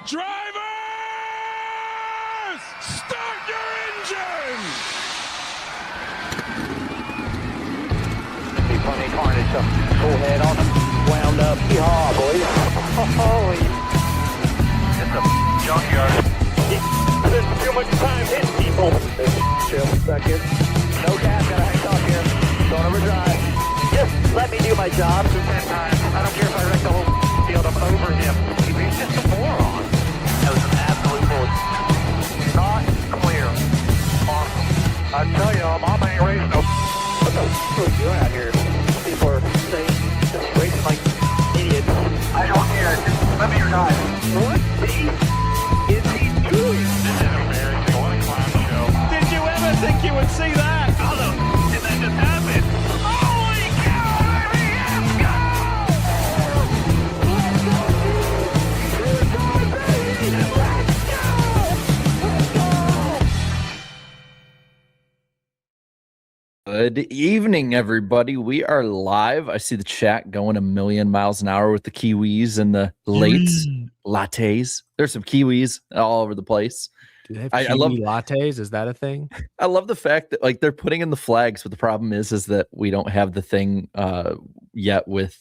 Drivers, start your engines! Be plenty of carnage, so full head on them, wound up. Yeehaw, boys. Holy. It's a junkyard. Spend too much time hitting people. Chill a second. No gas, gotta hang off here. Don't overdrive. Just let me do my job. 10 times. I don't care if I wreck the whole field. I'm over him. He's just a moron. That was an absolute bull. Not clear. Awesome. I tell you, mama ain't raising no. What the f*** are you doing out here? People are saying, just racing like idiots. I don't care. Just let me drive. What is he doing? This is embarrassing. What a clown show. Did you ever think you would see that? Oh, no. Did that just happen? Holy cow! Let's go! Good evening, everybody. We are live. I see the chat going a million miles an hour with the Kiwis and the lattes. There's some Kiwis all over the place. Do they have I kiwi love lattes? Is that a thing? I love the fact that like they're putting in the flags, but the problem is that we don't have the thing yet with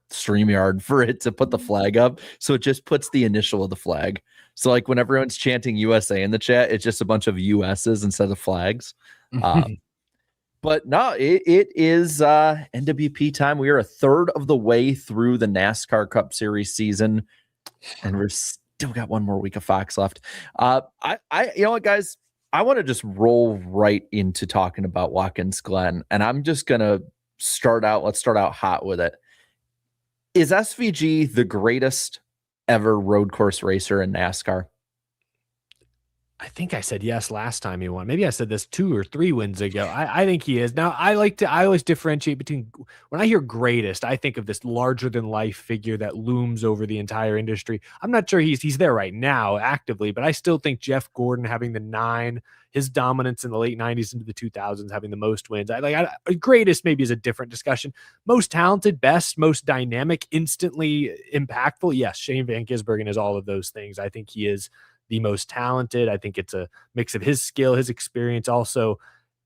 StreamYard for it to put the flag up. So it just puts the initial of the flag. So like when everyone's chanting USA in the chat, it's just a bunch of US's instead of flags. But no, it is NWP time. We are a third of the way through the NASCAR Cup Series season, and we're still got one more week of Fox left. You know what, guys? I want to just roll right into talking about Watkins Glen, and I'm just gonna start out. Let's start out hot with it. Is SVG the greatest ever road course racer in NASCAR? I think I said yes last time he won. Maybe I said this 2 or 3 wins ago. I think he is. Now, I always differentiate between, when I hear greatest, I think of this larger than life figure that looms over the entire industry. I'm not sure he's there right now actively, but I still think Jeff Gordon having the 9, his dominance in the late 90s into the 2000s, having the most wins. Greatest maybe is a different discussion. Most talented, best, most dynamic, instantly impactful. Yes, Shane Van Gisbergen is all of those things. I think he is the most talented. I think it's a mix of his skill, his experience. Also,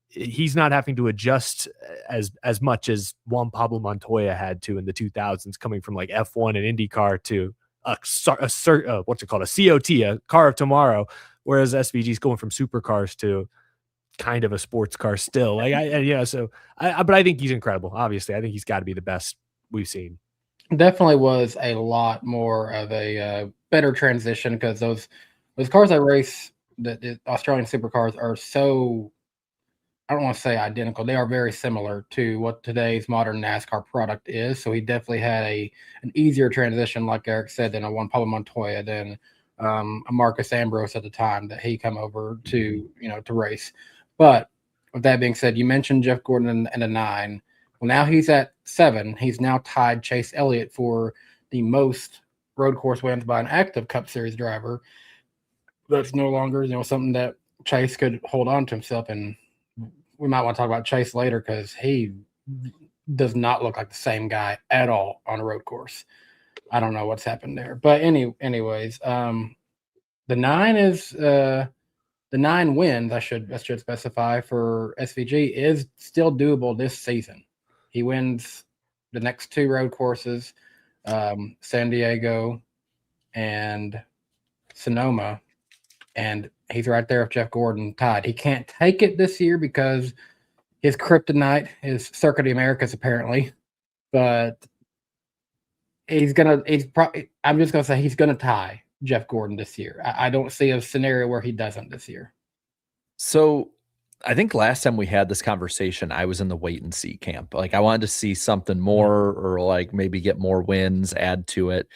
he's not having to adjust as much as Juan Pablo Montoya had to in the 2000s, coming from like F1 and IndyCar to what's it called, a COT, a car of tomorrow. Whereas SVG's going from supercars to kind of a sports car still. But I think he's incredible. Obviously, I think he's got to be the best we've seen. Definitely was a lot more of a better transition, because those cars I race, the Australian supercars, are so, I don't want to say identical. They are very similar to what today's modern NASCAR product is. So he definitely had an easier transition, like Eric said, than a Juan Pablo Montoya, than a Marcus Ambrose at the time that he come over to race. But with that being said, you mentioned Jeff Gordon and a 9. Well, now he's at 7. He's now tied Chase Elliott for the most road course wins by an active Cup Series driver. That's no longer, something that Chase could hold on to himself. And we might want to talk about Chase later, because he does not look like the same guy at all on a road course. I don't know what's happened there. But anyways, the 9 is the 9 wins, I should specify, for SVG is still doable this season. He wins the next 2 road courses, San Diego and Sonoma, and he's right there with Jeff Gordon tied. He can't take it this year because his kryptonite is Circuit of the Americas, apparently, but I'm just gonna say he's gonna tie Jeff Gordon this year. I don't see a scenario where he doesn't this year. So I think last time we had this conversation, I was in the wait and see camp. Like I wanted to see something more, or like maybe get more wins, add to it.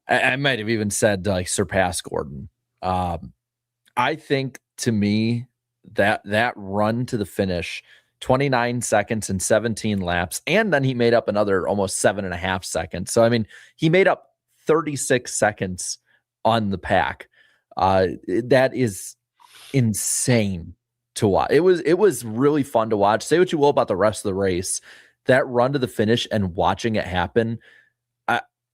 I might have even said like surpass Gordon. I think, to me, that run to the finish, 29 seconds and 17 laps, and then he made up another almost 7.5 seconds. So I mean, he made up 36 seconds on the pack. That is insane to watch. It was really fun to watch. Say what you will about the rest of the race, that run to the finish and watching it happen,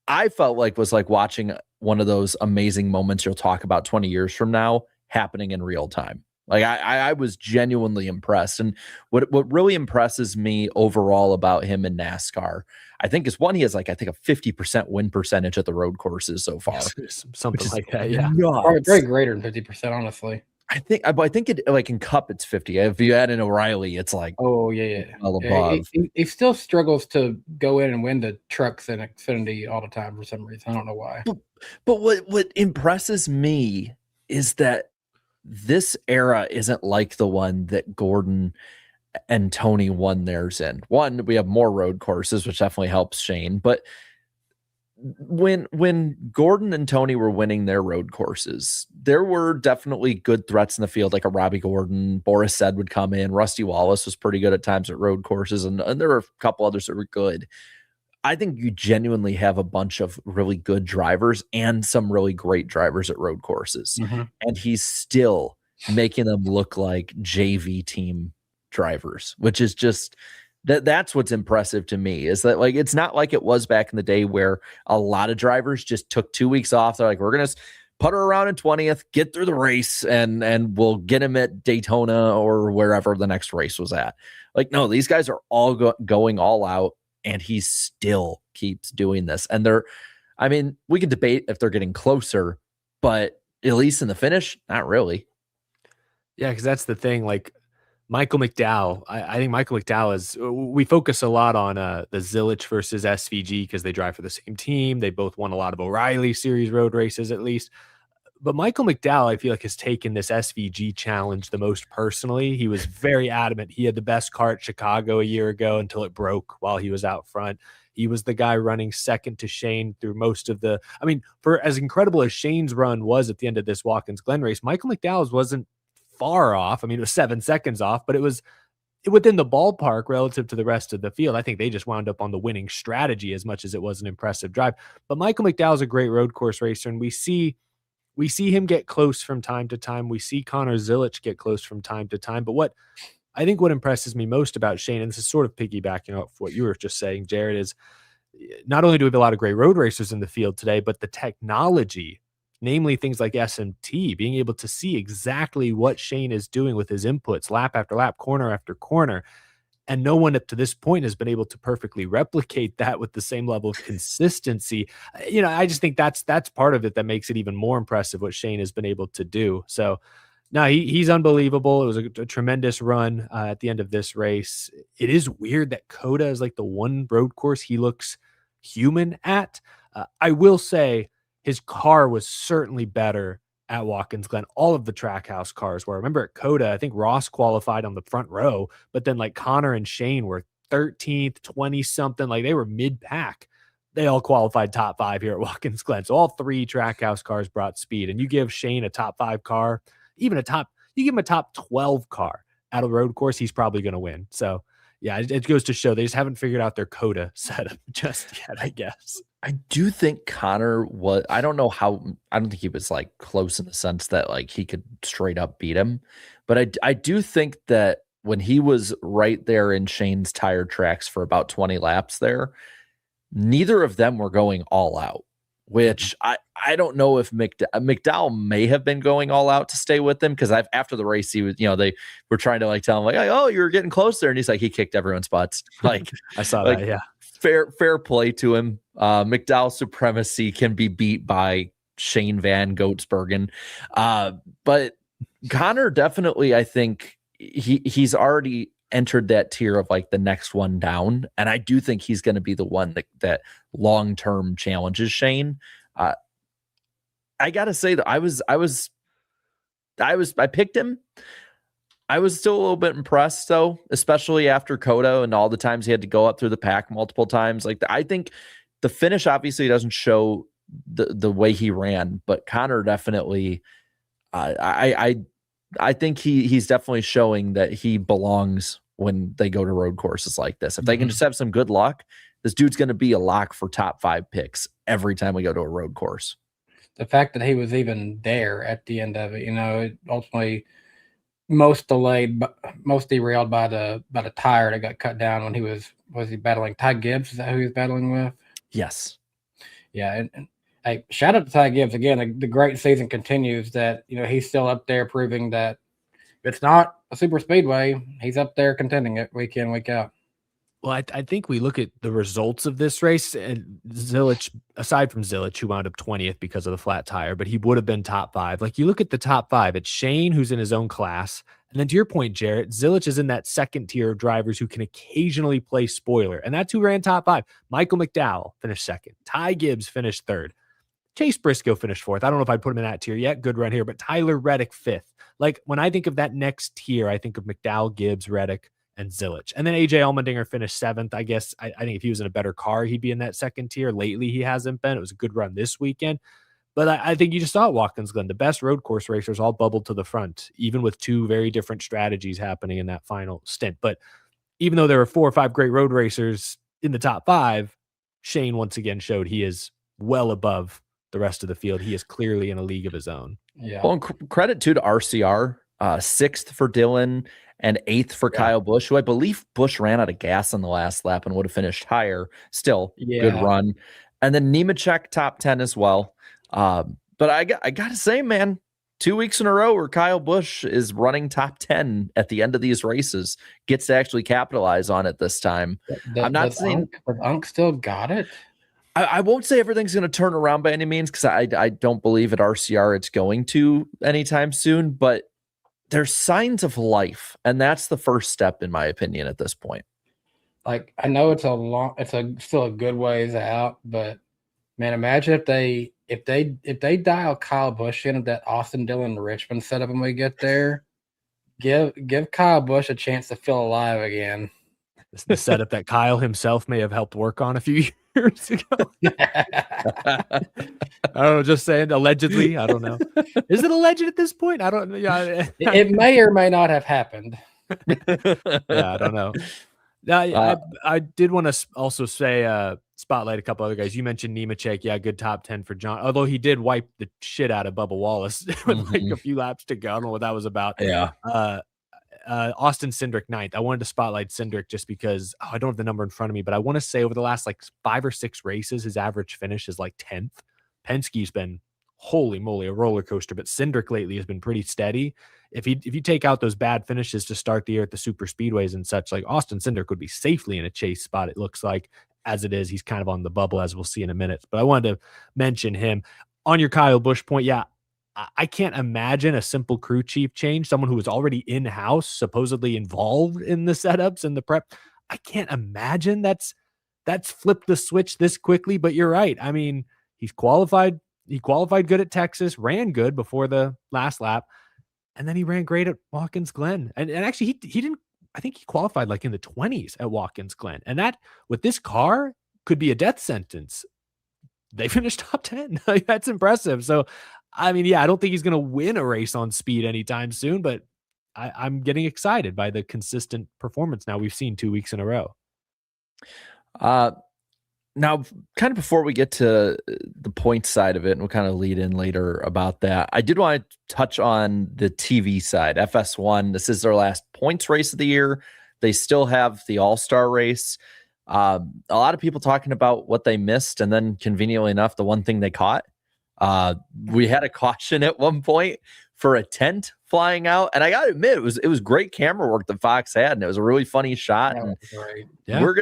I felt like was like watching one of those amazing moments you'll talk about 20 years from now happening in real time. Like I was genuinely impressed. And what really impresses me overall about him in NASCAR, I think is one, he has like, I think a 50% win percentage at the road courses so far. Something like that. Yeah. Probably greater than 50%, honestly. I think it, like in Cup, it's 50. If you add in O'Reilly, it's like, oh yeah. Well above. He still struggles to go in and win the trucks in Xfinity all the time for some reason. I don't know why. But what impresses me is that this era isn't like the one that Gordon and Tony won theirs in. One, we have more road courses, which definitely helps Shane. But when Gordon and Tony were winning their road courses, there were definitely good threats in the field, like a Robbie Gordon. Boris Said would come in. Rusty Wallace was pretty good at times at road courses, and there were a couple others that were good. I think you genuinely have a bunch of really good drivers and some really great drivers at road courses. Mm-hmm. And he's still making them look like JV team drivers, which is just that's what's impressive to me, is that like, it's not like it was back in the day where a lot of drivers just took 2 weeks off. They're like, we're going to putter around in 20th, get through the race, and we'll get him at Daytona or wherever the next race was at. Like, no, these guys are all going all out. And he still keeps doing this. And I mean, we can debate if they're getting closer, but at least in the finish, not really. Yeah, because that's the thing. Like Michael McDowell, I think Michael McDowell is, we focus a lot on the Zilich versus SVG because they drive for the same team. They both won a lot of O'Reilly Series road races, at least. But Michael McDowell, I feel like, has taken this SVG challenge the most personally. He was very adamant. He had the best car at Chicago a year ago until it broke while he was out front. He was the guy running second to Shane through most of the, I mean, for as incredible as Shane's run was at the end of this Watkins Glen race, Michael McDowell's wasn't far off. I mean, it was 7 seconds off, but it was within the ballpark relative to the rest of the field. I think they just wound up on the winning strategy as much as it was an impressive drive. But Michael McDowell's a great road course racer, and we see him get close from time to time. We see Connor Zilich get close from time to time. But what impresses me most about Shane, and this is sort of piggybacking off what you were just saying, Jared, is not only do we have a lot of great road racers in the field today, but the technology, namely things like SMT, being able to see exactly what Shane is doing with his inputs, lap after lap, corner after corner. And no one up to this point has been able to perfectly replicate that with the same level of consistency. You know, I just think that's part of it that makes it even more impressive what Shane has been able to do. So no, he's unbelievable. It was a tremendous run at the end of this race. It is weird that Coda is like the one road course he looks human at. I will say his car was certainly better at Watkins Glen. All of the Trackhouse cars were. Remember at Coda, I think Ross qualified on the front row, but then like Connor and Shane were 13th, 20 something, like they were mid-pack. They all qualified top 5 here at Watkins Glen. So all 3 Trackhouse cars brought speed, and you give Shane a top 5 car, you give him a top 12 car at a road course, he's probably going to win. So yeah, it goes to show they just haven't figured out their Coda setup just yet, I guess. I do think Connor was, I don't think he was like close in the sense that like he could straight up beat him. But I do think that when he was right there in Shane's tire tracks for about 20 laps there, neither of them were going all out, which I don't know if McDowell may have been going all out to stay with them, because after the race, he was, they were trying to like tell him like, oh, you're getting closer. And he's like, he kicked everyone's butts. Like I saw like, that. Yeah. Fair play to him. McDowell's supremacy can be beat by Shane Van Goatsbergen. But Connor definitely, I think he's already entered that tier of like the next one down. And I do think he's going to be the one that long-term challenges Shane. I got to say that I picked him. I was still a little bit impressed though, especially after Coda and all the times he had to go up through the pack multiple times. Like I think the finish obviously doesn't show the way he ran, but Connor definitely, I think he's definitely showing that he belongs when they go to road courses like this. If they can just have some good luck, this dude's going to be a lock for top 5 picks every time we go to a road course. The fact that he was even there at the end of it, it ultimately most derailed by the tire that got cut down when he battling Ty Gibbs? Is that who he was battling with? Yes. Yeah, and Hey, shout out to Ty Gibbs again. The great season continues. That he's still up there, proving that it's not a super speedway. He's up there contending it week in, week out. Well, I think we look at the results of this race, and Zilich, aside from Zilich, who wound up 20th because of the flat tire, but he would have been top 5. Like, you look at the top 5, it's Shane, who's in his own class. And then to your point, Jarrett, Zilich is in that second tier of drivers who can occasionally play spoiler. And that's who ran top 5. Michael McDowell finished second. Ty Gibbs finished third. Chase Briscoe finished 4th. I don't know if I'd put him in that tier yet. Good run here. But Tyler Reddick 5th. Like, when I think of that next tier, I think of McDowell, Gibbs, Reddick, and Zilich. And then AJ Allmendinger finished 7th. I guess I think if he was in a better car, he'd be in that second tier. Lately, he hasn't been. It was a good run this weekend. But I think you just saw at Watkins Glen, the best road course racers all bubbled to the front, even with 2 very different strategies happening in that final stint. But even though there were 4 or 5 great road racers in the top 5, Shane once again showed he is well above the rest of the field. He is clearly in a league of his own. Yeah. Well, and credit too to RCR, 6th for Dylan and 8th for Kyle Busch, who I believe Busch ran out of gas on the last lap and would have finished higher. Still, good run. And then Nemechek top 10 as well. But I got to say, man, 2 weeks in a row where Kyle Busch is running top 10 at the end of these races, gets to actually capitalize on it this time. I'm not saying Unk still got it. I won't say everything's going to turn around by any means, because I don't believe at RCR it's going to anytime soon, but there's signs of life, and that's the first step, in my opinion, at this point. Like, I know it's still a good ways out, but man, imagine if they dial Kyle Busch into that Austin Dillon Richmond setup when we get there. Give Kyle Busch a chance to feel alive again. This is the setup that Kyle himself may have helped work on a few years ago. I don't know, just saying, allegedly. I don't know. Is it alleged at this point? I don't know. Yeah, it may or may not have happened. Yeah, I don't know. I did want to also say, spotlight a couple other guys. You mentioned Nemechek. Yeah, good top 10 for John. Although he did wipe the shit out of Bubba Wallace with like a few laps to go. I don't know what that was about. Yeah. Austin Cindric 9th. I wanted to spotlight Cindric just because I don't have the number in front of me, but I want to say over the last like 5 or 6 races, his average finish is like 10th. Penske's been, holy moly, a roller coaster, but Cindric lately has been pretty steady. If you take out those bad finishes to start the year at the super speedways and such, like Austin Cindric would be safely in a chase spot. It looks like, as it is, he's kind of on the bubble, as we'll see in a minute, but I wanted to mention him. On your Kyle Busch point, yeah, I can't imagine a simple crew chief change, someone who was already in-house, supposedly involved in the setups and the prep. I can't imagine that's flipped the switch this quickly, but you're right. I mean, he's qualified. He qualified good at Texas, ran good before the last lap, and then he ran great at Watkins Glen. And actually, he didn't, I think he qualified like in the 20s at Watkins Glen. And that, with this car, could be a death sentence. They finished top 10. That's impressive. So, I mean, yeah, I don't think he's going to win a race on speed anytime soon, but I'm getting excited by the consistent performance now we've seen 2 weeks in a row. Now, kind of before we get to the point side of it, and we'll kind of lead in later about that, I did want to touch on the TV side. FS1, this is their last points race of the year. They still have the All-Star race. A lot of people talking about what they missed, and then conveniently enough, the one thing they caught. We had a caution at one point for a tent flying out, and I gotta admit, it was great camera work that Fox had, and it was a really funny shot. And Yeah. we're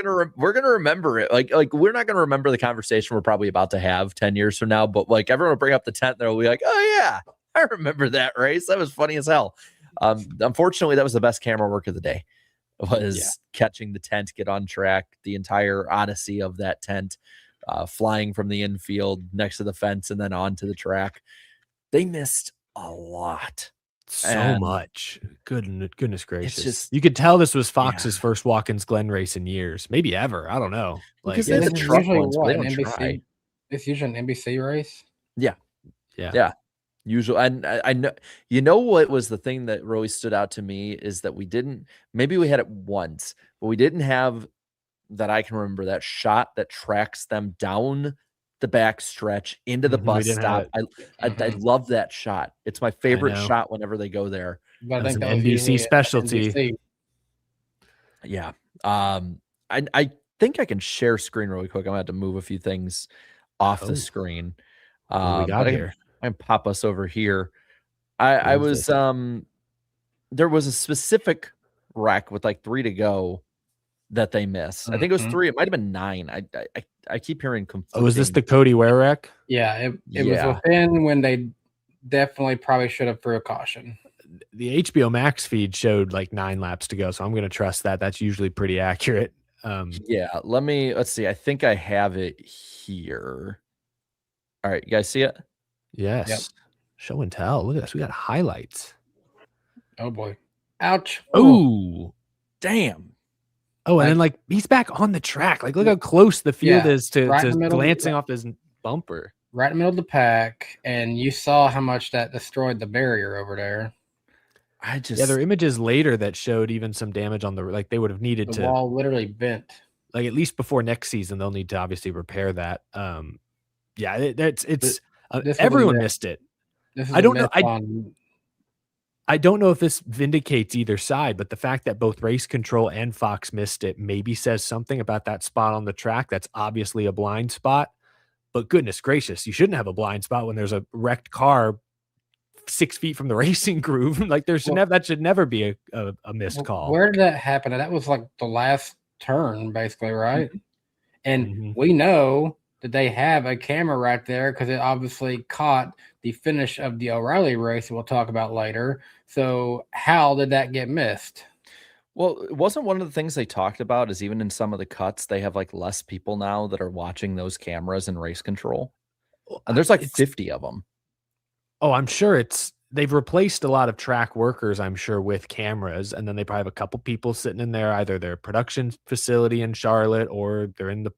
gonna remember it. Like we're not gonna remember the conversation we're probably about to have 10 years from now, but like everyone will bring up the tent, they'll be like, "Oh yeah, I remember that race. That was funny as hell." Unfortunately, that was the best camera work of the day. Was catching the tent get on track, the entire odyssey of that tent. Flying from the infield next to the fence and then onto the track. They missed a lot. So much. Goodness gracious. It's just, you could tell this was Fox's first Watkins Glen race in years, maybe ever. I don't know. Like, because they're the truck usually ones, what, they an don't NBC? try. It's usually an NBC race. Yeah. Usually, and I know, what was the thing that really stood out to me is that maybe we had it once, but we didn't have, that I can remember, that shot that tracks them down the back stretch into the bus stop. I love that shot. It's my favorite shot whenever they go there. But I think an NBC specialty. NBC. Yeah. I think I can share screen really quick. I'm gonna have to move a few things off the screen. What do we got here? I can pop us over here. I was there was a specific wreck with like 3 to go that they missed. I think it was 3. It might have been 9. I keep hearing conflicting. Oh, was this the Cody Ware wreck? Yeah, it was within when they definitely probably should have threw a caution. The HBO Max feed showed like 9 laps to go, so I'm going to trust that. That's usually pretty accurate. Yeah, let's see. I think I have it here. All right, you guys see it? Yes. Yep. Show and tell. Look at this. We got highlights. Oh boy. Ouch. Oh, damn. Oh, and then like he's back on the track. Like look how close the field is to glancing off his bumper. Right in the middle of the pack, and you saw how much that destroyed the barrier over there. Yeah, there are images later that showed even some damage on the they would have needed the wall literally bent. Like at least before next season, they'll need to obviously repair that. Yeah, it's everyone missed it. I don't know. I don't know if this vindicates either side, but the fact that both Race Control and Fox missed it maybe says something about that spot on the track. That's obviously a blind spot, but goodness gracious, you shouldn't have a blind spot when there's a wrecked car 6 feet from the racing groove. Like that should never be a missed call. Where did that happen? That was like the last turn, basically, right? And we know that they have a camera right there because it obviously caught the finish of the O'Reilly race we'll talk about later. So how did that get missed? Well, it wasn't one of the things they talked about is even in some of the cuts, they have like less people now that are watching those cameras in Race Control. And there's like 50 of them. Oh, I'm sure they've replaced a lot of track workers, I'm sure, with cameras. And then they probably have a couple people sitting in there, either their production facility in Charlotte or they're in the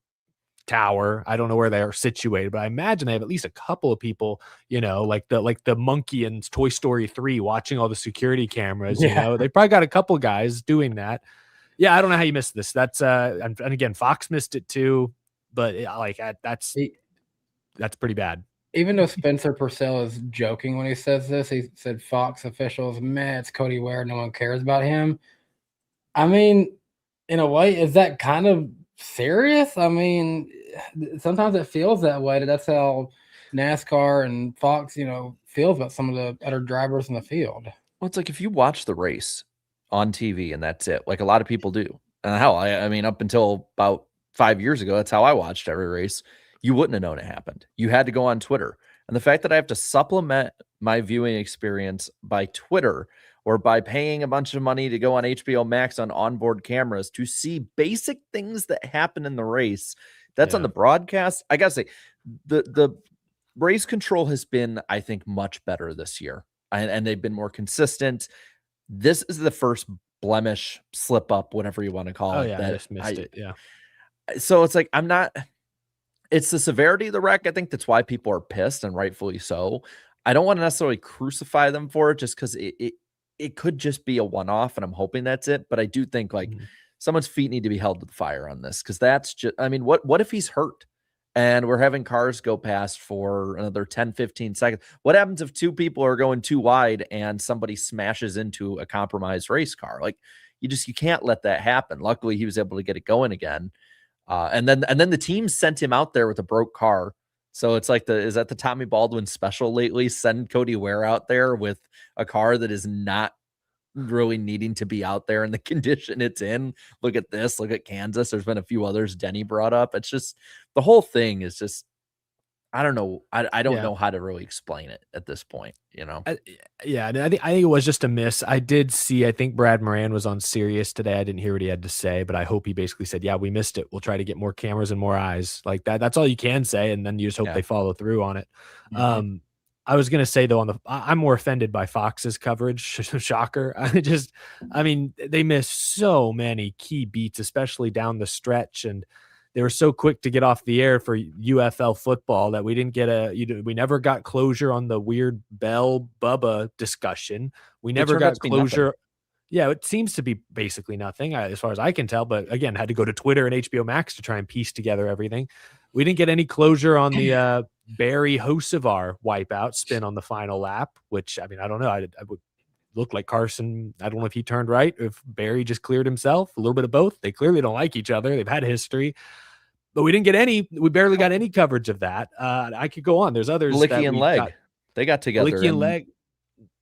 tower. I don't know where they are situated, but I imagine they have at least a couple of people, like the monkey in Toy Story 3 watching all the security cameras. They probably got a couple guys doing that. Yeah, I don't know how you missed this. That's and again, Fox missed it too, but that's pretty bad. Even though Spencer Purcell is joking when he says this, he said Fox officials, man, it's Cody Ware, no one cares about him. I mean, in a way, is that kind of serious? I mean, sometimes it feels that way. That's how NASCAR and Fox, feels about some of the other drivers in the field. Well, it's like if you watch the race on TV and that's it, like a lot of people do. And hell, I mean, up until about 5 years ago, that's how I watched every race. You wouldn't have known it happened. You had to go on Twitter. And the fact that I have to supplement my viewing experience by Twitter or by paying a bunch of money to go on HBO Max on onboard cameras to see basic things that happen in the race, that's on the broadcast. I gotta say, the Race Control has been, I think, much better this year. And they've been more consistent. This is the first blemish, slip up, whatever you want to call it. I just missed it. Yeah. So it's like, it's the severity of the wreck. I think that's why people are pissed, and rightfully so. I don't want to necessarily crucify them for it just because it could just be a one-off, and I'm hoping that's it. But I do think someone's feet need to be held to the fire on this, because that's just, I mean, what if he's hurt and we're having cars go past for another 10, 15 seconds? What happens if 2 people are going too wide and somebody smashes into a compromised race car? Like you can't let that happen. Luckily, he was able to get it going again. And then the team sent him out there with a broke car. So it's like is that the Tommy Baldwin special lately? Send Cody Ware out there with a car that is not really needing to be out there in the condition it's in. Look at this. Look at Kansas. There's been a few others Denny brought up. It's just, the whole thing is just, I don't know. I don't know how to really explain it at this point, I think it was just a miss. I did see, I think Brad Moran was on Sirius today. I didn't hear what he had to say, but I hope he basically said, yeah, we missed it. We'll try to get more cameras and more eyes like that. That's all you can say. And then you just hope they follow through on it. I was going to say though, I'm more offended by Fox's coverage. Shocker. I mean, they missed so many key beats, especially down the stretch. And they were so quick to get off the air for UFL football that we didn't get we never got closure on the weird Bell Bubba discussion. We never got closure. Yeah, it seems to be basically nothing as far as I can tell. But again, had to go to Twitter and HBO Max to try and piece together everything. We didn't get any closure on the Barry Hocevar wipeout spin on the final lap, which, I mean, I don't know. I would look like Carson. I don't know if he turned right, if Barry just cleared himself, a little bit of both. They clearly don't like each other. They've had history. but we didn't get any. We barely got any coverage of that. I could go on. There's others. Licky and Legge. They got together. Licky and Legge.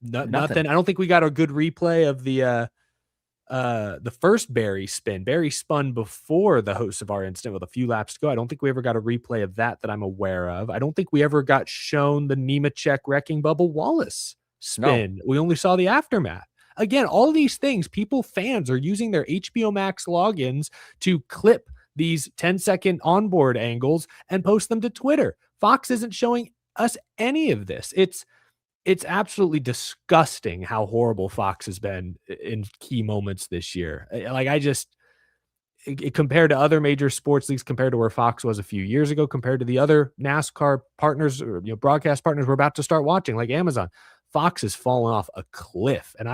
Nothing. I don't think we got a good replay of the first Barry spin. Barry spun before the host of our incident with a few laps to go. I don't think we ever got a replay of that I'm aware of. I don't think we ever got shown the Nemechek wrecking Bubba Wallace spin. No. We only saw the aftermath. Again, all these things, fans are using their HBO Max logins to clip these 10-second onboard angles and post them to Twitter. Fox isn't showing us any of this. It's absolutely disgusting how horrible Fox has been in key moments this year. Like, compared to other major sports leagues, compared to where Fox was a few years ago, compared to the other NASCAR partners or broadcast partners we're about to start watching, like Amazon, Fox has fallen off a cliff. And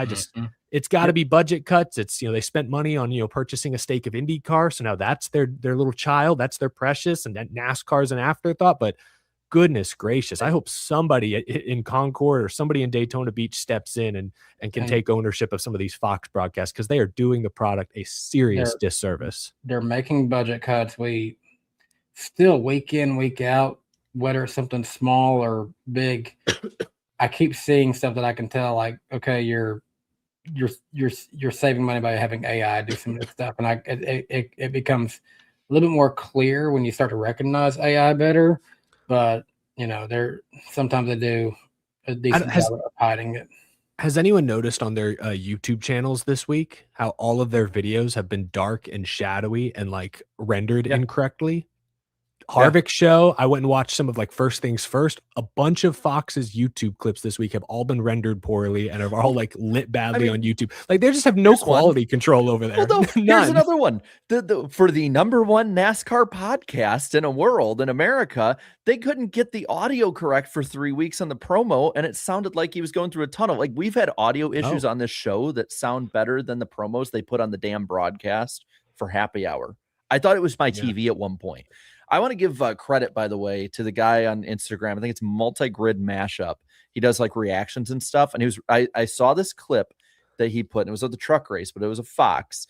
it's got to be budget cuts. It's, they spent money on, purchasing a stake of IndyCar. So now that's their little child, that's their precious, and then NASCAR's an afterthought. But goodness gracious, I hope somebody in Concord or somebody in Daytona Beach steps in and can take ownership of some of these Fox broadcasts, because they are doing the product a serious disservice. They're making budget cuts. We still, week in, week out, whether it's something small or big, I keep seeing stuff that I can tell, like, okay, you're saving money by having AI do some of this stuff, and it becomes a little bit more clear when you start to recognize AI better. But sometimes they do a decent job of hiding it. Has anyone noticed on their YouTube channels this week how all of their videos have been dark and shadowy and like rendered incorrectly? Harvick's show, I went and watched some of First Things First. A bunch of Fox's YouTube clips this week have all been rendered poorly and are all lit badly on YouTube. They just have no quality control over there. Well, here's another one. For the number one NASCAR podcast in a world in America, they couldn't get the audio correct for 3 weeks on the promo, and it sounded like he was going through a tunnel. We've had audio issues on this show that sound better than the promos they put on the damn broadcast for Happy Hour. I thought it was my TV at one point. I want to give credit, by the way, to the guy on Instagram. I think it's Multi-Grid Mashup. He does reactions and stuff. And I saw this clip that he put, and it was of the truck race, but it was a Fox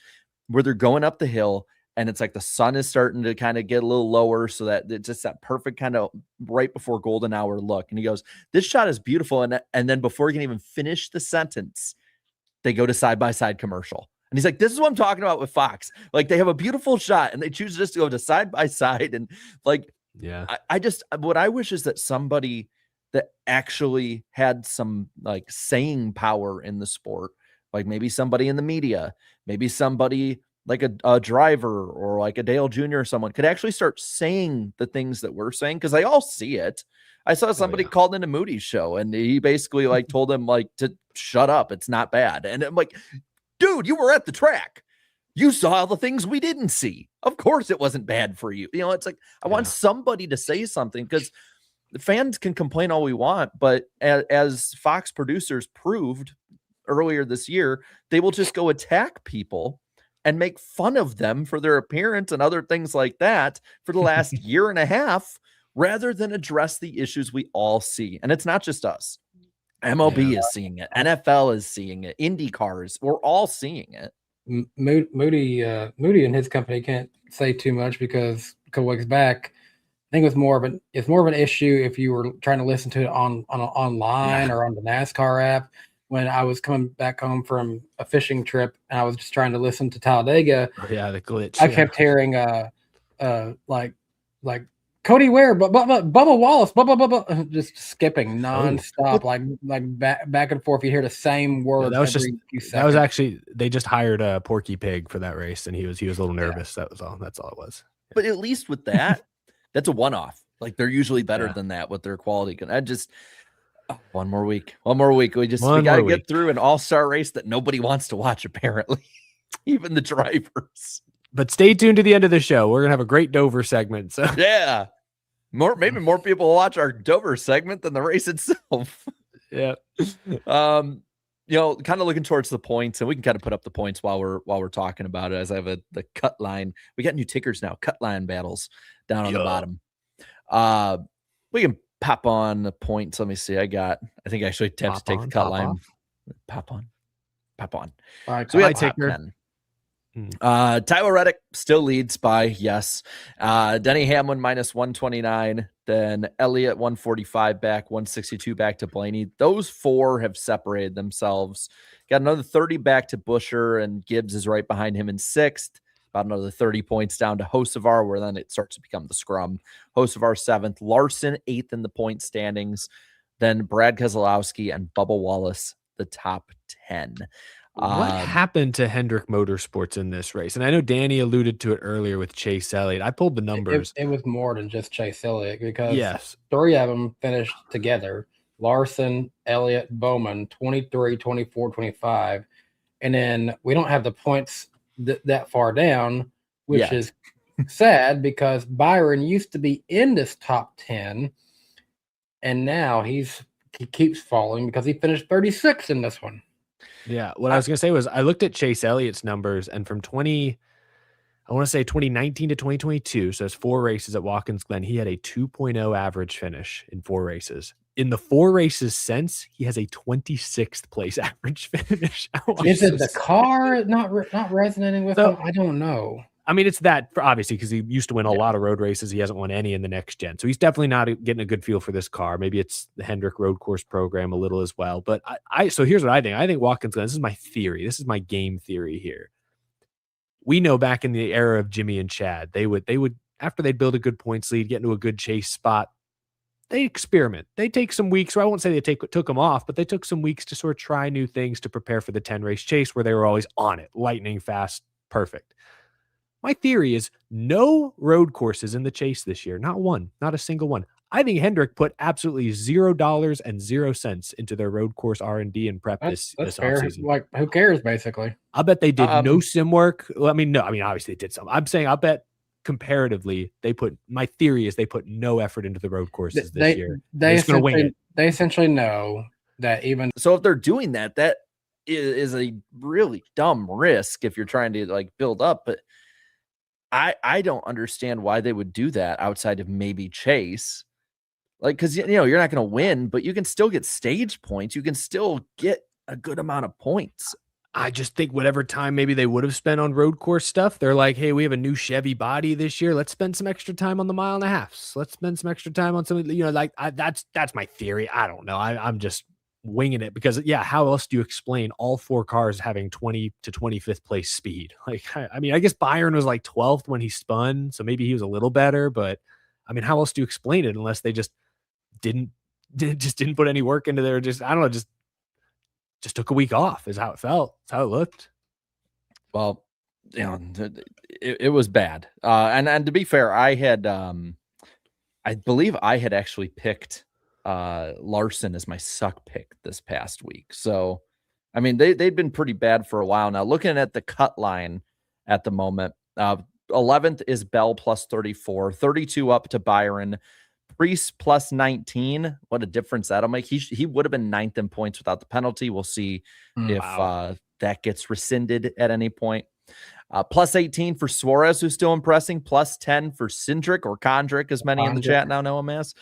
where they're going up the hill, and it's the sun is starting to kind of get a little lower, so that it's just that perfect kind of right before golden hour look. And he goes, "This shot is beautiful." And then before he can even finish the sentence, they go to side-by-side commercial. And he's like, "This is what I'm talking about with Fox. They have a beautiful shot and they choose just to go to side by side." And what I wish is that somebody that actually had some saying power in the sport, maybe somebody in the media, maybe somebody a driver or a Dale Jr. or someone could actually start saying the things that we're saying, because they all see it. I saw somebody called into Moody's show, and he basically told him to shut up. It's not bad. And I'm like, dude, you were at the track. You saw the things we didn't see. Of course it wasn't bad for you. It's I want somebody to say something, because the fans can complain all we want, but as Fox producers proved earlier this year, they will just go attack people and make fun of them for their appearance and other things like that for the last year and a half, rather than address the issues we all see. And it's not just us. MLB is seeing it. NFL is seeing it. IndyCars, we're all seeing it. Moody and his company can't say too much, because a couple weeks back, I think it's more of an issue if you were trying to listen to it online or on the NASCAR app. When I was coming back home from a fishing trip and I was just trying to listen to Talladega, the glitch. I kept hearing Cody Ware, Bubba Wallace, just skipping nonstop, back and forth. You hear the same word. That was actually, they just hired a Porky Pig for that race, and he was a little nervous. That was all. That's all it was. But at least with that, that's a one-off. They're usually better than that with their quality. One more week. We got to get through an all-star race that nobody wants to watch, apparently, even the drivers. But stay tuned to the end of the show. We're gonna have a great Dover segment. So maybe more people will watch our Dover segment than the race itself. Yeah. Kind of looking towards the points, and we can kind of put up the points while we're talking about it. As I have the cut line, we got new tickers now. Cut line battles down on the bottom. We can pop on the points. Let me see. I think I actually have to take the cut line. Pop on. All right, so we got top 10. Tyler Reddick still leads by yes. Denny Hamlin minus 129, then Elliott 145 back, 162 back to Blaney. Those four have separated themselves. Got another 30 back to Buescher, and Gibbs is right behind him in sixth. About another 30 points down to Hocevar, where then it starts to become the scrum. Hocevar seventh, Larson eighth in the point standings, then Brad Keselowski and Bubba Wallace the top 10. What happened to Hendrick Motorsports in this race? And I know Danny alluded to it earlier with Chase Elliott. I pulled the numbers. It was more than just Chase Elliott because yes, three of them finished together. Larson, Elliott, Bowman, 23, 24, 25. And then we don't have the points that far down, which is sad because Byron used to be in this top 10. And now he keeps falling because he finished 36 in this one. Yeah, what I was going to say was I looked at Chase Elliott's numbers, and from 2019 to 2022, so it's 4 races at Watkins Glen, he had a 2.0 average finish in 4 races. In the 4 races since, he has a 26th place average finish. Is it the car not resonating with him? I don't know. I mean, it's that obviously because he used to win a lot of road races. He hasn't won any in the next gen. So he's definitely not getting a good feel for this car. Maybe it's the Hendrick road course program a little as well. But so here's what I think. I think Watkins Glen, this is my theory. This is my game theory here. We know back in the era of Jimmy and Chad, they would after they'd build a good points lead, get into a good chase spot, they experiment. They take some weeks, or I won't say they took them off, but they took some weeks to sort of try new things to prepare for the 10 race chase where they were always on it, lightning fast, perfect. My theory is no road courses in the chase this year. Not one, not a single one. I think Hendrick put absolutely $0 into their road course R&D and prep this fair. offseason. Like, who cares, basically? I bet they did no sim work. Well, obviously they did some. I'm saying I bet comparatively my theory is they put no effort into the road courses this year. They essentially know that even. So if they're doing that is a really dumb risk if you're trying to like build up, but I don't understand why they would do that outside of maybe Chase. Like, because, you're not going to win, but you can still get stage points. You can still get a good amount of points. I just think whatever time maybe they would have spent on road course stuff, they're like, hey, we have a new Chevy body this year. Let's spend some extra time on the 1.5 miles. Let's spend some extra time on something, that's my theory. I don't know. I'm just winging it because how else do you explain all 4 cars having 20 to 25th place speed? Like, I guess Byron was like 12th when he spun, so maybe he was a little better, but how else do you explain it unless they just didn't put any work into their just took a week off is how it felt. It's how it looked. Well, it was bad. And to be fair, I had I believe I had actually picked Larson as my suck pick this past week. So, they'd been pretty bad for a while now. Looking at the cut line at the moment, 11th is Bell plus 34, 32 up to Byron, Priest plus 19. What a difference that'll make. He would have been 9th in points without the penalty. We'll see if that gets rescinded at any point. Plus 18 for Suarez, who's still impressing. Plus 10 for Cindric or Condrick, as many in the chat now know him as.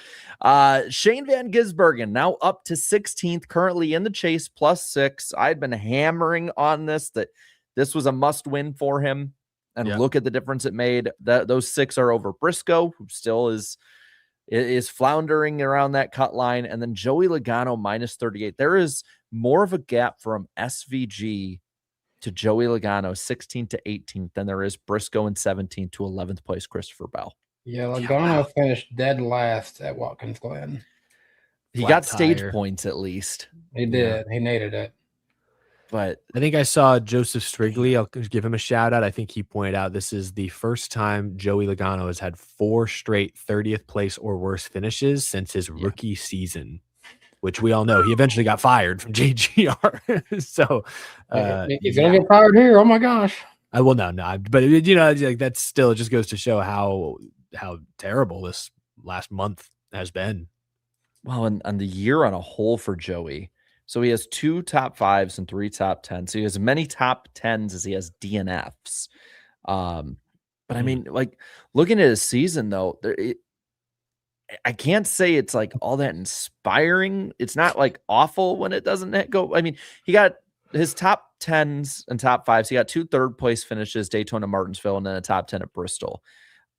Shane Van Gisbergen now up to 16th, currently in the chase, plus 6. I'd been hammering on this, that this was a must win for him. And look at the difference it made. Those 6 are over Briscoe, who still is floundering around that cut line. And then Joey Logano minus 38. There is more of a gap from SVG to Joey Logano, 16th to 18th, than there is Briscoe in 17th to 11th place Christopher Bell. Yeah, Logano finished dead last at Watkins Glen. He got stage points at least. He did. He needed it. But I think I saw Joseph Strigley. I'll give him a shout out. I think he pointed out this is the first time Joey Logano has had 4 straight 30th place or worse finishes since his rookie season, which we all know he eventually got fired from JGR. So he's gonna get fired here. Oh my gosh. No, but that still just goes to show how terrible this last month has been. Well, and the year on a whole for Joey. So he has 2 top 5s and 3 top 10s. So he has as many top 10s as he has DNFs. But looking at his season though, I can't say it's like all that inspiring. It's not like awful when it doesn't go. He got his top 10s and top 5s, he got 2 third-place finishes, Daytona, Martinsville, and then a top 10 at Bristol.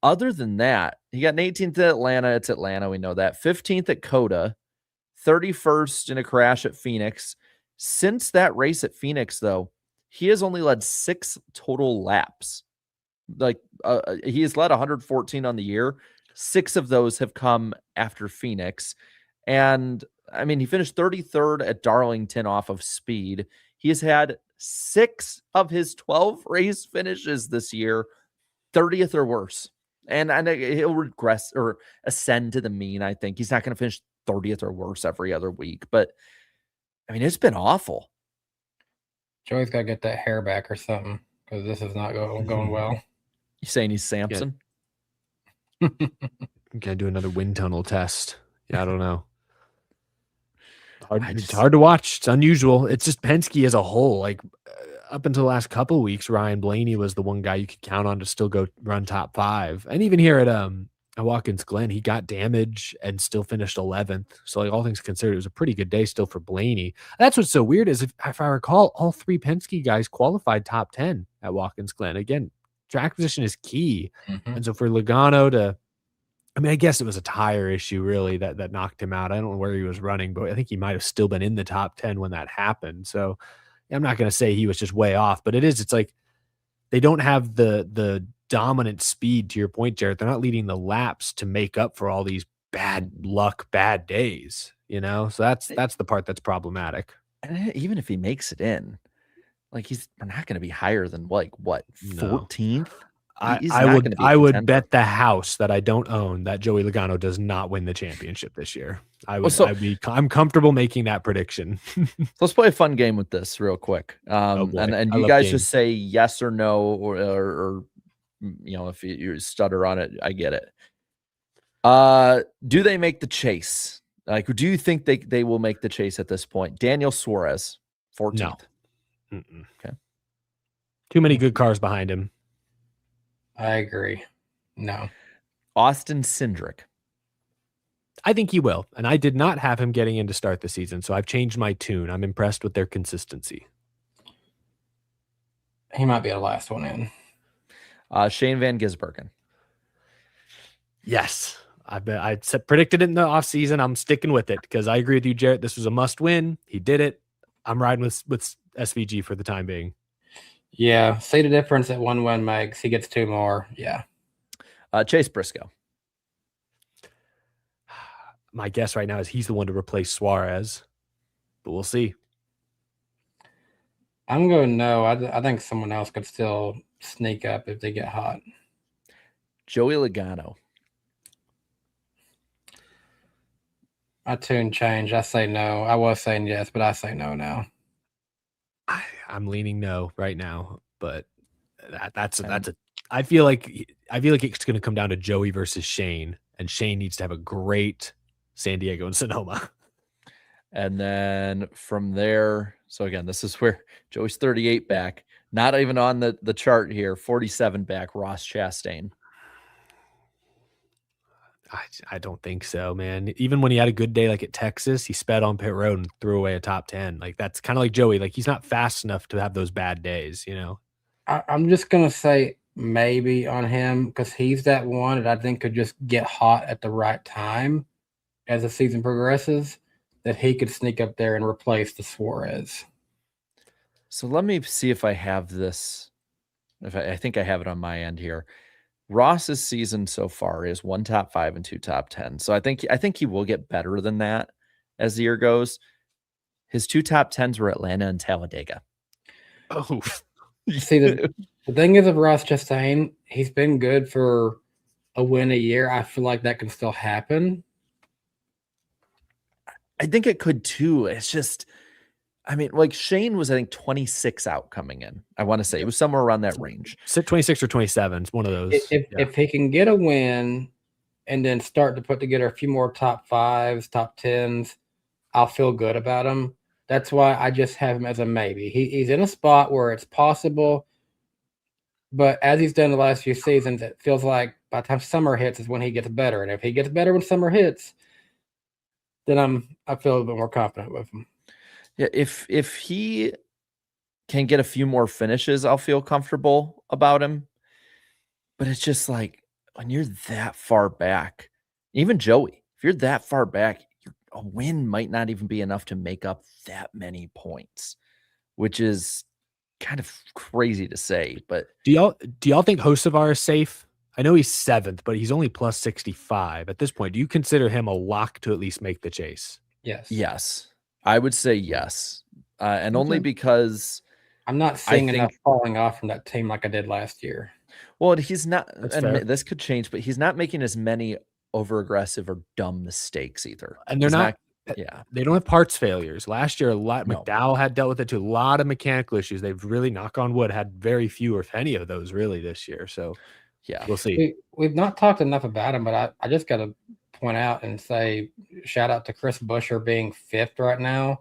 Other than that, he got an 18th at Atlanta. It's Atlanta. We know that. 15th at Coda, 31st in a crash at Phoenix. Since that race at Phoenix, though, he has only led 6 total laps. Like he has led 114 on the year. 6 of those have come after Phoenix. And I mean, he finished 33rd at Darlington off of speed. He has had 6 of his 12 race finishes this year 30th or worse. And he'll regress or ascend to the mean. I think he's not going to finish 30th or worse every other week. But I mean, it's been awful. Joey's got to get that hair back or something because this is not going well. You saying he's Samson? Gotta do another wind tunnel test. Yeah, I don't know. It's hard to watch. It's unusual. It's just Penske as a whole. Like up until the last couple of weeks, Ryan Blaney was the one guy you could count on to still go run top 5. And even here at Watkins Glen, he got damage and still finished 11th. So like all things considered, it was a pretty good day still for Blaney. That's what's so weird is if I recall, all 3 Penske guys qualified top 10 at Watkins Glen. Again, track position is key. And so for Logano to, I mean, I guess it was a tire issue really that knocked him out. I don't know where he was running, but I think he might have still been in the top 10 when that happened. So I'm not going to say he was just way off, but it's like they don't have the dominant speed, to your point, Jared. They're not leading the laps to make up for all these bad luck, bad days, you know? So that's the part that's problematic. And even if he makes it in, like we're not going to be higher than what 14th? I would bet the house that I don't own that Joey Logano does not win the championship this year. I'm comfortable making that prediction. Let's play a fun game with this real quick. And you guys just say yes or no, or you know, if you stutter on it, I get it. Do they make the chase? Like, do you think they will make the chase at this point? Daniel Suarez, 14th. No. Okay. Too many good cars behind him. I agree. No. Austin Cindric. I think he will. And I did not have him getting in to start the season, so I've changed my tune. I'm impressed with their consistency. He might be the last one in. Shane Van Gisbergen. Yes. I predicted it in the offseason. I'm sticking with it because I agree with you, Jarrett. This was a must win. He did it. I'm riding with SVG for the time being. Yeah. See the difference that 1 win makes. He gets 2 more. Yeah. Chase Briscoe. My guess right now is he's the one to replace Suarez, but we'll see. I'm going no. I think someone else could still sneak up if they get hot. Joey Logano. My tune changed. I say no. I was saying yes, but I say no now. I'm leaning no right now, but that's a. I feel like it's going to come down to Joey versus Shane, and Shane needs to have a great San Diego and Sonoma. And then from there, so again, this is where Joey's 38 back, not even on the chart here, 47 back, Ross Chastain. I don't think so, man. Even when he had a good day like at Texas, he sped on pit road and threw away a top 10. Like that's kind of like Joey. Like he's not fast enough to have those bad days, you know? I'm just going to say maybe on him because he's that one that I think could just get hot at the right time as the season progresses, that he could sneak up there and replace the Suarez. So let me see if I have this. I think I have it on my end here. Ross's season so far is 1 top 5 and 2 top 10. So I think he will get better than that as the year goes. His 2 top 10s were Atlanta and Talladega. Oh, see the thing is of Ross Chastain, he's been good for a win a year. I feel like that can still happen. I think it could too. It's just, I mean, like Shane was, I think 26 out coming in. I want to say it was somewhere around that range. 26 or 27. It's one of those. If he can get a win and then start to put together a few more top 5s, top 10s, I'll feel good about him. That's why I just have him as a maybe. He's in a spot where it's possible, but as he's done the last few seasons, it feels like by the time summer hits is when he gets better. And if he gets better when summer hits, then I feel a little bit more confident with him. Yeah, if he can get a few more finishes, I'll feel comfortable about him. But it's just like when you're that far back, even Joey, if you're that far back, a win might not even be enough to make up that many points, which is kind of crazy to say. But Do y'all think Hocevar is safe? I know he's 7th, but he's only plus 65 at this point. Do you consider him a lock to at least make the chase? yes, I would say yes. And only because I'm not seeing think- enough falling off from that team like I did last year. well, he's not, That's and fair. this could change, but he's not making as many over aggressive or dumb mistakes either. And they're He's not yeah. they don't have parts failures. Last year, a lot No. McDowell had dealt with it too. A lot of mechanical issues. They've really, knock on wood, had very few, or if any of those really this year. So Yeah. we'll see. We've not talked enough about him, but I just got to point out and say shout out to Chris Buescher being 5th right now.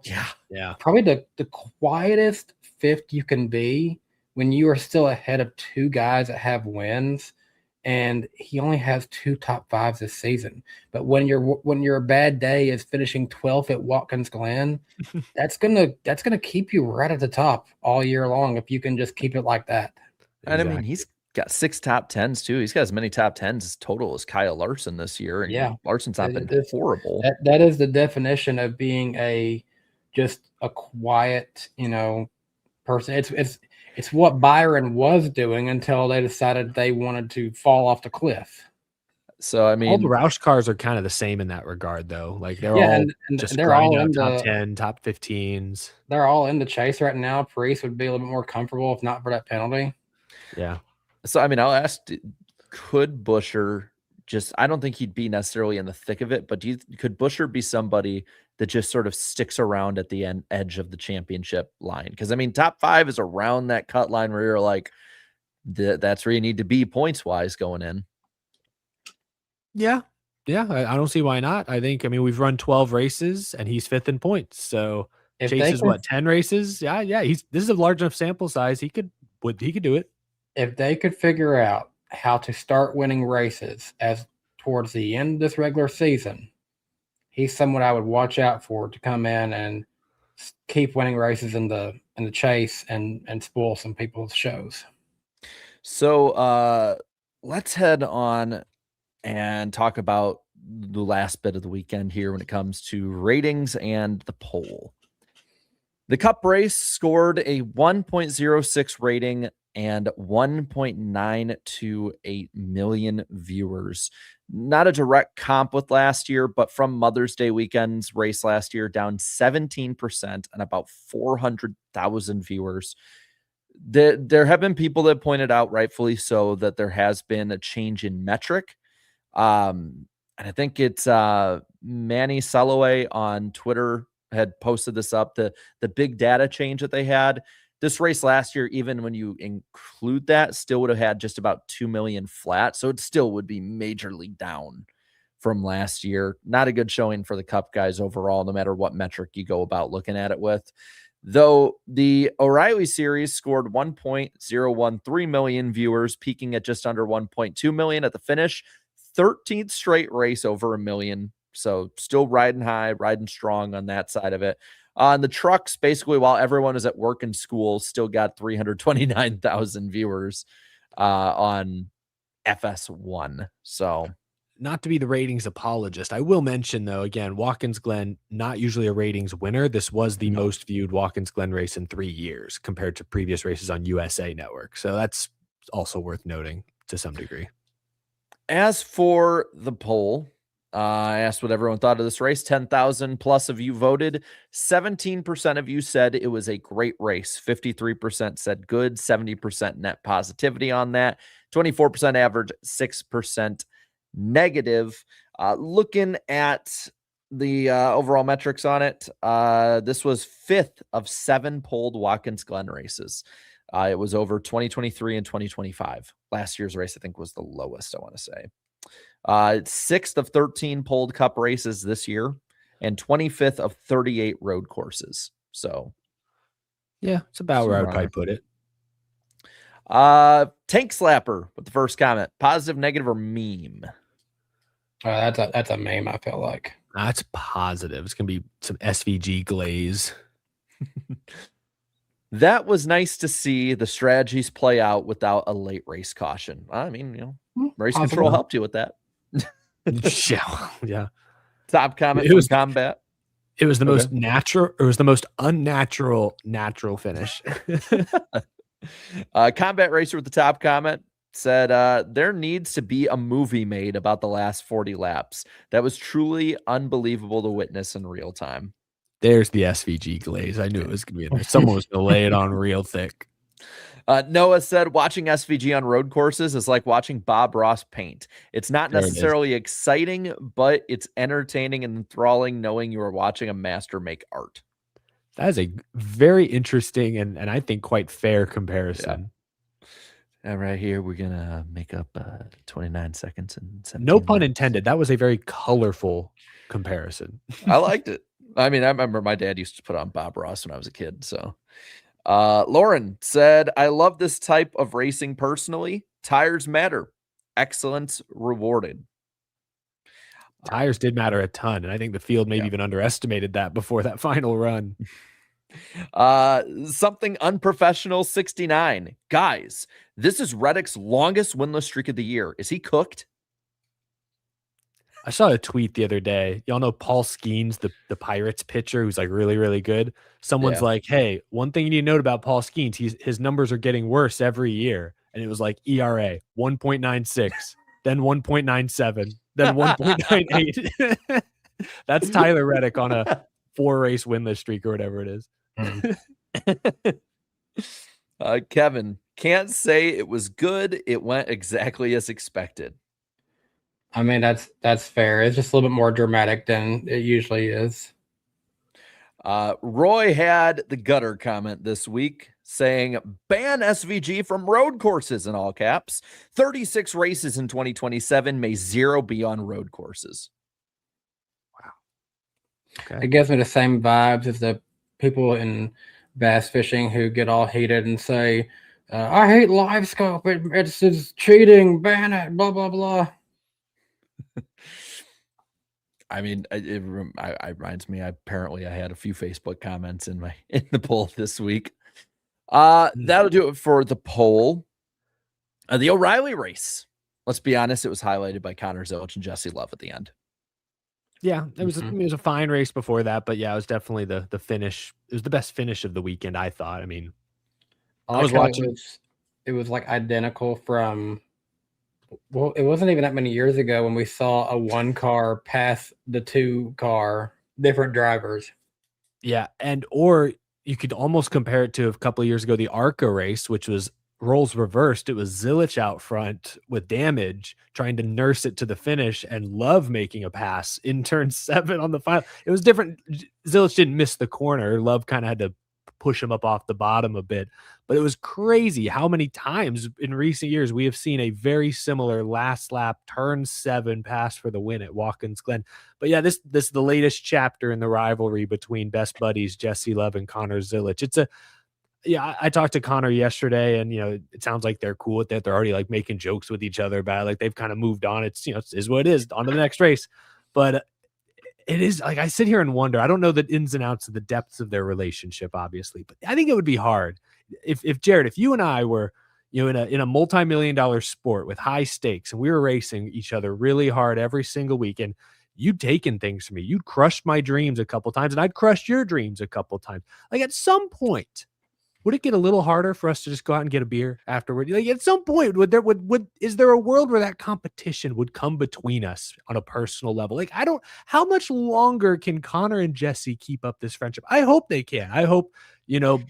Yeah. Probably the quietest 5th you can be when you are still ahead of 2 guys that have wins, and he only has 2 top 5s this season. But when your bad day is finishing 12th at Watkins Glen, that's gonna keep you right at the top all year long if you can just keep it like that. And I mean, he's got 6 top 10s too. He's got as many top 10s total as Kyle Larson this year. And Yeah. Larson's not been horrible. That is the definition of being just a quiet, person. It's what Byron was doing until they decided they wanted to fall off the cliff. So I all the mean, Roush cars are kind of the same in that regard, though. Like they're Yeah, all and just they're all grinding out in top the 10, top 15s. they're all in the chase right now. Priest would be a little bit more comfortable if not for that penalty. Yeah. so I mean, I'll ask, could Buescher just, I don't think he'd be necessarily in the thick of it, but could Buescher be somebody that just sort of sticks around at the edge of the championship line? Because I mean, top 5 is around that cut line where you're like, that's where you need to be points wise going in. Yeah. Yeah. I don't see why not. I mean, we've run 12 races and he's 5th in points. So If Chase they is can, what, 10 races? Yeah. This is a large enough sample size. He could do it. if they could figure out how to start winning races as towards the end of this regular season, he's someone I would watch out for to come in and keep winning races in the chase and spoil some people's shows. So let's head on and talk about the last bit of the weekend here when it comes to ratings and the poll. The Cup race scored a 1.06 rating and 1.928 million viewers. Not a direct comp with last year, but from Mother's Day weekend's race last year, down 17% and about 400,000 viewers. There have been people that pointed out, rightfully so, that there has been a change in metric. And I think it's Manny Soloway on Twitter had posted this up, the big data change that they had. This race last year, even when you include that, still would have had just about 2 million flat. So it still would be majorly down from last year. Not a good showing for the Cup guys overall, no matter what metric you go about looking at it with. Though the O'Reilly Series scored 1.013 million viewers, peaking at just under 1.2 million at the finish. 13th straight race over a million. So still riding high, riding strong on that side of it. On the trucks, basically, while everyone is at work and school, still got 329,000 viewers on FS1. So, not to be the ratings apologist, I will mention, though, again, Watkins Glen, not usually a ratings winner. This was the most viewed Watkins Glen race in 3 years compared to previous races on USA Network. So that's also worth noting to some degree. As for the poll, I asked what everyone thought of this race. 10,000 plus of you voted. 17% of you said it was a great race. 53% said good. 70% net positivity on that. 24% average. 6% negative. Looking at the overall metrics on it, this was 5th of 7 polled Watkins Glen races. It was over 2023 and 2025. Last year's race, I think, was the lowest, I want to say. 6th of 13 polled Cup races this year and 25th of 38 road courses. So, yeah, it's about where I would probably put it. Tank Slapper with the first comment: positive, negative, or meme? That's a meme, I feel like. That's positive. It's going to be some SVG glaze. That was nice to see the strategies play out without a late race caution. I mean, race Possible. control helped you with that. Yeah. Top comment It from was- Combat. It was the Okay. most natural. It was the most unnatural finish. Combat Racer with the top comment said, there needs to be a movie made about the last 40 laps. That was truly unbelievable to witness in real time. There's the SVG glaze. I knew it was going to be in there. Someone was going to lay it on real thick. Noah said, watching SVG on road courses is like watching Bob Ross paint. It's not There it is. necessarily exciting, but it's entertaining and enthralling knowing you are watching a master make art. That is a very interesting and I think quite fair comparison. And right here, we're going to make up 29 seconds and 17 No pun minutes. intended. That was a very colorful comparison. I liked it. I mean, I remember my dad used to put on Bob Ross when I was a kid. So Lauren said, I love this type of racing personally. Tires matter. Excellence rewarded. Tires did matter a ton, and I think the field maybe even underestimated that before that final run. Something unprofessional 69. Guys, this is Reddick's longest winless streak of the year. Is he cooked? I saw a tweet the other day. Y'all know Paul Skeens, the Pirates pitcher, who's like really, really good. Someone's like, hey, one thing you need to note about Paul Skeens, his numbers are getting worse every year. And it was like ERA 1.96, then 1.97, then 1.98. That's Tyler Reddick on a 4-race winless streak or whatever it is. Kevin, can't say it was good. It went exactly as expected. I mean, that's fair. It's just a little bit more dramatic than it usually is. Roy had the gutter comment this week saying, ban SVG from road courses in all caps. 36 races in 2027, may 0 be on road courses. Wow. Okay. It gives me the same vibes as the people in bass fishing who get all heated and say, I hate live scope. It's cheating. Ban it. Blah, blah, blah. I mean, it reminds me. Apparently, I had a few Facebook comments in the poll this week. That'll do it for the poll. The O'Reilly race. Let's be honest; it was highlighted by Connor Zilisch and Jesse Love at the end. Yeah, it was a fine race before that, but yeah, it was definitely the finish. It was the best finish of the weekend, I thought. I mean, I was watching. It was like identical from. Well, it wasn't even that many years ago when we saw a 1-car pass the 2-car, different drivers. Yeah, or you could almost compare it to a couple of years ago, the ARCA race, which was roles reversed. It was Zilisch out front with damage, trying to nurse it to the finish, and Love making a pass in turn 7 on the final. It was different. Zilisch didn't miss the corner. Love kind of had to push him up off the bottom a bit, but it was crazy how many times in recent years we have seen a very similar last lap turn 7 pass for the win at Watkins Glen. But yeah, this is the latest chapter in the rivalry between best buddies Jesse Love and Connor Zilisch. I talked to Connor yesterday, and it sounds like they're cool with that. They're already like making jokes with each other about it. Like they've kind of moved on. It's is what it is. On to the next race. But it is like I sit here and wonder. I don't know the ins and outs of the depths of their relationship, obviously, but I think it would be hard if Jared, if you and I were, in a multi-million-dollar sport with high stakes, and we were racing each other really hard every single week, and you'd taken things from me, you'd crushed my dreams a couple times, and I'd crushed your dreams a couple times. Like at some point, would it get a little harder for us to just go out and get a beer afterward? Like at some point, is there a world where that competition would come between us on a personal level? Like how much longer can Connor and Jesse keep up this friendship? I hope they can. I hope,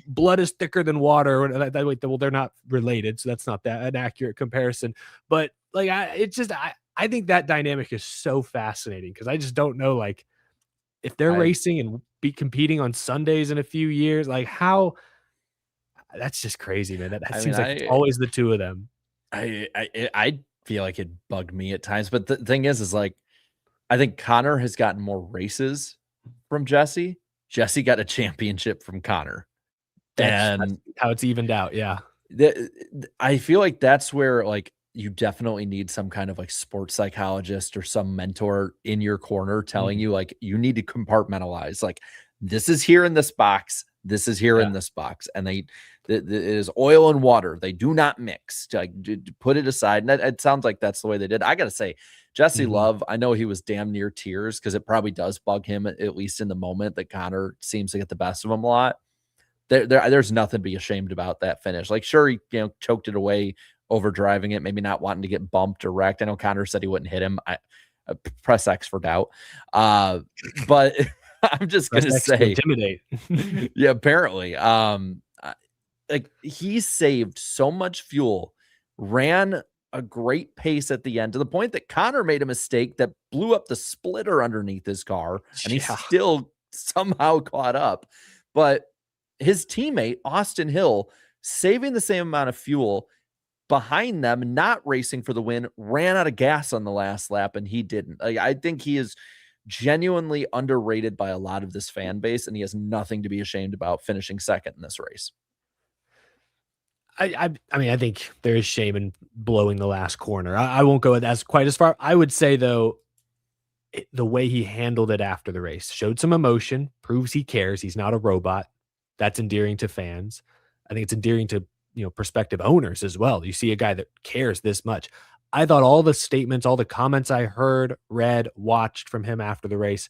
blood is thicker than water. Well, they're not related, so that's not an accurate comparison. But like, I think that dynamic is so fascinating because I just don't know, like, if they're racing and be competing on Sundays in a few years, like how. That's just crazy, man. That seems like it's always the two of them. I feel like it bugged me at times, but the thing is like, I think Connor has gotten more races from Jesse. Jesse got a championship from Connor, that's how it's evened out. Yeah, I feel like that's where like you definitely need some kind of like sports psychologist or some mentor in your corner telling you like you need to compartmentalize. Like this is here in this box. This is here in this box, and it is oil and water. They do not mix. To put it aside, and it sounds like that's the way they did. I got to say, Jesse Love, I know he was damn near tears because it probably does bug him, at least in the moment, that Connor seems to get the best of him a lot. There's nothing to be ashamed about that finish. Like, sure, he choked it away, over driving it, maybe not wanting to get bumped or wrecked. I know Connor said he wouldn't hit him. I press X for doubt. But I'm just gonna say, intimidate. Yeah, apparently. Like, he saved so much fuel, ran a great pace at the end, to the point that Connor made a mistake that blew up the splitter underneath his car, and he still somehow caught up. But his teammate, Austin Hill, saving the same amount of fuel behind them, not racing for the win, ran out of gas on the last lap, and he didn't. Like, I think he is genuinely underrated by a lot of this fan base, and he has nothing to be ashamed about finishing second in this race. I mean, I think there is shame in blowing the last corner. I won't go as quite as far. I would say, though, the way he handled it after the race showed some emotion, proves he cares. He's not a robot. That's endearing to fans. I think it's endearing to, prospective owners as well. You see a guy that cares this much. I thought all the statements, all the comments I heard, read, watched from him after the race,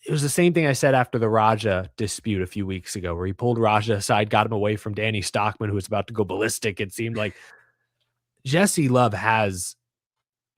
it was the same thing I said after the Raja dispute a few weeks ago, where he pulled Raja aside, got him away from Danny Stockman, who was about to go ballistic. It seemed like Jesse Love has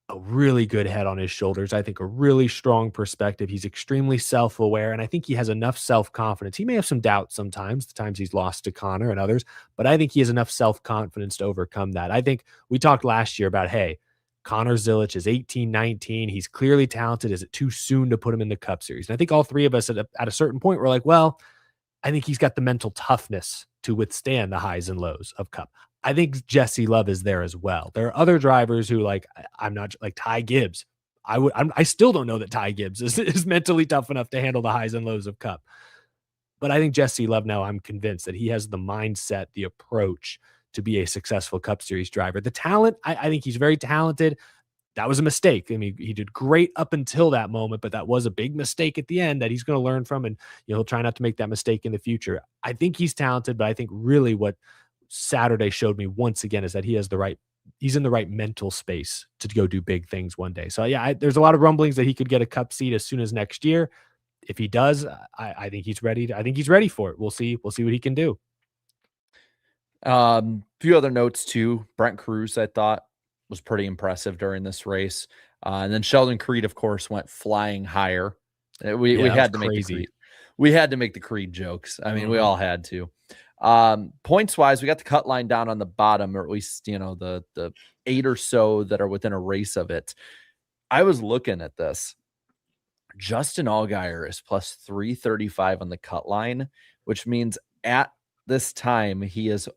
a really good head on his shoulders. I think a really strong perspective. He's extremely self-aware, and I think he has enough self-confidence. He may have some doubts sometimes, the times he's lost to Connor and others, but I think he has enough self-confidence to overcome that. I think we talked last year about, hey, Connor Zilic is 18, 19. He's clearly talented. Is it too soon to put him in the Cup Series? And I think all three of us at a certain point were like, well, I think he's got the mental toughness to withstand the highs and lows of Cup. I think Jesse Love is there as well. There are other drivers who, like, I'm not like Ty Gibbs. I still don't know that Ty Gibbs is mentally tough enough to handle the highs and lows of Cup. But I think Jesse Love, now I'm convinced that he has the mindset, the approach to be a successful Cup Series driver. The talent, I think he's very talented. That was a mistake. I mean, he did great up until that moment, but that was a big mistake at the end that he's going to learn from, and he'll try not to make that mistake in the future. I think he's talented, but I think really what Saturday showed me once again is that he's in the right mental space to go do big things one day. So yeah, there's a lot of rumblings that he could get a Cup seat as soon as next year. If he does, I think he's ready. I think he's ready for it. We'll see what he can do. Few other notes too. Brent Cruz, I thought, was pretty impressive during this race. And then Sheldon Creed, of course, went flying higher. We had to make the Creed. We had to make the Creed jokes. I mean, we all had to. Points wise, we got the cut line down on the bottom, or at least, the 8 or so that are within a race of it. I was looking at this. Justin Allgaier is plus 335 on the cut line, which means at this time he is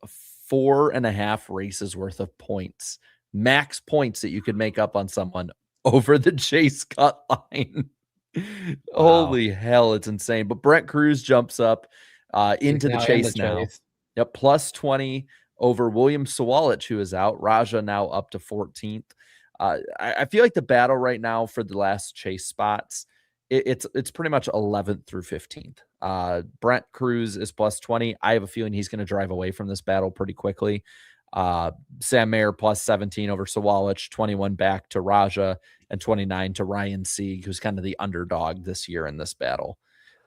4.5 races worth of points, max points that you could make up on someone over the chase cut line. Wow. Holy hell, it's insane. But Brent Cruz jumps up into the chase now. Yep, plus 20 over William Sawalich, who is out. Raja now up to 14th. I feel like the battle right now for the last chase spots, it's pretty much 11th through 15th. Brent Cruz is plus 20. I have a feeling he's going to drive away from this battle pretty quickly. Sam Mayer plus 17 over Sawalich, 21 back to Raja, and 29 to Ryan Sieg, who's kind of the underdog this year in this battle.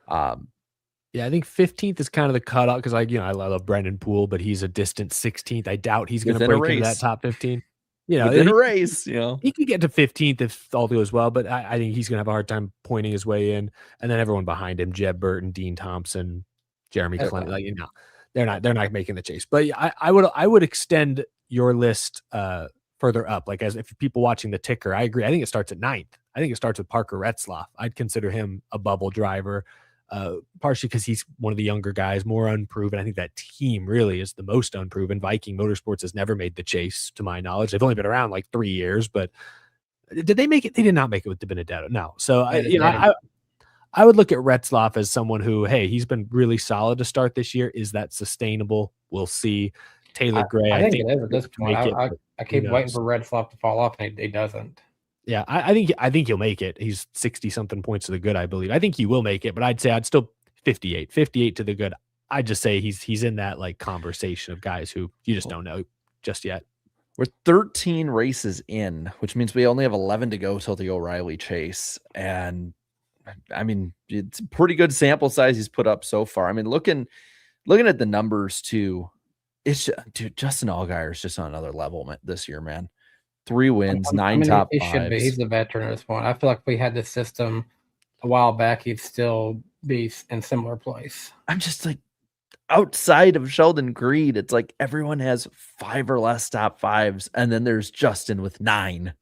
Yeah, I think 15th is kind of the cutoff because I love Brendan Poole, but he's a distant 16th. I doubt he's going to break into that top 15. Within a race, he could get to 15th if all goes well, but I think he's going to have a hard time pointing his way in. And then everyone behind him, Jeb Burton, Dean Thompson, Jeremy Clement, they're not making the chase. But I would extend your list further up. Like, as if people watching the ticker, I agree. I think it starts at 9th. I think it starts with Parker Retzlaff. I'd consider him a bubble driver. Partially because he's one of the younger guys, more unproven. I think that team really is the most unproven. Viking Motorsports has never made the chase, to my knowledge. They've only been around like 3 years, but did they make it? They did not make it with De Benedetto. No. So I would look at Retzlaff as someone who, hey, he's been really solid to start this year. Is that sustainable? We'll see. Taylor Gray, I think it is at this point. I keep waiting for Retzlaff to fall off, and he doesn't. Yeah, I think he'll make it. He's 60-something points to the good, I believe. I think he will make it, but I'd say I'd still 58 to the good. I just say he's in that like conversation of guys who you just don't know just yet. We're 13 races in, which means we only have 11 to go till the O'Reilly Chase. And I mean, it's a pretty good sample size he's put up so far. I mean, looking at the numbers too, it's dude, Justin Allgaier is just on another level this year, man. 3 wins, 9 top he fives. should be. He's the veteran at this point. I feel like if we had this system a while back, he'd still be in similar place. I'm just like, outside of Sheldon Creed, it's like everyone has 5 or less top 5s, and then there's Justin with 9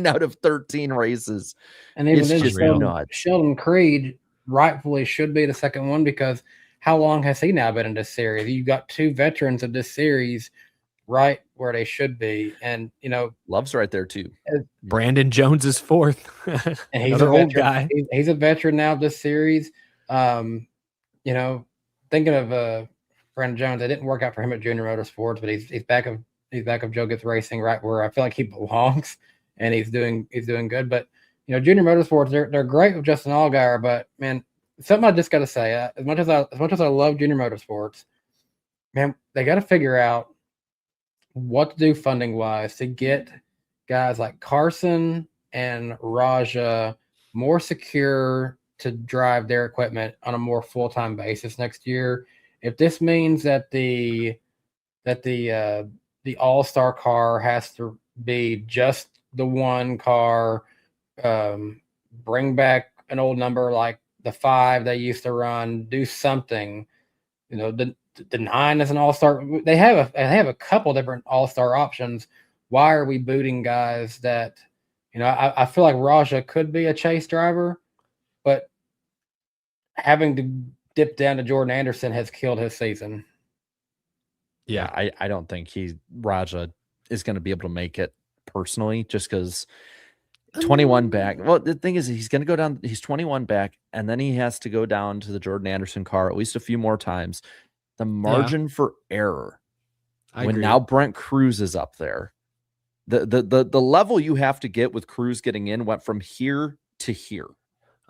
out of 13 races. And even It's then, just nuts. Sheldon Creed rightfully should be the second one, because how long has he now been in this series? You've got 2 veterans of this series right where they should be. And, you know, Love's right there too. Brandon Jones is 4th. And he's Another an old guy. He's a veteran now of this series. You know, thinking of Brandon Jones, it didn't work out for him at Junior Motorsports, but he's back of Joe Gibbs Racing, right where I feel like he belongs, and he's doing good. But you know, Junior Motorsports, they're great with Justin Allgaier, but man, something I just got to say, as much as I love Junior Motorsports, man, they got to figure out what to do funding wise to get guys like Carson and Raja more secure to drive their equipment on a more full-time basis next year. If this means that the all-star car has to be just the one car, bring back an old number like the 5 they used to run, do something. You know, the 9 is an all-star. They have a couple different all-star options. Why are we booting guys that, you know, I feel like Raja could be a chase driver, but having to dip down to Jordan Anderson has killed his season. Yeah, I don't think Raja is going to be able to make it personally, just because 21 back. Well, the thing is, he's going to go down. He's 21 back, and then he has to go down to the Jordan Anderson car at least a few more times. The margin for error when now Brent Cruz is up there, the level you have to get with Cruz getting in went from here to here.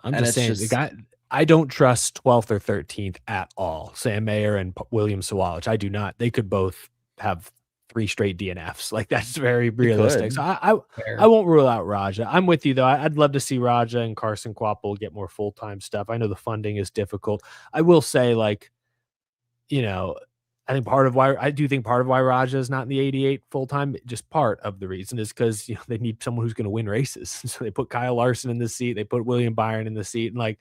I'm just saying, the guy, I don't trust 12th or 13th at all. Sam Mayer and William Sawalich. I do not. They could both have 3 straight DNFs. Like, that's very realistic. So I won't rule out Raja. I'm with you though. I'd love to see Raja and Carson Kvapil get more full-time stuff. I know the funding is difficult. I will say, like, you know, I think part of why Raja is not in the 88 full-time, just part of the reason is because, you know, they need someone who's going to win races. So they put Kyle Larson in the seat. They put William Byron in the seat. And like,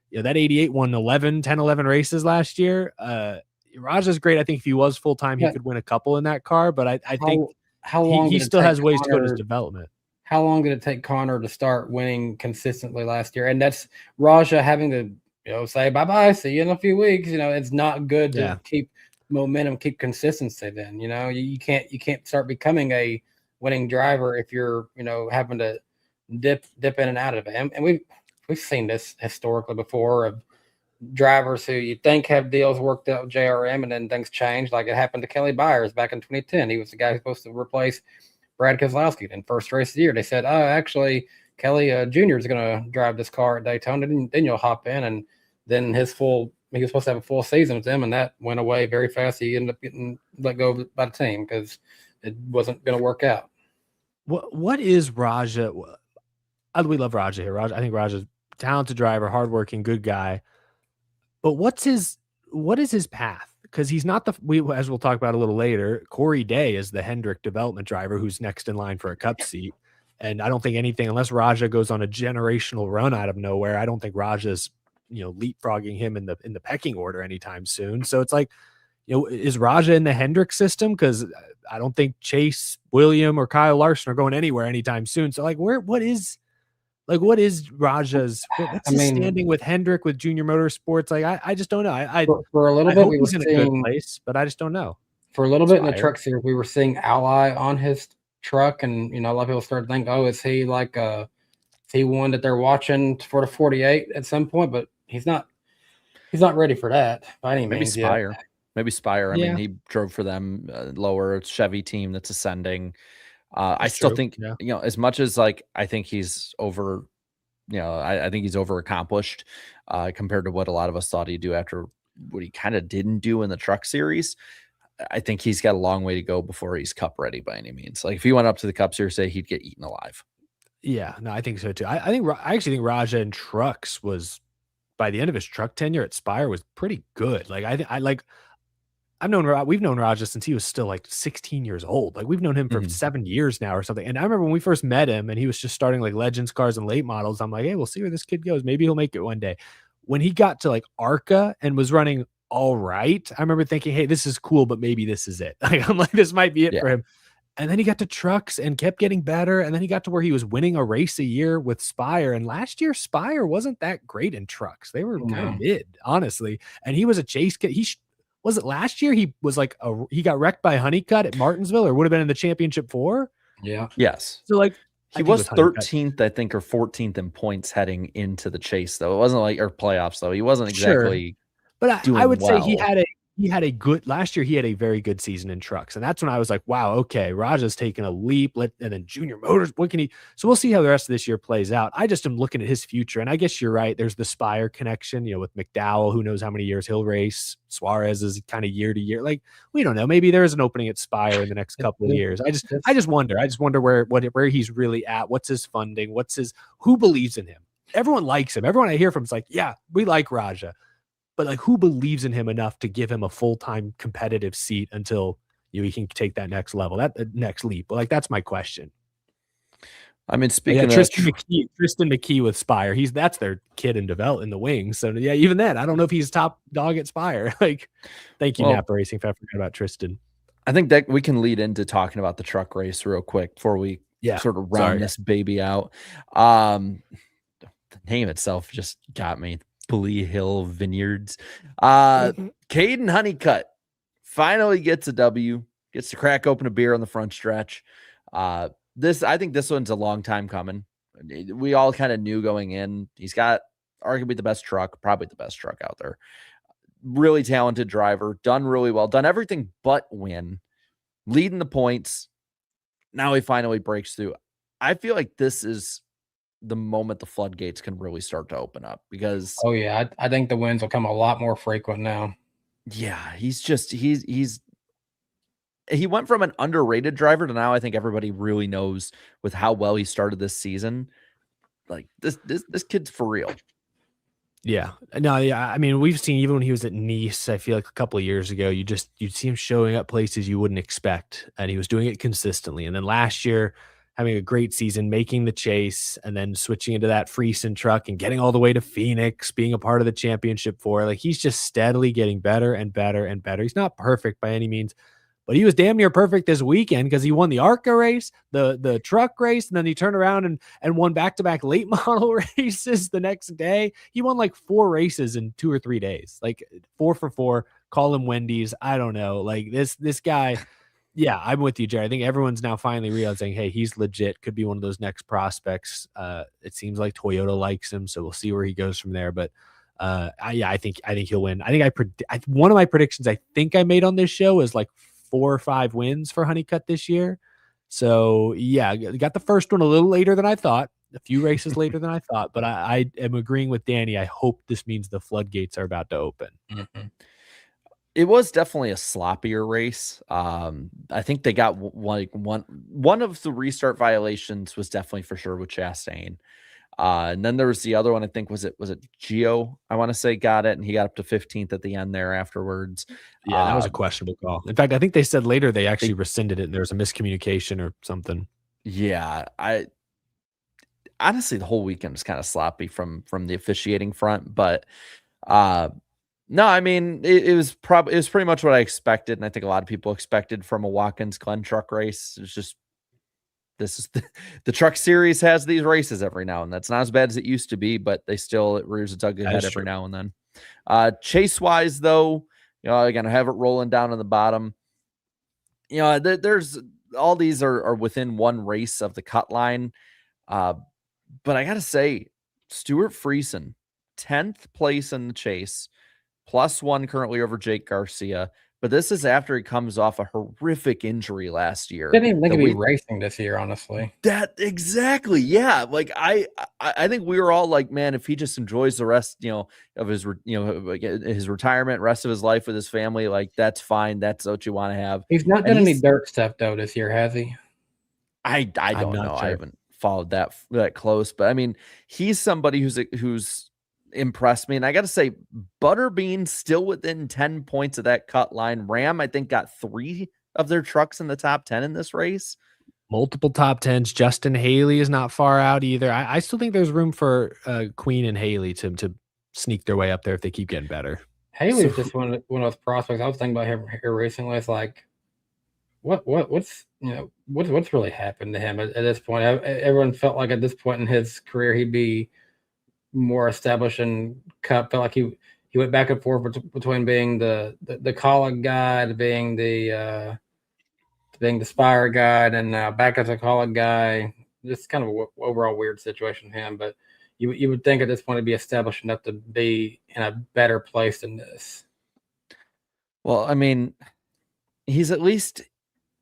you know, that 88 won 11 races last year. Raja's great. I think if he was full-time, he could win a couple in that car, but I think how long he still has ways to go to his development. How long did it take Connor to start winning consistently last year? And that's Raja having to, you know, say bye-bye, see you in a few weeks. You know, it's not good to keep momentum, keep consistency. Then, you know, you can't start becoming a winning driver if you're, you know, having to dip in and out of it. And we've seen this historically before of drivers who you think have deals worked out with JRM, and then things change. Like it happened to Kelly Byers back in 2010. He was the guy who's supposed to replace Brad Keselowski in first race of the year. They said, oh, actually, Kelly Jr. is going to drive this car at Daytona. Then you'll hop in. And then he was supposed to have a full season with them, and that went away very fast. He ended up getting let go by the team because it wasn't going to work out. What is Raja? We love Raja here. I think Raja's a talented driver, hardworking, good guy. But what is his path? Because he's not as we'll talk about a little later, Corey Day is the Hendrick development driver who's next in line for a cup seat. And I don't think anything, unless Raja goes on a generational run out of nowhere, I don't think Raja's, you know, leapfrogging him in the pecking order anytime soon. So it's like, you know, is Raja in the Hendrick system? Because I don't think Chase, William, or Kyle Larson are going anywhere anytime soon. So like, what is Raja's? What's his standing with Hendrick, with Junior Motorsports? Like, I just don't know. For a little bit, we were in a seeing good place, but I just don't know. For a little bit in the truck series, we were seeing Ally on his truck, and you know, a lot of people started thinking, "Oh, is he like is he one that they're watching for the 48 at some point?" But he's not ready for that by any means. Maybe Spire. I mean, he drove for them, lower Chevy team that's ascending. I still think, you know, as much as like, I think he's over, you know, I think he's over accomplished compared to what a lot of us thought he'd do after what he kind of didn't do in the truck series, I think he's got a long way to go before he's cup ready by any means. Like if he went up to the cup series, say he'd get eaten alive. Yeah, no, I think so too. I actually think Raja in trucks was, by the end of his truck tenure at Spire, was pretty good. Like we've known Raja since he was still like 16 years old. Like we've known him for 7 years now or something. And I remember when we first met him and he was just starting like Legends cars and late models. I'm like, hey, we'll see where this kid goes. Maybe he'll make it one day. When he got to like ARCA and was running all right, I remember thinking, hey, this is cool, but maybe this is it. Like I'm like, this might be it for him. And then he got to trucks and kept getting better. And then he got to where he was winning a race a year with Spire. And last year, Spire wasn't that great in trucks. They were kind of mid, honestly. And he was a chase kid. Was it last year? He was like he got wrecked by Honeycutt at Martinsville, or would have been in the championship 4. Yeah. Yes. So like he was 13th, I think, or 14th in points heading into the chase, though. It wasn't like, or playoffs, though. He wasn't exactly. But I would say he had a good last year. He had a very good season in trucks, and that's when I was like, "Wow, okay, Raja's taken a leap." And then Junior Motors, what can he? So we'll see how the rest of this year plays out. I just am looking at his future, and I guess you're right. There's the Spire connection, with McDowell. Who knows how many years he'll race? Suarez is kind of year to year. Like we don't know. Maybe there is an opening at Spire in the next couple of years. I just wonder. I just wonder where he's really at. What's his funding? Who believes in him? Everyone likes him. Everyone I hear from is like, yeah, we like Raja. But like, who believes in him enough to give him a full-time competitive seat until he can take that next level, that next leap? Like, that's my question. I mean, speaking of Tristan McKee with Spire, that's their kid in the wings. So yeah, even then, I don't know if he's top dog at Spire. Like, thank you, Napa Racing, if I forgot about Tristan. I think that we can lead into talking about the truck race real quick before we sort of round this baby out. The name itself just got me. Bully Hill Vineyards. Caden Honeycutt finally gets a W, gets to crack open a beer on the front stretch. I think this one's a long time coming. We all kind of knew going in. He's got arguably the best truck, probably the best truck out there. Really talented driver, done really well, done everything but win, leading the points. Now he finally breaks through. I feel like this is the moment the floodgates can really start to open up because I think the wins will come a lot more frequent now. Yeah, he went from an underrated driver to now I think everybody really knows with how well he started this season. Like this kid's for real. Yeah. No, yeah. I mean, we've seen even when he was at Nice, I feel like a couple of years ago, you'd see him showing up places you wouldn't expect, and he was doing it consistently. And then last year, having a great season, making the chase, and then switching into that Friesen truck and getting all the way to Phoenix, being a part of the championship 4. Like he's just steadily getting better and better and better. He's not perfect by any means, but he was damn near perfect this weekend because he won the ARCA race, the truck race, and then he turned around and won back-to-back late model races the next day. He won like 4 races in 2 or 3 days, like 4 for 4. Call him Wendy's. I don't know. Like this guy. Yeah, I'm with you, Jerry. I think everyone's now finally realizing, hey, he's legit. Could be one of those next prospects. It seems like Toyota likes him, so we'll see where he goes from there. But I think he'll win. I think one of my predictions I think I made on this show is like 4 or 5 wins for Honeycutt this year. So yeah, got the first one a little later than I thought, a few races later than I thought. But I am agreeing with Danny. I hope this means the floodgates are about to open. Mm-hmm. It was definitely a sloppier race. I think they got one of the restart violations was definitely for sure with Chastain. And then there was the other one, I think, was it Gio? I want to say got it, and he got up to 15th at the end there afterwards. Yeah, that was a questionable call. In fact, I think they said later they actually rescinded it and there was a miscommunication or something. Yeah, honestly, the whole weekend was kind of sloppy from the officiating front, but no, I mean, it was pretty much what I expected, and I think a lot of people expected from a Watkins Glen truck race. It's just the truck series has these races every now and then. That's not as bad as it used to be, but it rears its ugly head every now and then. Chase wise, though, again, I have it rolling down on the bottom. There's all these are within one race of the cut line, but I gotta say, Stuart Friesen, 10th place in the chase. +1 currently over Jake Garcia, but this is after he comes off a horrific injury last year. Didn't even think that he'd be we- racing this year, honestly. That exactly, yeah. Like I think we were all like, man, if he just enjoys the rest, of his, his retirement, rest of his life with his family, like that's fine. That's what you want to have. He's not And done any dirt stuff though this year, has he? I don't not know. sure. I haven't followed that close, but I mean, he's somebody who's impressed me. And I got to say, Butterbean still within 10 points of that cut line. Ram, I think, got 3 of their trucks in the top 10 in this race. Multiple top 10s. Justin Haley is not far out either. I still think there's room for Queen and Haley to sneak their way up there if they keep getting better. Haley's just one of those prospects. I was thinking about him here recently. It's like, what's really happened to him at this point? Everyone felt like at this point in his career he'd be more established in Cup. Felt like he went back and forth between being the Colleague guy to being the Spire guy, and now back as a Colleague guy. Just kind of an overall weird situation with him. But you would think at this point he'd be established enough to be in a better place than this. Well, I mean, he's at least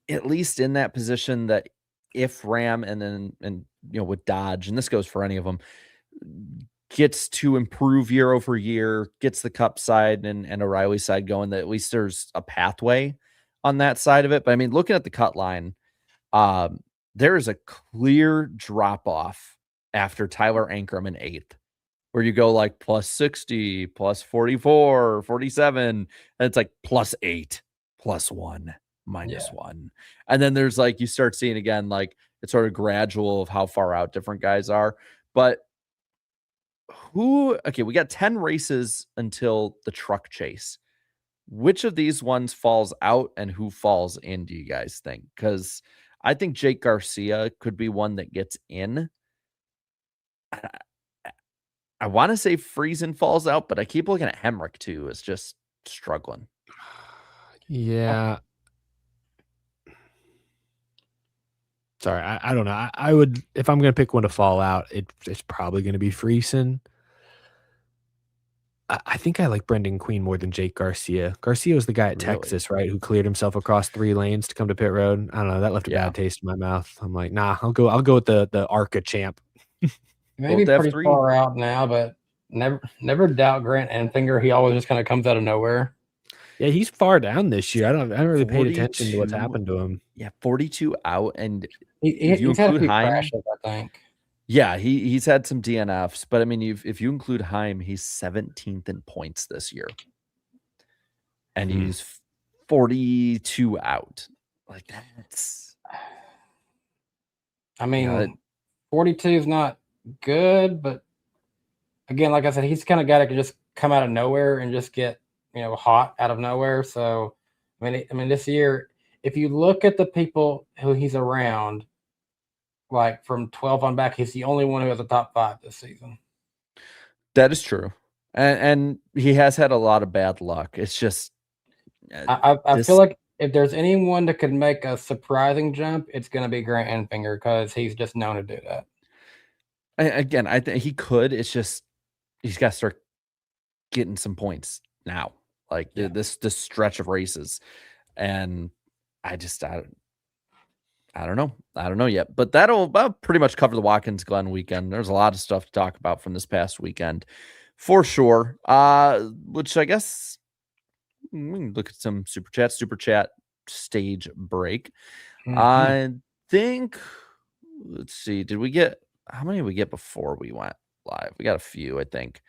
in that position that if Ram and with Dodge, and this goes for any of them, gets to improve year over year, gets the Cup side and O'Reilly side going, that at least there's a pathway on that side of it. But I mean, looking at the cut line, there is a clear drop off after Tyler Ankrum in 8th, where you go like plus 60, plus 44, 47, and it's like plus 8, plus 1, minus 1. And then there's like, you start seeing again, like it's sort of gradual of how far out different guys are. But we got 10 races until the truck chase. Which of these ones falls out and who falls in, do you guys think? Because I think Jake Garcia could be one that gets in. I want to say Friesen falls out, but I keep looking at Hendrick too. It's just struggling. Yeah. Sorry, I don't know. I would, if I'm going to pick one to fall out, it's probably going to be Friesen. I think I like Brendan Queen more than Jake Garcia. Garcia was the guy at Really? Texas, right, who cleared himself across 3 lanes to come to pit road. I don't know. That left a bad taste in my mouth. I'm like, nah, I'll go with the ARCA champ. Maybe Both pretty F3. far out now, but never doubt Grant Enfinger. He always just kind of comes out of nowhere. Yeah, he's far down this year. I haven't really paid attention to what's 42. happened to him. Yeah, 42 out, and He's you had a include few Heim, crashes, I think. yeah, he's had some DNFs, but I mean, if you include Heim, he's 17th in points this year, and he's 42 out. Like that's, I mean, 42 is not good, but again, like I said, he's the kind of guy that can just come out of nowhere and just get hot out of nowhere. So, I mean, this year, if you look at the people who he's around, like from 12 on back, he's the only one who has a top 5 this season. that is true, and he has had a lot of bad luck. It's just, I feel like if there's anyone that could make a surprising jump, it's going to be Grant Enfinger because he's just known to do that. Again, I think he could. It's just he's got to start getting some points now, like this stretch of races, and I don't know yet. But that'll pretty much cover the Watkins Glen weekend. There's a lot of stuff to talk about from this past weekend, for sure. Which I guess we can look at some super chat stage break. I think. Let's see. How many did we get before we went live? We got a few, I think.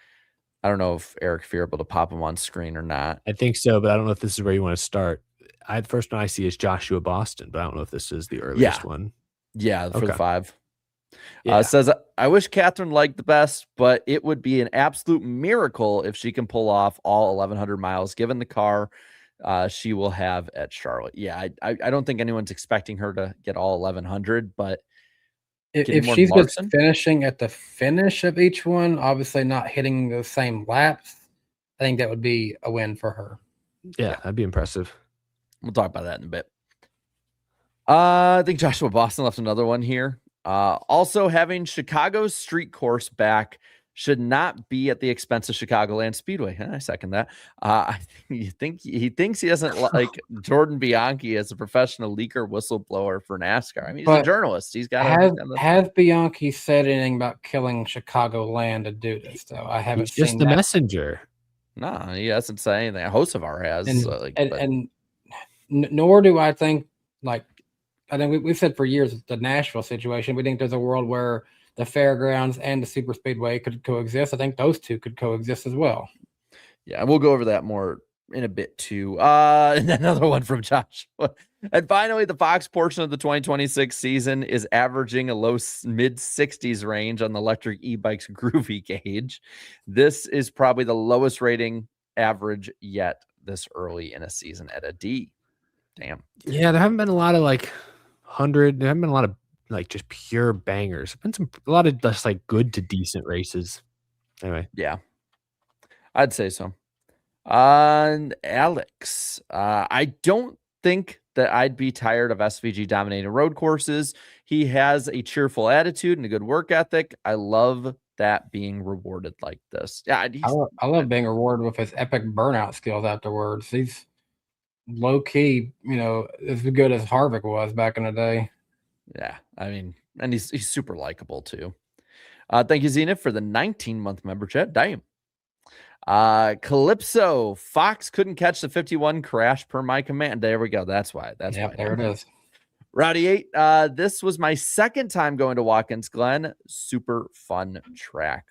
I don't know if Eric, if you're able to pop them on screen or not. I think so, but I don't know if this is where you want to start. The first one I see is Joshua Boston, but I don't know if this is the earliest one. Yeah, for the 5. Yeah. Says, I wish Katherine Legge the best, but it would be an absolute miracle if she can pull off all 1,100 miles, given the car she will have at Charlotte. Yeah, I don't think anyone's expecting her to get all 1,100, but if she's just finishing at the finish of each one, obviously not hitting the same laps, I think that would be a win for her. Yeah, that'd be impressive. We'll talk about that in a bit. I think Joshua Boston left another one here. Also having Chicago's street course back should not be at the expense of Chicagoland Speedway. I second that. He thinks he doesn't like Jordan Bianchi as a professional leaker whistleblower for NASCAR. I mean, he's a journalist. He's got has Bianchi said anything about killing Chicagoland to do this though? I haven't He's just seen the that. messenger. No, he hasn't said anything. Hocevar has, and nor do I think like I think we've said for years the Nashville situation. We think there's a world where the fairgrounds and the super speedway could coexist. I think those two could coexist as well. Yeah, we'll go over that more in a bit too. And another one from Joshua. And finally, the Fox portion of the 2026 season is averaging a low mid 60s range on the electric e-bike's groovy gauge. This is probably the lowest rating average yet this early in a season at a D. Damn. Yeah, there haven't been a lot of like 100. There haven't been a lot of like just pure bangers. There's been a lot of just like good to decent races. Anyway, yeah, I'd say so. And Alex, I don't think that I'd be tired of SVG dominating road courses. He has a cheerful attitude and a good work ethic. I love that being rewarded like this. Yeah, I love being rewarded with his epic burnout skills afterwards. He's low key, as good as Harvick was back in the day. Yeah, I mean, and he's super likable too. Thank you, Zenith, for the 19-month membership. Damn. Calypso, Fox couldn't catch the 51 crash per my command. There we go. That's why. Why. There it is. Rowdy 8, this was my second time going to Watkins Glen. Super fun track.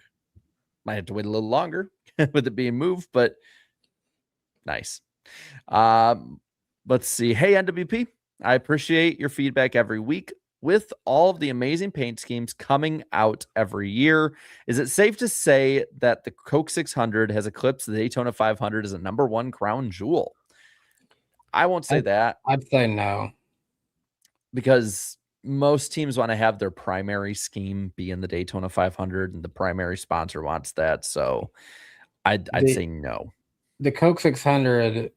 Might have to wait a little longer with it being moved, but nice. Let's see. Hey, NWP, I appreciate your feedback every week. With all of the amazing paint schemes coming out every year, is it safe to say that the Coke 600 has eclipsed the Daytona 500 as a #1 crown jewel? I won't say that. I'd say no. Because most teams want to have their primary scheme be in the Daytona 500, and the primary sponsor wants that. So I'd say no. The Coke 600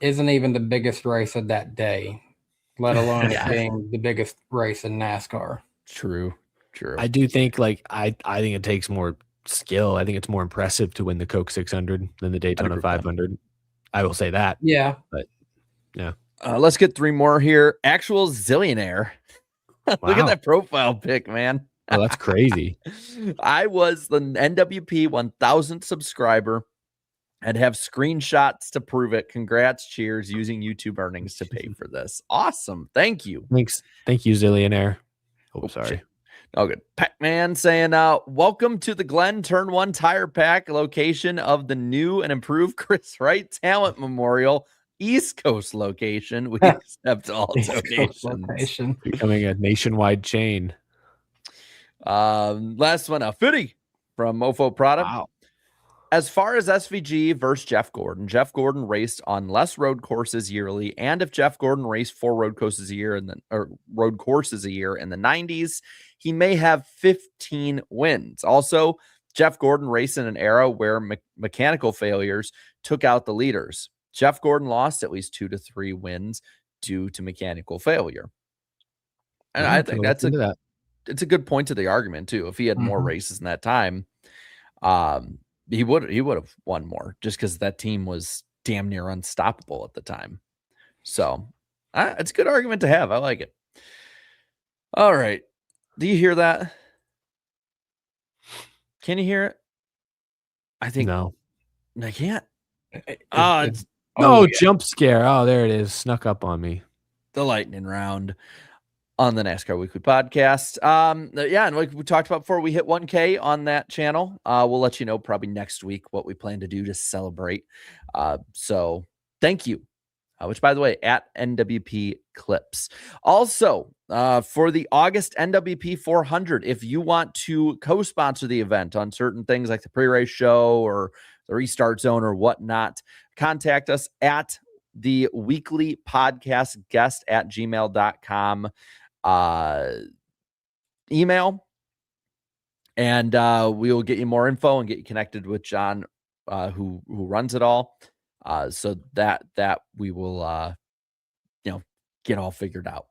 isn't even the biggest race of that day, let alone being the biggest race in NASCAR. True. I do think I think it takes more skill. I think it's more impressive to win the Coke 600 than the Daytona 500. I will say that. Yeah. But yeah. Let's get 3 more here. Actual Zillionaire. Look at that profile pic, man. Oh, that's crazy. I was the NWP 1000th subscriber and have screenshots to prove it. Congrats, cheers, using YouTube earnings to pay for this. Awesome. Thank you. Thanks. Thank you, Zillionaire. Oh, sorry. Shit. Oh, good. Pac-Man saying, welcome to the Glen Turn 1 Tire Pack location of the new and improved Chris Wright Talent Memorial East Coast location. We accept all donations. Becoming a nationwide chain. Last one, a Fitty from Mofo Product. Wow. As far as SVG versus Jeff Gordon raced on less road courses yearly, and if Jeff Gordon raced 4 road courses a year in the 90s, he may have 15 wins. Also, Jeff Gordon raced in an era where mechanical failures took out the leaders. Jeff Gordon lost at least 2 to 3 wins due to mechanical failure. And I think it's a good point to the argument too. If he had more races in that time, he would have won more, just because that team was damn near unstoppable at the time. So it's a good argument to have. I like it. All right. Do you hear that? Can you hear it? I think no. I can't. Jump scare. Oh, there it is. Snuck up on me. The lightning round on the NASCAR Weekly Podcast. And like we talked about before, we hit 1K on that channel. We'll let you know probably next week what we plan to do to celebrate. So thank you. Which, by the way, at NWP Clips. Also, for the August NWP 400, if you want to co-sponsor the event on certain things like the pre-race show or the restart zone or whatnot, contact us at the weekly podcast guest at gmail.com email, and we will get you more info and get you connected with John, who runs it all, so that we will get all figured out.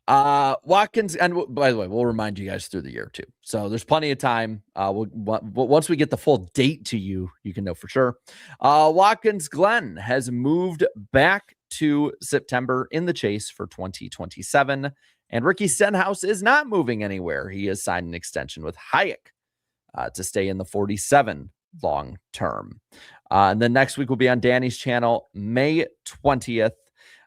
Watkins, and by the way, we'll remind you guys through the year too. So there's plenty of time. Once we get the full date to you, you can know for sure. Watkins Glen has moved back to September in the chase for 2027. And Ricky Stenhouse is not moving anywhere. He has signed an extension with Hayek to stay in the 47 long term. And then next week will be on Danny's channel, May 20th.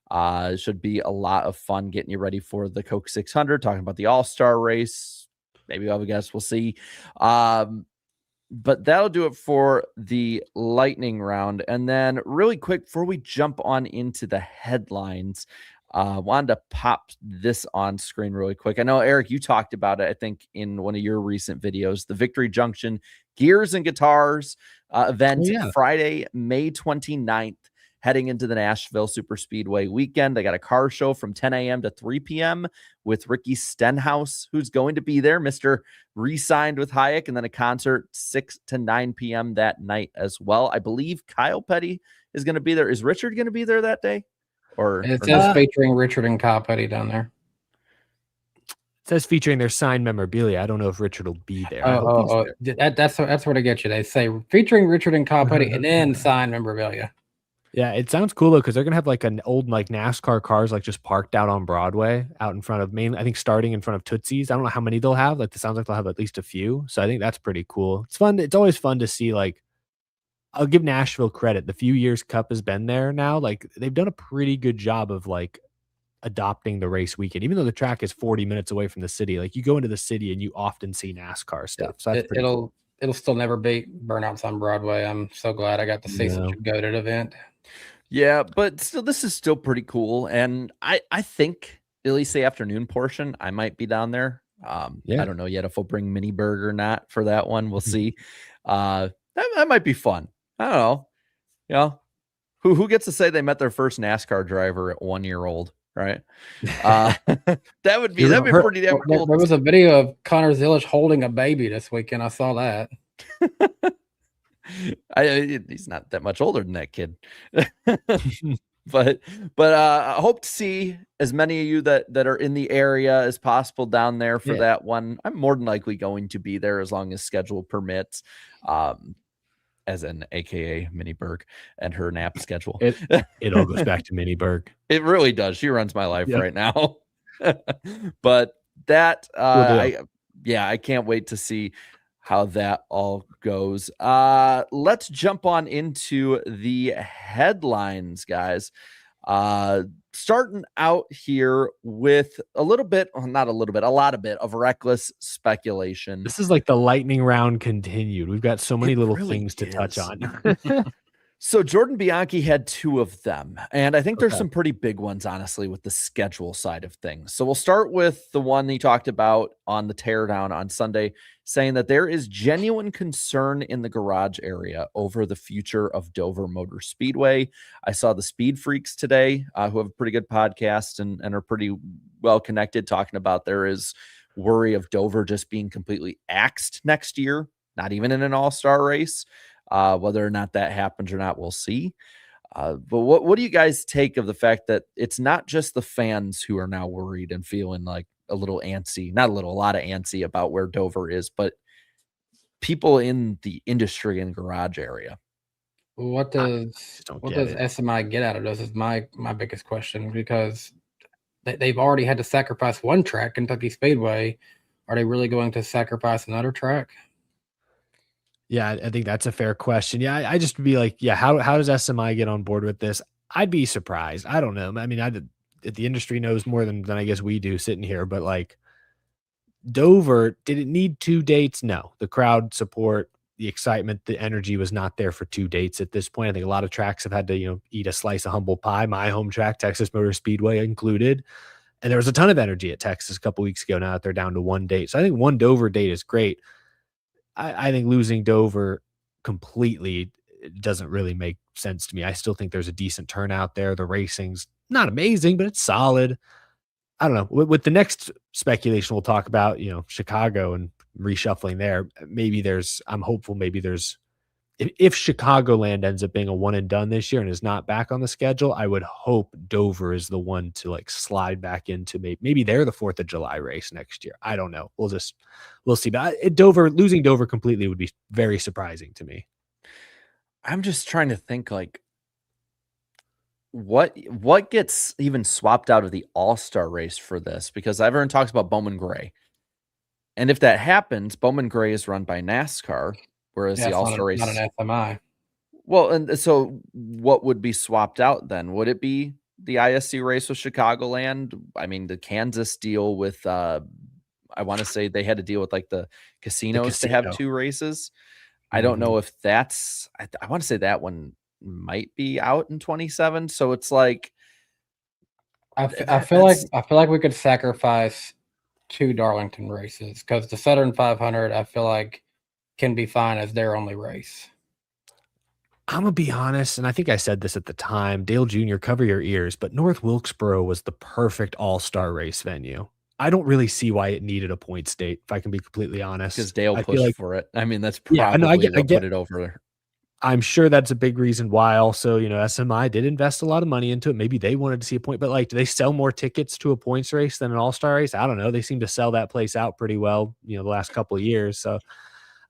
It should be a lot of fun getting you ready for the Coke 600, talking about the All-Star race. Maybe I guess we'll see. But that'll do it for the lightning round. And then really quick, before we jump on into the headlines, wanted to pop this on screen really quick. I know, Eric, you talked about it, I think, in one of your recent videos, the Victory Junction Gears and Guitars event, Friday, May 29th. Heading into the Nashville Super Speedway weekend. They got a car show from 10 a.m. to 3 p.m. with Ricky Stenhouse, who's going to be there, Mr. Re-signed with Hayek, and then a concert 6 to 9 p.m. that night as well. I believe Kyle Petty is going to be there. Is Richard going to be there that day? It says featuring Richard and Kyle Petty down there. It says featuring their signed memorabilia. I don't know if Richard will be there. That's where they get you. They say featuring Richard and Kyle Petty and then signed memorabilia. Yeah, it sounds cool though, because they're gonna have like an old like NASCAR cars like just parked out on Broadway, out in front of I think starting in front of Tootsie's. I don't know how many they'll have. Like it sounds like they'll have at least a few. So I think that's pretty cool. It's fun. It's always fun to see. Like, I'll give Nashville credit. The few years Cup has been there now, like they've done a pretty good job of like adopting the race weekend, even though the track is 40 minutes away from the city. Like you go into the city and you often see NASCAR stuff. So that's pretty cool. It'll still never beat Burnouts on Broadway. I'm so glad I got to see such a goated event. Yeah, but still, this is still pretty cool. And I think at least the afternoon portion, I might be down there. I don't know yet if we'll bring Mini Berg or not for that one. We'll see. That might be fun. I don't know. You know, who gets to say they met their first NASCAR driver at 1 year old, right? That'd be pretty damn cool. There was a video of Connor Zilish holding a baby this weekend. I saw that. He's not that much older than that kid. but I hope to see as many of you that are in the area as possible down there for that one. I'm more than likely going to be there as long as schedule permits, as an AKA Minnie Berg and her nap schedule. It all goes back to Minnie Berg. It really does. She runs my life right now. But that I can't wait to see how that all goes. Let's jump on into the headlines, guys. Starting out here with a lot of reckless speculation. This is like the lightning round continued. We've got so many little things to touch on. So Jordan Bianchi had two of them, and I think there's some pretty big ones, honestly, with the schedule side of things. So we'll start with the one he talked about on the teardown on Sunday, saying that there is genuine concern in the garage area over the future of Dover Motor Speedway. I saw the Speed Freaks today, who have a pretty good podcast and are pretty well connected, talking about there is worry of Dover just being completely axed next year, not even in an all-star race. Whether or not that happens or not, we'll see. But what do you guys take of the fact that it's not just the fans who are now worried and feeling like a lot of antsy about where Dover is, but people in the industry and garage area? What does SMI get out of this is my biggest question, because they've already had to sacrifice one track, Kentucky Speedway. Are they really going to sacrifice another track? Yeah, I think that's a fair question. Yeah, I just be like, how does SMI get on board with this? I'd be surprised. I don't know. I mean, the industry knows more than I guess we do sitting here, but like Dover, did it need 2 dates? No. The crowd support, the excitement, the energy was not there for 2 dates at this point. I think a lot of tracks have had to, eat a slice of humble pie. My home track, Texas Motor Speedway included. And there was a ton of energy at Texas a couple weeks ago now that they're down to 1 date. So I think 1 Dover date is great. I think losing Dover completely doesn't really make sense to me. I still think there's a decent turnout there. The racing's not amazing, but it's solid. I don't know. With the next speculation we'll talk about, Chicago and reshuffling there, I'm hopeful maybe there's if Chicagoland ends up being a one and done this year and is not back on the schedule, I would hope Dover is the one to like slide back into maybe they're the 4th of July race next year. I don't know. We'll see. But losing Dover completely would be very surprising to me. I'm just trying to think like what gets even swapped out of the All-Star race for this, because everyone talks about Bowman Gray. And if that happens, Bowman Gray is run by NASCAR, whereas the All-Star race not an FMI. Well, and so what would be swapped out then? Would it be the ISC race with Chicagoland? I mean, the Kansas deal with I want to say they had to deal with like the casinos to have 2 races. I don't know if that's I want to say that one might be out in 27. So it's like I feel like we could sacrifice 2 Darlington races, because the Southern 500 I feel like can be fine as their only race. I'm gonna be honest, and I think I said this at the time, Dale Jr., cover your ears, but North Wilkesboro was the perfect all-star race venue. I don't really see why it needed a point state, if I can be completely honest. Because Dale pushed for it. I mean, that's probably what put it over. I'm sure that's a big reason why. Also, SMI did invest a lot of money into it. Maybe they wanted to see a point, but like, do they sell more tickets to a points race than an all-star race? I don't know. They seem to sell that place out pretty well, the last couple of years. So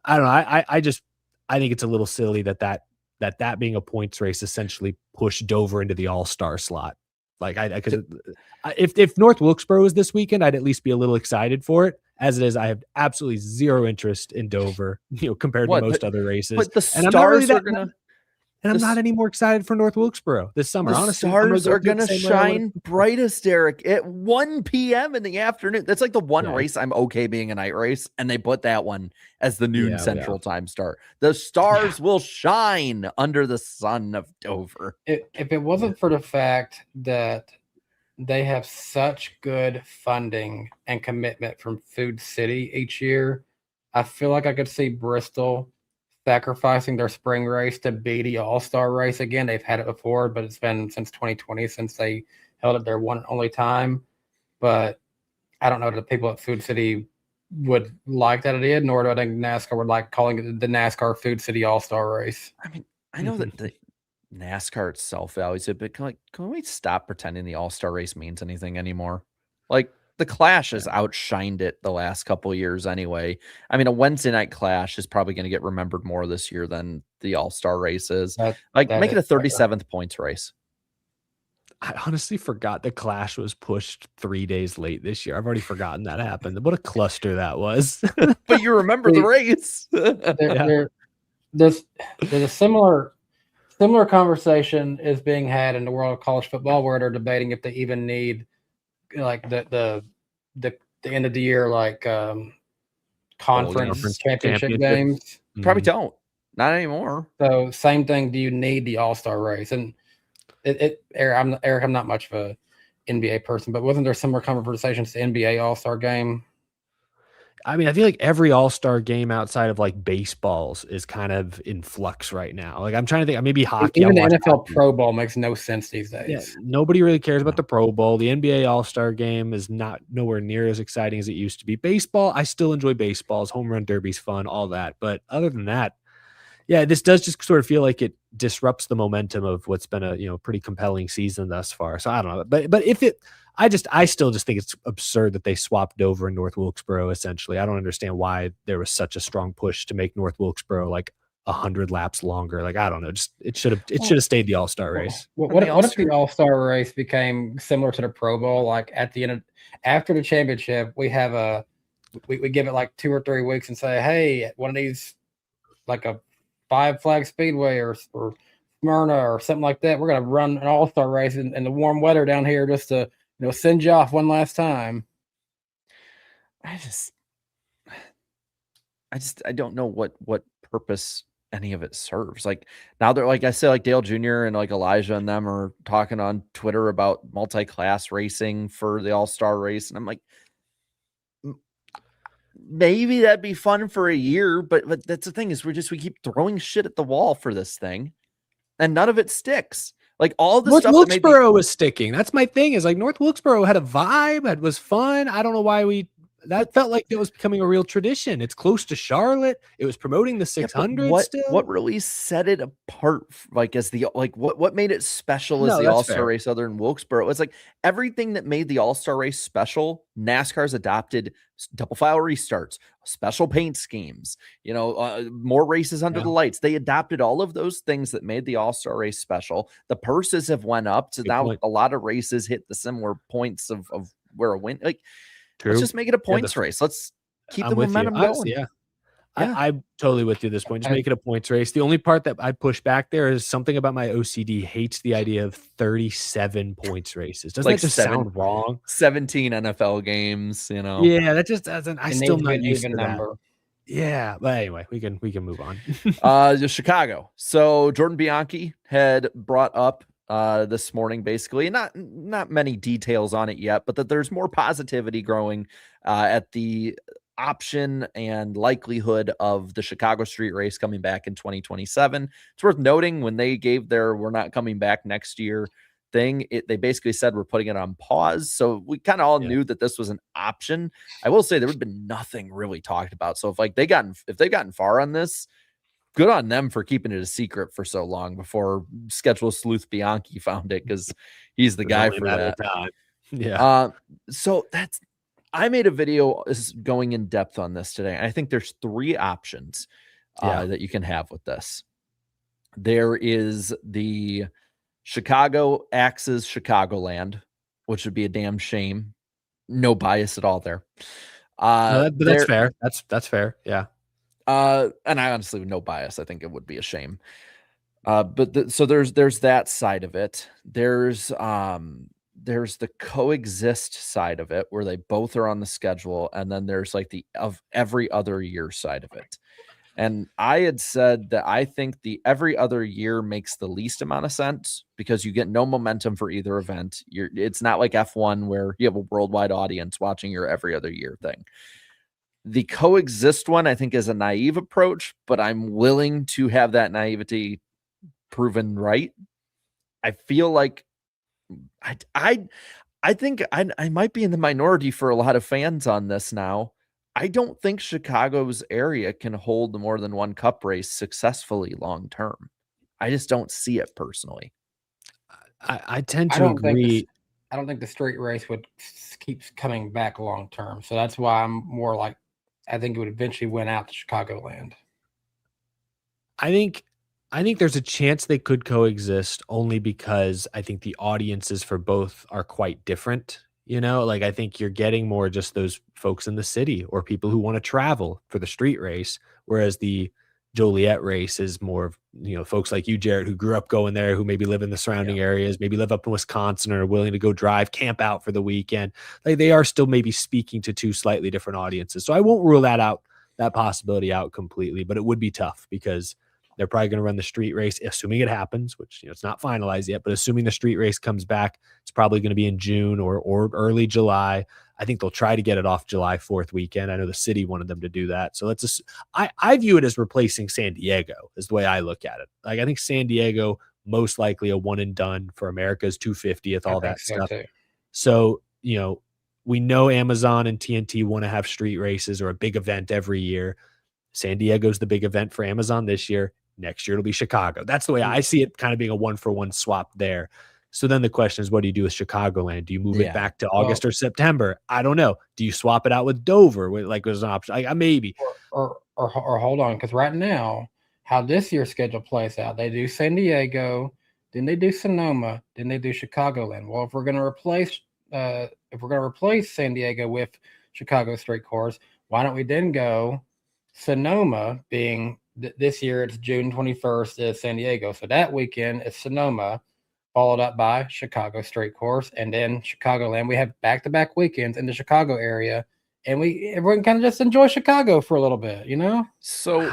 I don't know. I think it's a little silly that being a points race essentially pushed Dover into the all-star slot. Like if North Wilkesboro is this weekend, I'd at least be a little excited for it. As it is, I have absolutely zero interest in Dover, compared to most other races. But the Stars are gonna, and I'm not any more excited for North Wilkesboro this summer. The honestly, Stars are gonna shine brightest, Eric, at 1 p.m. in the afternoon. That's like the one race I'm okay being a night race, and they put that one as the noon Central Time start. The Stars will shine under the sun of Dover. If it wasn't for the fact that they have such good funding and commitment from Food City each year, I feel like I could see Bristol sacrificing their spring race to be the all-star race again. They've had it before, but it's been since 2020 since they held it their one and only time. But I don't know that the people at Food City would like that it did, nor do I think NASCAR would like calling it the NASCAR Food City All-Star race. I mean, I know that the NASCAR itself values it, but can we stop pretending the All-Star race means anything anymore? Like, the Clash has outshined it the last couple of years anyway. I mean, a Wednesday night Clash is probably going to get remembered more this year than the All-Star race is. Make it a 37th points race. I honestly forgot the Clash was pushed 3 days late this year. I've already forgotten that happened. What a cluster that was. But you remember the race. There's a similar conversation is being had in the world of college football, where they're debating if they even need like the end of the year conference championship games. Probably don't. Not anymore. So same thing. Do you need the All-Star race? And Eric, I'm not much of a NBA person, but wasn't there similar conversations to NBA All-Star game? I mean, I feel like every All-Star game outside of like baseballs is kind of in flux right now. Like, I'm trying to think, maybe hockey. Even the NFL Pro Bowl makes no sense these days. Yeah, nobody really cares about the Pro Bowl. The NBA All-Star game is nowhere near as exciting as it used to be. Baseball, I still enjoy baseballs. Home run derby's fun, all that. But other than that, yeah, this does just sort of feel like it disrupts the momentum of what's been a pretty compelling season thus far. So I don't know, but if it, I still just think it's absurd that they swapped Dover and North Wilkesboro. Essentially, I don't understand why there was such a strong push to make North Wilkesboro like 100 laps longer. Like, I don't know, just it should have stayed the All-Star race. What if the All-Star race became similar to the Pro Bowl? Like at the end after the championship, we have we give it like 2 or 3 weeks and say, hey, one of these, like a 5 Flag Speedway or Smyrna or something like that, we're going to run an All-Star race in the warm weather down here just to send you off one last time. I don't know what purpose any of it serves. Like, now they're, like I said, like Dale Jr. and like Elijah and them are talking on Twitter about multi-class racing for the All-Star race, and I'm like, maybe that'd be fun for a year, but that's the thing, is we keep throwing shit at the wall for this thing, and none of it sticks. Like, all the North stuff Wilkesboro was sticking. That's my thing. Is like North Wilkesboro had a vibe. It was fun. I don't know why we that felt like it was becoming a real tradition. It's close to Charlotte. It was promoting the Yeah, but 600 still. what really set it apart, like as the what made it special as No, the that's All-Star fair. race other than Wilkesboro? It's like everything that made the All-Star race special, NASCAR's adopted double file restarts, special paint schemes, more races under the lights. They adopted all of those things that made the All-Star race special. The purses have went up, so now a lot of races hit the similar points of where a win. Like, let's just make it a points race. Let's keep the momentum going. Honestly, yeah. I'm totally with you at this point. Just make it a points race. The only part that I push back there is something about my OCD hates the idea of 37 points races. Doesn't that just sound wrong? 17 NFL games, Yeah, that just doesn't. I still not used to number. That. Yeah, but anyway, we can move on. Chicago. So Jordan Bianchi had brought up this morning, basically, not many details on it yet, but that there's more positivity growing at the option and likelihood of the Chicago street race coming back in 2027. It's worth noting when they gave their "we're not coming back next year" thing, they basically said we're putting it on pause. So we kind of all knew that this was an option. I will say there would been nothing really talked about. So if they've gotten far on this, good on them for keeping it a secret for so long before schedule sleuth Bianchi found it, because he's the guy for that. Yeah. So I made a video going in depth on this today. I think there's 3 options that you can have with this. There is the Chicago Axes Chicagoland, which would be a damn shame. No bias at all there. But that's fair. That's fair. Yeah. And I honestly, no bias, I think it would be a shame. So there's that side of it. There's the coexist side of it, where they both are on the schedule, and then there's like the of every other year side of it. And I had said that I think the every other year makes the least amount of sense, because you get no momentum for either event. It's not like F1 where you have a worldwide audience watching your every other year thing. The coexist one, I think, is a naive approach, but I'm willing to have that naivety proven right. I feel like I think I might be in the minority for a lot of fans on this now. I don't think Chicago's area can hold more than one cup race successfully long term. I just don't see it personally. I tend to agree. I don't think the street race would keep coming back long term. So that's why I'm more like, I think it would eventually win out to Chicagoland. I think there's a chance they could coexist, only because I think the audiences for both are quite different. Like, I think you're getting more just those folks in the city or people who want to travel for the street race, whereas the Joliet race is more of, folks like you, Jarrett, who grew up going there, who maybe live in the surrounding areas, maybe live up in Wisconsin, or are willing to go drive, camp out for the weekend. Like, they are still maybe speaking to 2 slightly different audiences. So I won't rule that possibility out completely, but it would be tough, because they're probably going to run the street race, assuming it happens, which, it's not finalized yet, but assuming the street race comes back, it's probably going to be in June or early July. I think they'll try to get it off July 4th weekend. I know the city wanted them to do that. So I view it as replacing San Diego, is the way I look at it. Like, I think San Diego, most likely a one and done for America's 250th, all that stuff. So, we know Amazon and TNT want to have street races or a big event every year. San Diego's the big event for Amazon this year. Next year it'll be Chicago. That's the way I see it, kind of being a 1-for-1 swap there. So then the question is, what do you do with Chicagoland? Do you move it back to August or September? I don't know. Do you swap it out with Dover? Like, as an option? Maybe. Or hold on, because right now, how this year's schedule plays out, they do San Diego, then they do Sonoma, then they do Chicagoland. Well, if we're going to replace San Diego with Chicago street course, why don't we then go Sonoma, being this year it's June 21st is San Diego. So that weekend is Sonoma, followed up by Chicago street course, and then Chicagoland. We have back-to-back weekends in the Chicago area, and everyone kind of just enjoy Chicago for a little bit, So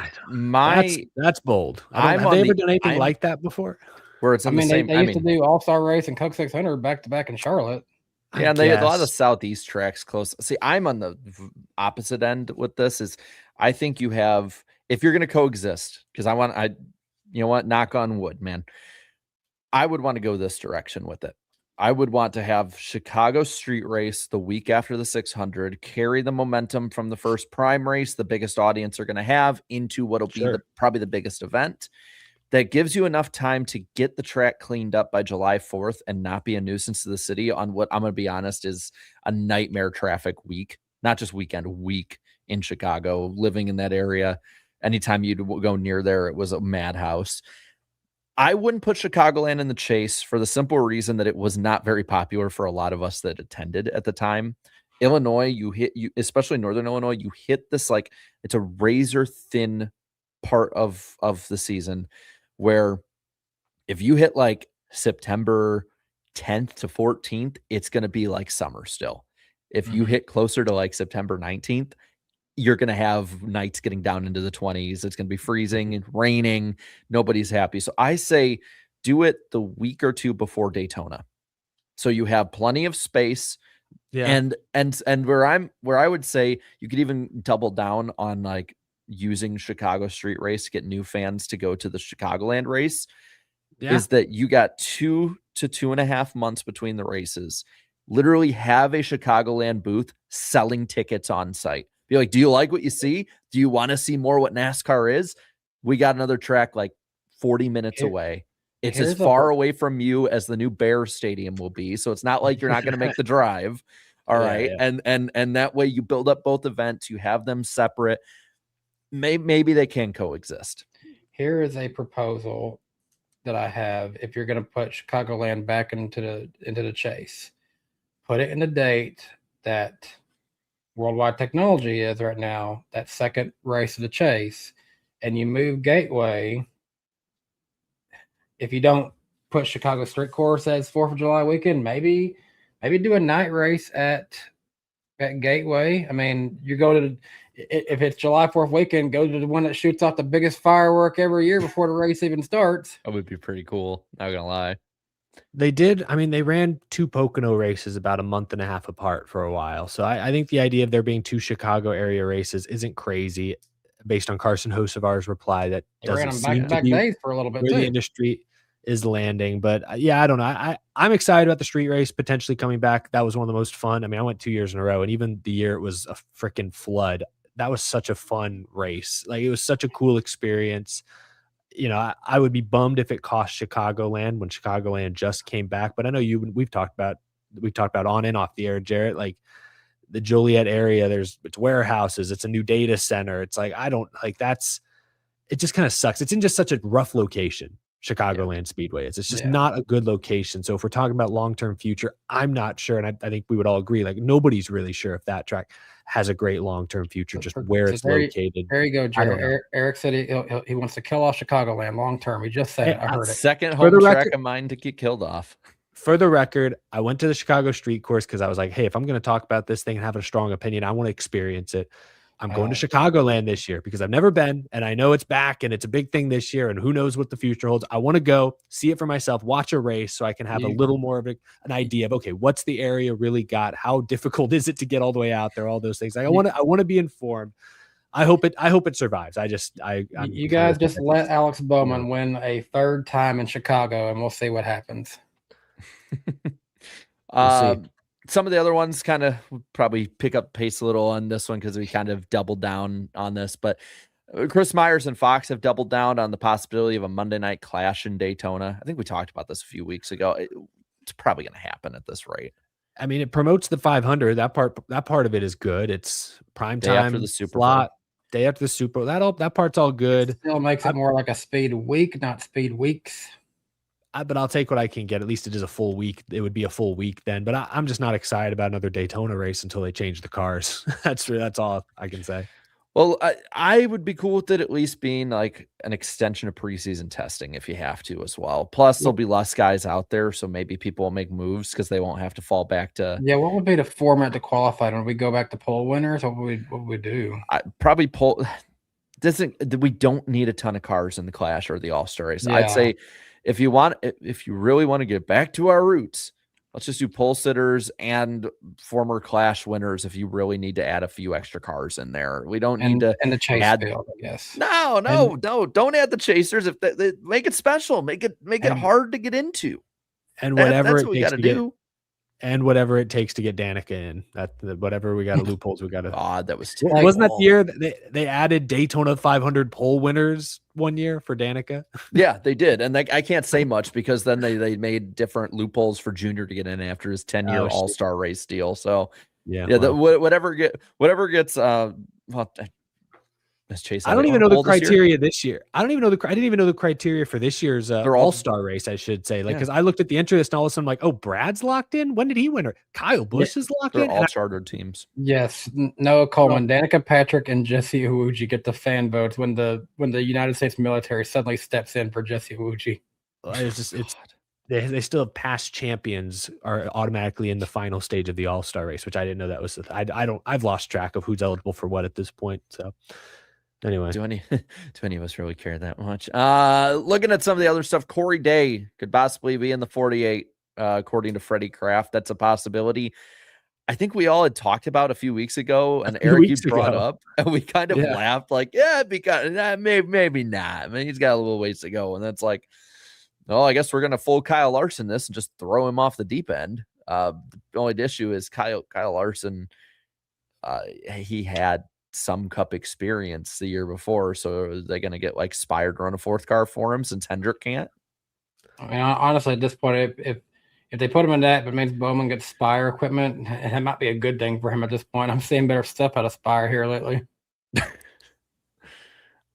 that's bold. Have they ever done anything like that before? Where it's in the same. They used to do All-Star Race and Coke 600 back-to-back in Charlotte. Yeah, and they had a lot of Southeast tracks close. See, I'm on the opposite end with this. Is I think you have, if you're going to coexist, because knock on wood, man, I would want to go this direction with it. I would want to have Chicago street race the week after the 600, carry the momentum from the first prime race, the biggest audience are going to have, into what'll be probably the biggest event. That gives you enough time to get the track cleaned up by July 4th and not be a nuisance to the city on what I'm going to be honest is a nightmare traffic week, not just weekend, week in Chicago, living in that area. Anytime you'd go near there, it was a madhouse. I wouldn't put Chicagoland in the chase for the simple reason that it was not very popular for a lot of us that attended at the time. Illinois, you especially Northern Illinois, you hit this, like, it's a razor thin part of the season where if you hit like September 10th to 14th, it's going to be like summer still. If you hit closer to like September 19th, you're going to have nights getting down into the 20s. It's going to be freezing and raining. Nobody's happy. So I say do it the week or two before Daytona. So you have plenty of space. Yeah. And where I would say you could even double down on like using Chicago street race to get new fans to go to the Chicagoland race is that you got 2 to 2.5 months between the races. Literally have a Chicagoland booth selling tickets on site. Be like, do you like what you see? Do you want to see more what NASCAR is? We got another track like 40 minutes away. It's as far away from you as the new Bears Stadium will be. So it's not like you're not going to make the drive. All right. Yeah. And that way you build up both events. You have them separate. Maybe they can coexist. Here is a proposal that I have. If you're going to put Chicagoland back into the chase, put it in the date that Worldwide Technology is right now, that second race of the chase, and you move Gateway. If you don't put Chicago Street Course as 4th of July weekend, maybe do a night race at Gateway. I mean, you go to if it's July 4th weekend, go to the one that shoots off the biggest firework every year before the race even starts. That would be pretty cool. Not gonna lie. They did. I mean, they ran 2 Pocono races about a month and a half apart for a while. So I think the idea of there being 2 Chicago area races isn't crazy, based on Carson Hocevar's reply. That doesn't seem to be days for a little bit where the industry is landing. But yeah, I don't know. I'm excited about the street race potentially coming back. That was one of the most fun. I mean, I went 2 years in a row, and even the year it was a freaking flood, that was such a fun race. Like, it was such a cool experience. You know, I would be bummed if it cost Chicagoland when Chicagoland just came back. But I know we've talked about on and off the air, Jarrett, like the Joliet area, it's warehouses, it's a new data center. It's like, it just kind of sucks. It's in just such a rough location, Chicagoland Speedway. It's just not a good location. So if we're talking about long-term future, I'm not sure. And I think we would all agree, like, nobody's really sure if that track has a great long-term future, just where it's located. There you go, Jared. Eric said he wants to kill off Chicagoland long-term. He just said it. I heard it. Second home track of mine to get killed off. For the record, I went to the Chicago Street Course because I was like, hey, if I'm going to talk about this thing and have a strong opinion, I want to experience it. I'm going to Chicagoland this year because I've never been, and I know it's back, and it's a big thing this year, and who knows what the future holds. I want to go see it for myself, watch a race, so I can have a little more of an idea of, okay, what's the area really got? How difficult is it to get all the way out there? All those things. Like, I want to be informed. I hope it survives. You guys just let Alex Bowman win a third time in Chicago, and we'll see what happens. We'll see. Some of the other ones kind of probably pick up pace a little on this one because we kind of doubled down on this. But Chris Myers and Fox have doubled down on the possibility of a Monday night clash in Daytona. I think we talked about this a few weeks ago. It's probably going to happen at this rate. I mean, it promotes the 500. That part of it is good. It's prime time day after the Super Bowl. Day after the Super Bowl. That part's all good. It still makes it more like a speed week, not speed weeks. But I'll take what I can get. At least it is a full week. It would be a full week then. But I'm just not excited about another Daytona race until they change the cars. That's all I can say. Well, I would be cool with it at least being like an extension of preseason testing if you have to as well. Plus, there'll be less guys out there, so maybe people will make moves because they won't have to fall back to. Yeah, what would be the format to qualify? Would we go back to pole winners? What would we do? Probably pole. We don't need a ton of cars in the Clash or the All-Star race. Yeah. I'd say if you really want to get back to our roots, let's just do pole sitters and former Clash winners if you really need to add a few extra cars in there. We don't need to and the chase add field, I guess. No, don't add the chasers. If they make it special, make it hard to get into. and whatever That's it what we takes got to to get do. and whatever it takes to get Danica in. Whatever we got to loopholes, we got to. God, that was Wasn't that the terrible. year that they added Daytona 500 pole winners one year for Danica? Yeah, they did. And I can't say much because then they made different loopholes for Junior to get in after his 10-year Oh, shit. All-Star race deal. So Yeah, yeah, well. whatever gets Miss Chase. I don't even know the pole this year? criteria this year. I didn't even know the criteria for this year's They're all- All-Star race, I should say. Like, Yeah. because I looked at the interest and all of a sudden I'm like, oh, Brad's locked in? When did he win? Or Kyle Busch is locked They're in? all chartered teams. Yes, Noah Coleman, Danica Patrick, and Jesse Iwuji get the fan votes when the United States military suddenly steps in for Jesse Iwuji. They still have past champions are automatically in the final stage of the All-Star race, which I didn't know that was. I've lost track of who's eligible for what at this point. So anyway, Do any of us really care that much? Looking at some of the other stuff, Corey Day could possibly be in the 48, according to Freddie Kraft. That's a possibility. I think we all had talked about a few weeks ago, and Eric, you brought up, and we kind of laughed like, yeah, because maybe not. I mean, he's got a little ways to go, and that's like, well, I guess we're gonna full Kyle Larson this and just throw him off the deep end. The only issue is Kyle Larson. He had some Cup experience the year before, so are they going to get like Spire to run a fourth car for him since Hendrick can't? I mean, honestly, at this point, if they put him in that, but means Bowman gets Spire equipment, it might be a good thing for him at this point. I'm seeing better stuff out of Spire here lately.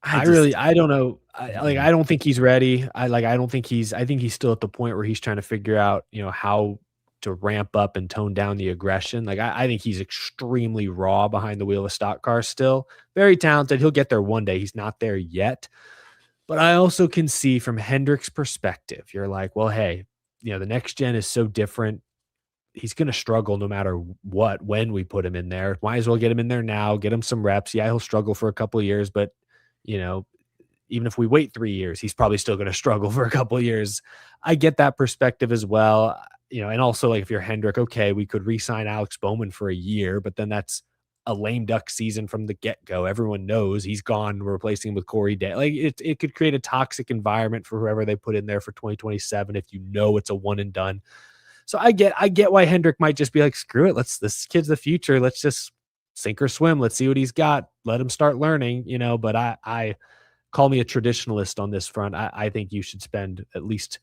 I don't know. I don't think he's ready. I think he's still at the point where he's trying to figure out, how to ramp up and tone down the aggression. Like I think he's extremely raw behind the wheel of stock cars still. Very talented. He'll get there one day. He's not there yet. But I also can see from Hendrick's perspective, you're like, well, hey, the next gen is so different. He's going to struggle no matter what, when we put him in there. Might as well get him in there now, get him some reps. Yeah, he'll struggle for a couple of years, but even if we wait 3 years, he's probably still going to struggle for a couple of years. I get that perspective as well. And also like if you're Hendrick, okay, we could re-sign Alex Bowman for a year, but then that's a lame duck season from the get-go. Everyone knows he's gone. We're replacing him with Corey Day. Like it could create a toxic environment for whoever they put in there for 2027 if it's a one and done. So I get why Hendrick might just be like, screw it. This kid's the future. Let's just sink or swim. Let's see what he's got. Let him start learning, but I call me a traditionalist on this front. I think you should spend at least,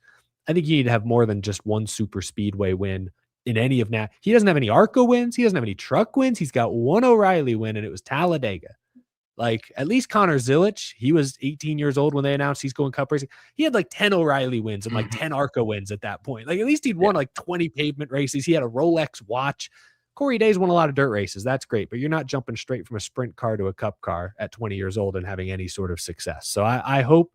I think you need to have more than just one super speedway win in any of that. He doesn't have any ARCA wins. He doesn't have any truck wins. He's got one O'Reilly win, and it was Talladega. Like at least Connor Zilic, he was 18 years old when they announced he's going Cup racing. He had like 10 O'Reilly wins and like 10 ARCA wins at that point. Like at least he'd won like 20 pavement races. He had a Rolex watch. Corey Day's won a lot of dirt races. That's great, but you're not jumping straight from a sprint car to a Cup car at 20 years old and having any sort of success. So I hope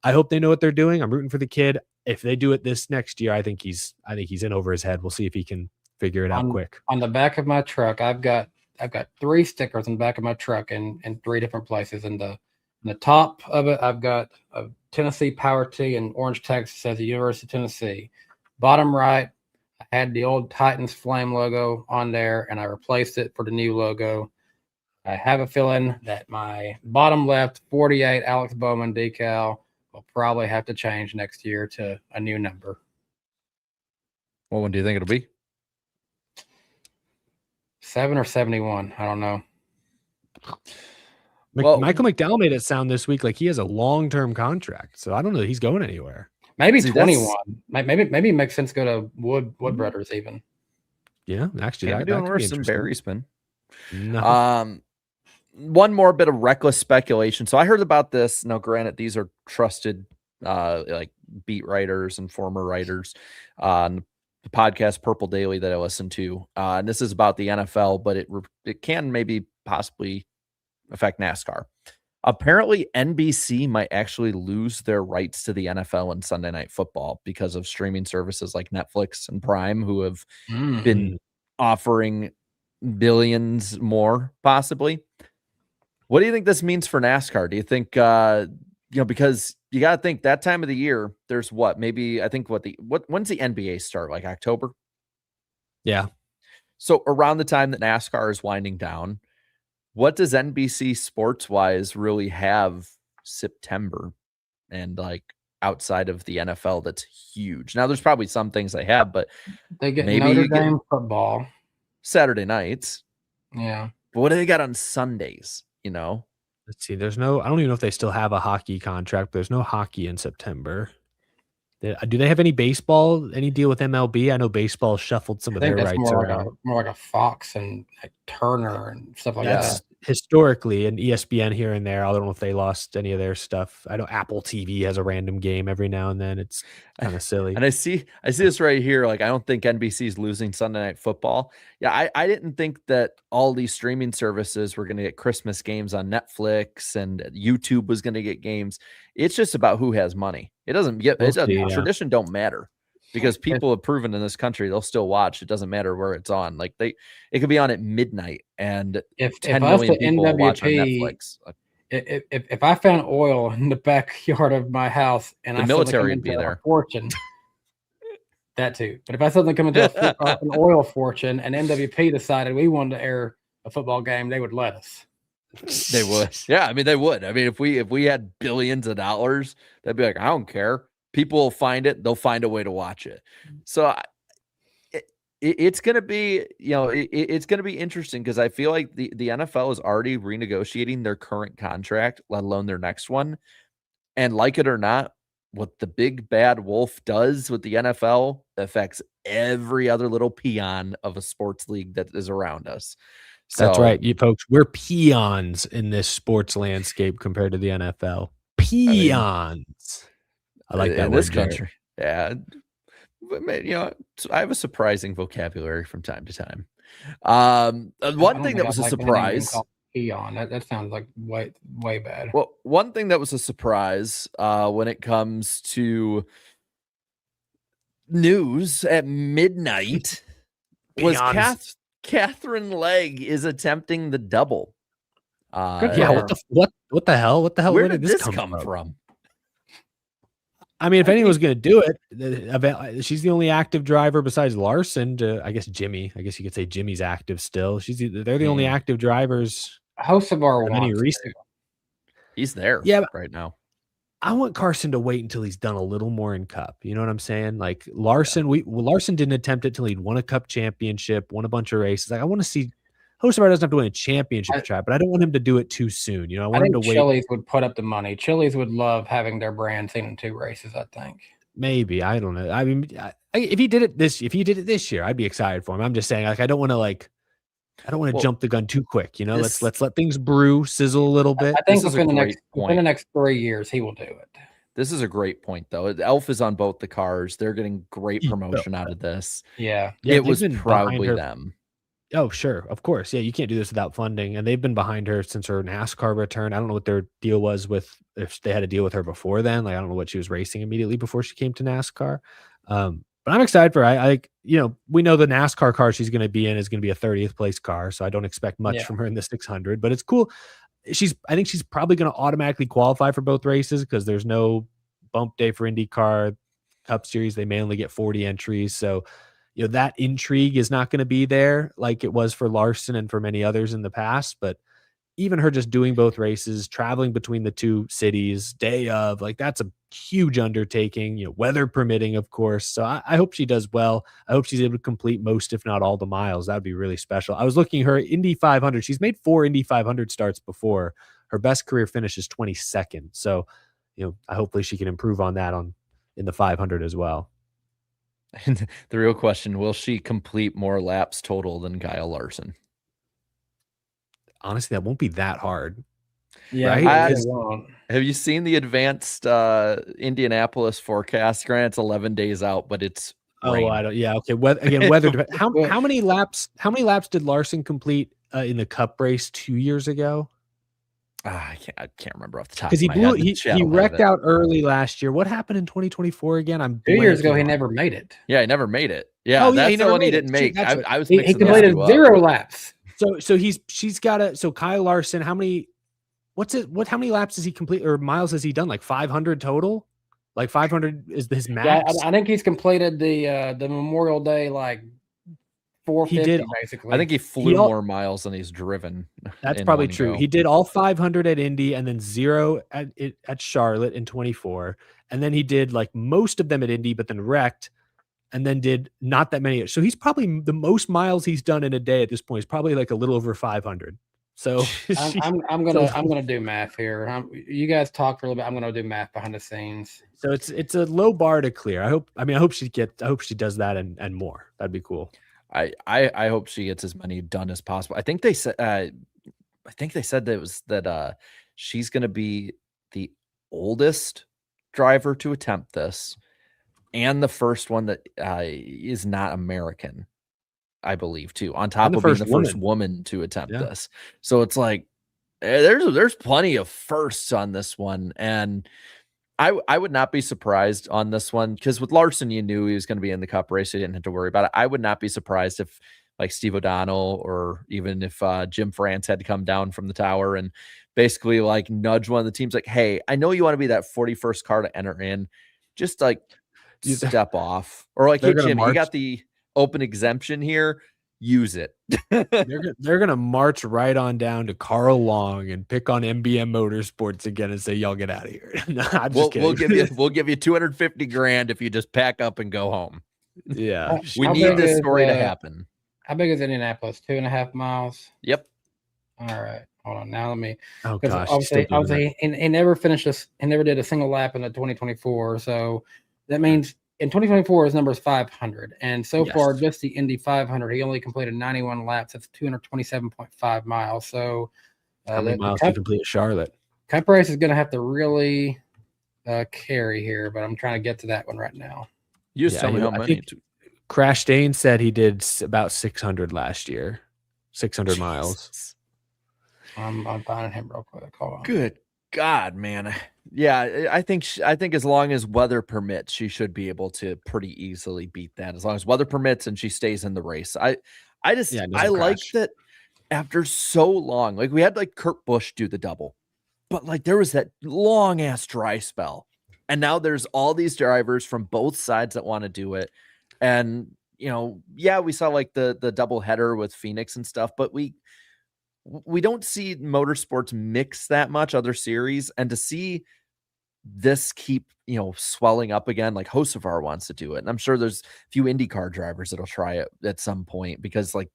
they know what they're doing. I'm rooting for the kid. If they do it this next year, I think he's in over his head. We'll see if he can figure it out quick. On the back of my truck, I've got 3 stickers on the back of my truck in 3 different places. In the top of it, I've got a Tennessee Power T in orange text that says the University of Tennessee. Bottom right, I had the old Titans Flame logo on there, and I replaced it for the new logo. I have a feeling that my bottom left 48 Alex Bowman decal will probably have to change next year to a new number. What one do you think it'll be? 7 or 71. I don't know. Michael McDowell made it sound this week like he has a long-term contract, so I don't know that he's going anywhere. Maybe 21. Maybe it makes sense to go to Wood Brothers even. Yeah, actually, that doing worse than Barry's been. No. One more bit of reckless speculation. So I heard about this. Now, granted, these are trusted like beat writers and former writers on the podcast Purple Daily that I listen to. And this is about the NFL, but it can maybe possibly affect NASCAR. Apparently, NBC might actually lose their rights to the NFL and Sunday Night Football because of streaming services like Netflix and Prime, who have been offering billions more, possibly. What do you think this means for NASCAR? Do you think, because you got to think that time of the year, there's when's the NBA start? Like October? Yeah. So around the time that NASCAR is winding down, what does NBC sports wise really have September and like outside of the NFL that's huge. Now, there's probably some things they have, but They get maybe Notre you get Dame football. Saturday nights. Yeah. But what do they got on Sundays? You know, Let's see. There's no. I don't even know if they still have a hockey contract. But there's no hockey in September. Do they have any baseball? Any deal with MLB? I know baseball shuffled some I of think their that's rights more around. like a Fox and like Turner and stuff like That's that. historically an ESPN here and there. I don't know if they lost any of their stuff. I know Apple TV has a random game every now and then. It's kind of silly. and I see this right here. Like, I don't think NBC's losing Sunday Night Football. Yeah, I didn't think that all these streaming services were going to get Christmas games on Netflix and YouTube was going to get games. It's just about who has money. It doesn't get tradition don't matter because people have proven in this country they'll still watch. It doesn't matter where it's on. Like it could be on at midnight and If 10 us million at people will watch on NWP, Netflix. if I found oil in the backyard of my house and The I military suddenly would be come into there. a fortune, that too. But if I suddenly come into an oil fortune and NWP decided we wanted to air a football game, they would let us. They would. Yeah, I mean, they would. I mean, if we had billions of dollars, they'd be like, I don't care. People will find it. They'll find a way to watch it. So it's going to be, it's going to be interesting because I feel like the NFL is already renegotiating their current contract, let alone their next one. And like it or not, what the big bad wolf does with the NFL affects every other little peon of a sports league that is around us. So, that's right, you folks. We're peons in this sports landscape compared to the NFL. Peons. I like that in word, this country. Yeah. I have a surprising vocabulary from time to time. One thing that was a surprise. Peon. That sounds like way bad. Well, one thing that was a surprise when it comes to news at midnight was Katherine Legge is attempting the double. Yeah, what the hell? What the hell? Where did this come from? I mean, if anyone's going to do it, she's the only active driver besides Larson. I guess Jimmy. I guess you could say Jimmy's active still. They're the only active drivers. Hocevar wants to. He's there right now. I want Carson to wait until he's done a little more in Cup. You know what I'm saying? Like Larson, Larson didn't attempt it till he'd won a Cup championship, won a bunch of races. Like I want to see Hocevar doesn't have to win a championship track, but I don't want him to do it too soon. I want him to wait. Chili's would put up the money. Chili's would love having their brand seen in 2 races, I think. Maybe. I don't know. I mean, if he did it this year, I'd be excited for him. I'm just saying, like, I don't want to jump the gun too quick. Let's let things brew, sizzle a little bit. I think within the next 3 years, he will do it. This is a great point, though. Elf is on both the cars. They're getting great promotion out of this. Yeah. It was probably them. Oh, sure. Of course. Yeah. You can't do this without funding. And they've been behind her since her NASCAR return. I don't know what their deal was if they had a deal with her before then. Like, I don't know what she was racing immediately before she came to NASCAR. But I'm excited for her. We know the NASCAR car she's going to be in is going to be a 30th place car. So I don't expect much from her in the 600, but it's cool. I think she's probably going to automatically qualify for both races because there's no bump day for IndyCar Cup Series. They may only get 40 entries. So, that intrigue is not going to be there like it was for Larson and for many others in the past. But even her just doing both races, traveling between the 2 cities, day of, like that's a huge undertaking, weather permitting, of course. So I hope she does well. I hope she's able to complete most, if not all, the miles. That would be really special. I was looking at her Indy 500. She's made 4 Indy 500 starts before. Her best career finish is 22nd. So, hopefully she can improve on that in the 500 as well. And the real question, will she complete more laps total than Kyle Larson? Honestly, that won't be that hard. Yeah. Right? Have you seen the advanced Indianapolis forecast? Granted, it's 11 days out, but it's rain. I don't. Yeah. Okay. Weather. How many laps did Larson complete in the Cup race 2 years ago? I can't remember off the top. Because he wrecked out early last year. What happened in 2024 again? 2 years ago, he never made it. Yeah, he never made it. Yeah, that's the one he didn't make. I was mixing he completed 0 laps. So she's got to. So Kyle Larson, how many laps does he complete or miles has he done? Like 500 total? Like 500 is his max? Yeah, I think he's completed the Memorial Day like 450 did. basically. I think he flew al- more miles than he's driven. That's in probably one true. go. He did all 500 at Indy and then 0 at Charlotte in 24. And then he did like most of them at Indy, but then wrecked and then did not that many. So he's probably the most miles he's done in a day at this point is probably like a little over 500. So I'm gonna do math here. You guys talk for a little bit. I'm gonna do math behind the scenes. So it's a low bar to clear. I hope she does that and more. That'd be cool. I hope she gets as many done as possible. I think they said that she's going to be the oldest driver to attempt this and the first one that is not American, I believe, too, on top of being the first woman to attempt this. So it's like there's plenty of firsts on this one, and I would not be surprised on this one because with Larson, you knew he was going to be in the Cup race. So you didn't have to worry about it. I would not be surprised if like Steve O'Donnell or even if Jim France had to come down from the tower and basically like nudge one of the teams like, hey, I know you want to be that 41st car to enter in. Just like step off. Or like, hey, Jimmy, you got the open exemption here. Use it. They're gonna march right on down to Carl Long and pick on MBM Motorsports again and say, y'all get out of here. No, I'm just kidding. We'll give you $250,000 if you just pack up and go home. Yeah. We need this story to happen. How big is Indianapolis? 2.5 miles? Yep. All right. Hold on. Now let me. Oh gosh. Obviously, he never finished this and never did a single lap in the 2024. So that means in 2024 his number is 500. And so far, just the Indy 500, he only completed 91 laps. That's 227.5 miles. So how many miles did he complete at Charlotte? Cup race is going to have to really carry here, but I'm trying to get to that one right now. You just tell me how many. Crash Dane said he did about 600 last year, 600 miles. I'm finding him real quick. Hold on. Good God, man. Yeah, I think as long as weather permits, she should be able to pretty easily beat that. As long as weather permits and she stays in the race. I like that after so long, like we had like Kurt Busch do the double, but like there was that long ass dry spell. And now there's all these drivers from both sides that want to do it. And, you know, yeah, we saw like the double header with Phoenix and stuff, but we don't see motorsports mix that much other series. And to see this keep, you know, swelling up again, like Hocevar wants to do it. And I'm sure there's a few IndyCar drivers that'll try it at some point because like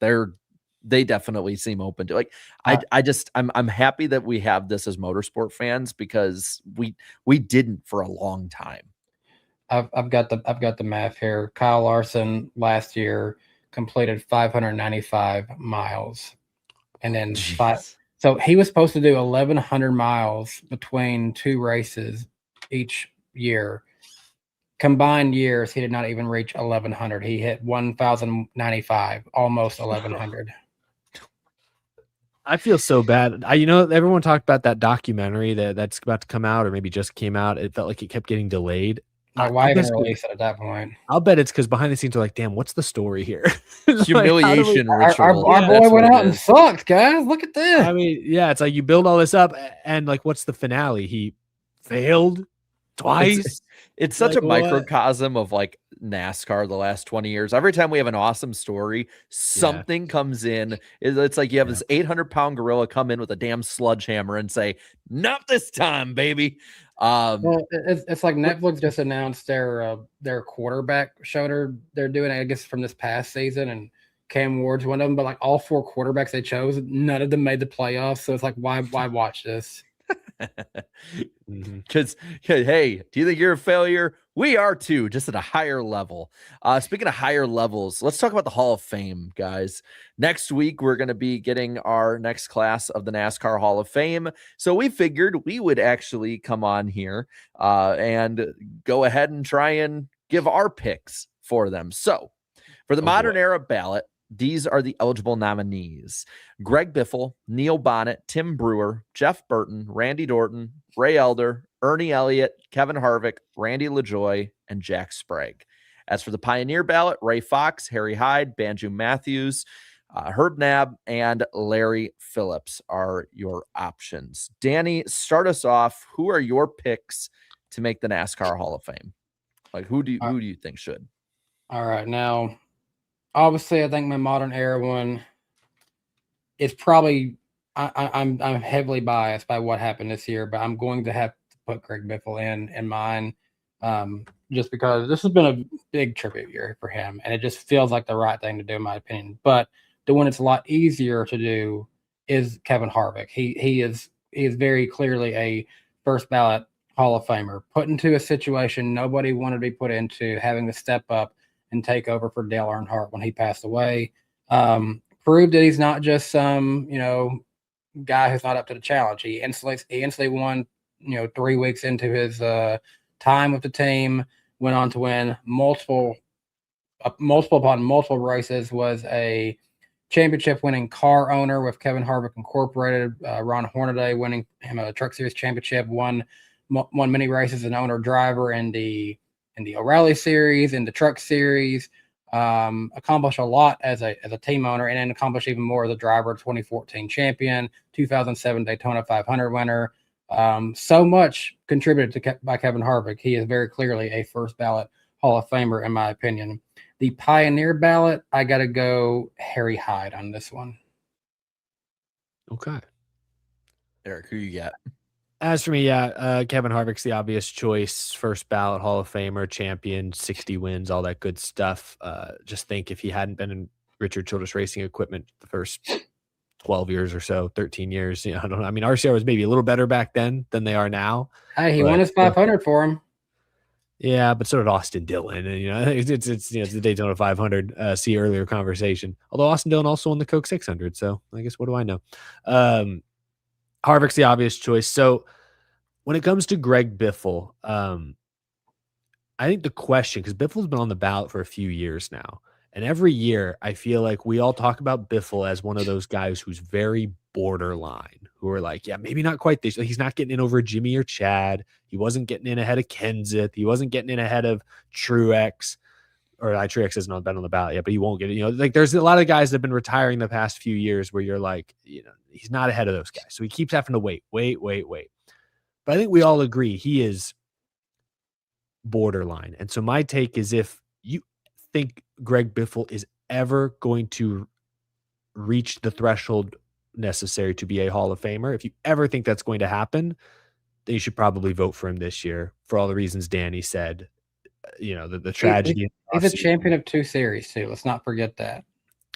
they definitely seem open to like, I'm happy that we have this as motorsport fans because we didn't for a long time. I've got the math here. Kyle Larson last year completed 595 miles, and then so he was supposed to do 1,100 miles between two races each year. Combined years, he did not even reach 1,100. He hit 1,095, almost 1,100. I feel so bad. Everyone talked about that documentary that's about to come out or maybe just came out. It felt like it kept getting delayed. Why even release it at that point? I'll bet it's because behind the scenes are like, damn, what's the story here? Humiliation ritual. Our boy went out and sucked, guys. Look at this. I mean, yeah, it's like you build all this up and like, what's the finale? He failed twice. It's such a microcosm of like NASCAR the last 20 years. Every time we have an awesome story, something comes in. It's like you have this 800-pound gorilla come in with a damn sledgehammer and say, not this time, baby. Well, it's like Netflix just announced their quarterback show they're doing, I guess, from this past season, and Cam Ward's one of them. But like all four quarterbacks they chose, none of them made the playoffs. So it's like, why watch this? Because hey, do you think you're a failure? We are too, just at a higher level. Speaking of higher levels, let's talk about the Hall of Fame, guys. Next week, we're going to be getting our next class of the NASCAR Hall of Fame. So we figured we would actually come on here and go ahead and try and give our picks for them. So for the modern era ballot, these are the eligible nominees: Greg Biffle, Neil Bonnet, Tim Brewer, Jeff Burton, Randy Dorton, Ray Elder, Ernie Elliott, Kevin Harvick, Randy LaJoie, and Jack Sprague. As for the Pioneer ballot, Ray Fox, Harry Hyde, Banju Matthews, Herb Nabb, and Larry Phillips are your options. Danny, start us off. Who are your picks to make the NASCAR Hall of Fame? Like who do you think should? All right, now Obviously, I think my modern era one is probably. I'm heavily biased by what happened this year, but I'm going to have to put Greg Biffle in mine, just because this has been a big tribute year for him, and it just feels like the right thing to do, in my opinion. But the one it's a lot easier to do is Kevin Harvick. He is very clearly a first ballot Hall of Famer, put into a situation nobody wanted to be put into, having to step up and take over for Dale Earnhardt when he passed away. Proved that he's not just some, guy who's not up to the challenge. He instantly won, 3 weeks into his time with the team, went on to win multiple upon multiple races, was a championship winning car owner with Kevin Harvick Incorporated, Ron Hornaday winning him a Truck Series championship, won many races as an owner driver in the O'Reilly Series, in the Truck Series, accomplished a lot as a team owner, and then accomplished even more as a driver. 2014 champion, 2007 Daytona 500 winner. So much contributed by Kevin Harvick. He is very clearly a first ballot Hall of Famer, in my opinion. The Pioneer ballot, I got to go Harry Hyde on this one. Okay. Eric, who you got? As for me, Kevin Harvick's the obvious choice. First ballot Hall of Famer, champion, 60 wins, all that good stuff. Just think if he hadn't been in Richard Childress Racing Equipment the first 12 years or so, 13 years, I don't know. I mean, RCR was maybe a little better back then than they are now. Hey, he won his 500 for him. Yeah, but so did Austin Dillon, and it's the Daytona 500. See earlier conversation. Although Austin Dillon also won the Coke 600, so I guess what do I know? Harvick's the obvious choice. So when it comes to Greg Biffle, I think the question, because Biffle's been on the ballot for a few years now, and every year I feel like we all talk about Biffle as one of those guys who's very borderline, who are like, yeah, maybe not quite this. He's not getting in over Jimmy or Chad. He wasn't getting in ahead of Kenseth. He wasn't getting in ahead of Truex. Or Truex hasn't been on the ballot yet, but he won't get it. Like there's a lot of guys that have been retiring the past few years where you're like, he's not ahead of those guys. So he keeps having to wait. But I think we all agree he is borderline. And so my take is, if you think Greg Biffle is ever going to reach the threshold necessary to be a Hall of Famer, if you ever think that's going to happen, then you should probably vote for him this year for all the reasons Danny said. The tragedy. He's a champion of 2 series too. Let's not forget that.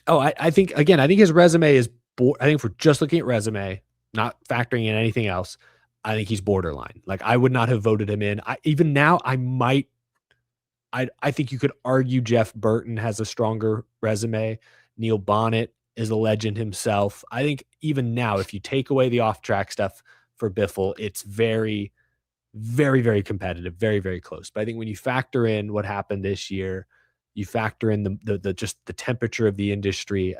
Oh, I think his resume is. I think if we're just looking at resume, not factoring in anything else, I think he's borderline. Like I would not have voted him in. Even now, I might. I think you could argue Jeff Burton has a stronger resume. Neil Bonnet is a legend himself. I think even now, if you take away the off-track stuff for Biffle, it's very, very, very competitive, very, very close. But I think when you factor in what happened this year, you factor in the just the temperature of the industry,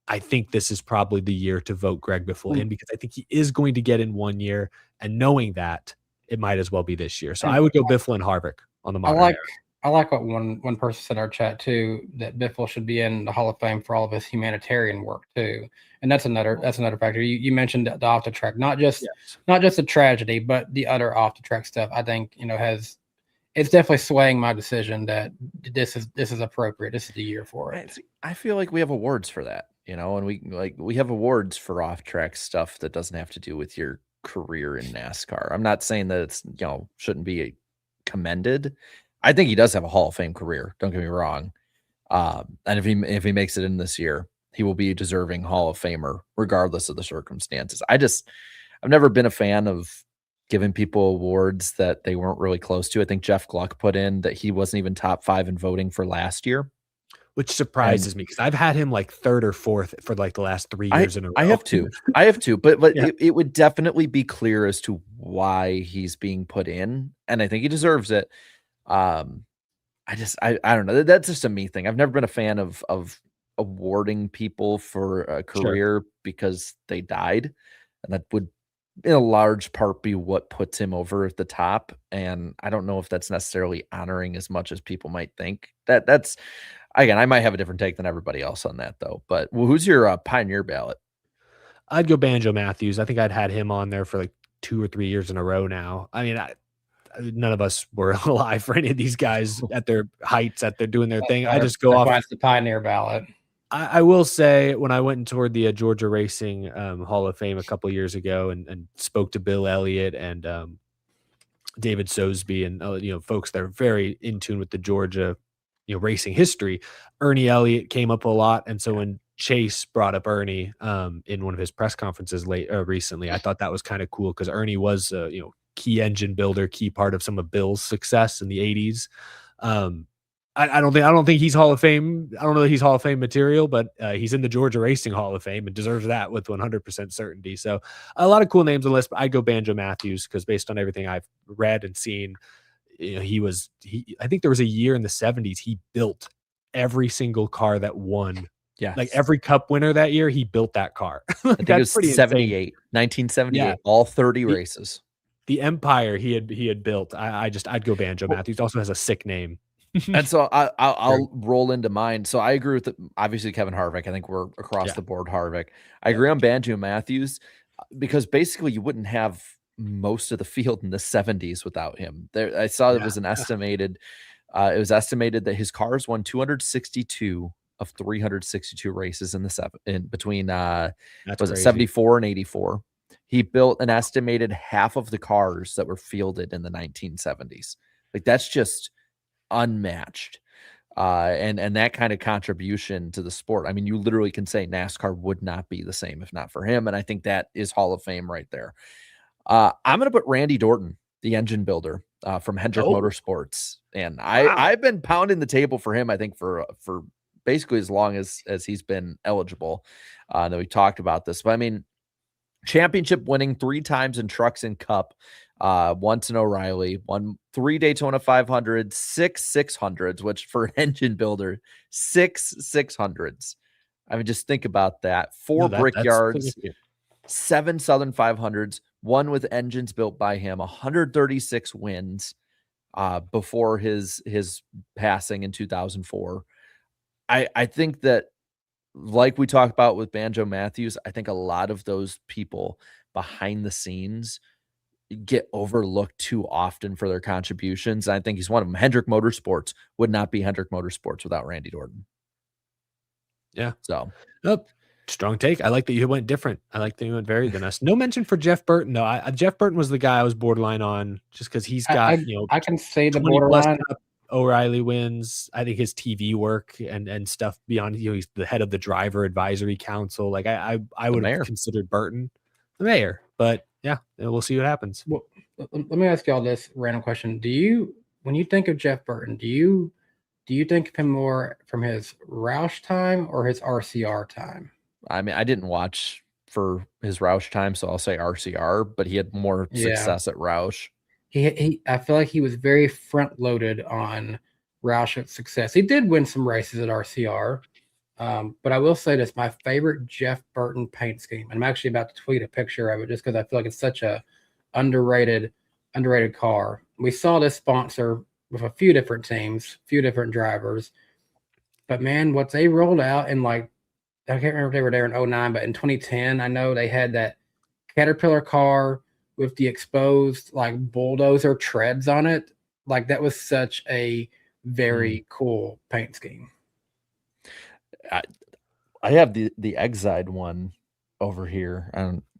I think this is probably the year to vote Greg Biffle in, because I think he is going to get in 1 year, and knowing that, it might as well be this year. So I would go Biffle and Harvick on the modern era. I like what one person said in our chat too, that Biffle should be in the Hall of Fame for all of his humanitarian work too, and that's another factor. You mentioned the off the track, not just the tragedy, but the other off the track stuff. I think it's definitely swaying my decision that this is appropriate. This is the year for it. I feel like we have awards for that, and we have awards for off track stuff that doesn't have to do with your career in NASCAR. I'm not saying that it's shouldn't be commended. I think he does have a Hall of Fame career. Don't get me wrong. And if he makes it in this year, he will be a deserving Hall of Famer, regardless of the circumstances. I've never been a fan of giving people awards that they weren't really close to. I think Jeff Gluck put in that he wasn't even top 5 in voting for last year, which surprises me, because I've had him like 3rd or 4th for like the last 3 years in a row. I have to, but yeah. it would definitely be clear as to why he's being put in, and I think he deserves it. I don't know. That's just a me thing. I've never been a fan of awarding people for a career because they died, and that would in a large part be what puts him over at the top. And I don't know if that's necessarily honoring as much as people might think. That's again, I might have a different take than everybody else on that though. But who's your Pioneer ballot? I'd go Banjo Matthews. I think I'd had him on there for like 2 or 3 years in a row now. I mean, none of us were alive for any of these guys at their heights, doing their thing. I That's just go off. why it's the Pioneer ballot. I will say, when I went and toured the Georgia Racing Hall of Fame a couple years ago and spoke to Bill Elliott and David Sosby and folks that are very in tune with the Georgia racing history, Ernie Elliott came up a lot. And so when Chase brought up Ernie in one of his press conferences recently, I thought that was kind of cool because Ernie was key engine builder, key part of some of Bill's success in the 80s. I don't think he's Hall of Fame. I don't know that he's Hall of Fame material, but he's in the Georgia Racing Hall of Fame and deserves that with 100% certainty. So a lot of cool names on the list, but I'd go Banjo Matthews because based on everything I've read and seen, I think there was a year in the 70s he built every single car that won. Yeah, like every Cup winner that year, he built that car. I think it was 78, 1978, yeah. All 30 races. The empire he had built. I'd go Banjo Matthews. Also has a sick name. And so I'll roll into mine. So I agree with obviously Kevin Harvick. I think we're across the board Harvick. I agree on Banjo Matthews because basically you wouldn't have most of the field in the 70s without him. There, I saw it was an estimated. It was estimated that his cars won 262 of 362 races in between was it 74 and 84. He built an estimated half of the cars that were fielded in the 1970s. Like that's just unmatched. And that kind of contribution to the sport. I mean, you literally can say NASCAR would not be the same if not for him. And I think that is Hall of Fame right there. I'm going to put Randy Dorton, the engine builder from Hendrick Motorsports. And I've been pounding the table for him, I think, for basically as long as he's been eligible. That we talked about this. But I mean, championship winning 3 times in trucks and Cup, once in O'Reilly, won 3 Daytona 500, 6 600s, which for an engine builder, 6 600s. I mean, just think about that. 4 Brickyards, 7 Southern 500s, 1 with engines built by him, 136 wins before his passing in 2004. I think that, like we talked about with Banjo Matthews, I think a lot of those people behind the scenes get overlooked too often for their contributions. I think he's one of them. Hendrick Motorsports would not be Hendrick Motorsports without Randy Dorton. Yeah. So, strong take. I like that you went different. I like that you went varied than us. No mention for Jeff Burton though. Jeff Burton was the guy I was borderline on just because he's got I can say the borderline. O'Reilly wins. I think his TV work and stuff beyond, he's the head of the driver advisory council. Like I would have considered Burton the mayor, but yeah, we'll see what happens. Well, let me ask y'all this random question. When you think of Jeff Burton, do you think of him more from his Roush time or his RCR time? I mean, I didn't watch for his Roush time, so I'll say RCR, but he had more success at Roush. I feel like he was very front loaded on Roush's success. He did win some races at RCR, but I will say this: my favorite Jeff Burton paint scheme. And I'm actually about to tweet a picture of it just because I feel like it's such a underrated car. We saw this sponsor with a few different teams, a few different drivers, but man, what they rolled out in I can't remember if they were there in 2009, but in 2010, I know they had that Caterpillar car with the exposed bulldozer treads on it. Like that was such a very cool paint scheme. I have the Exide one over here.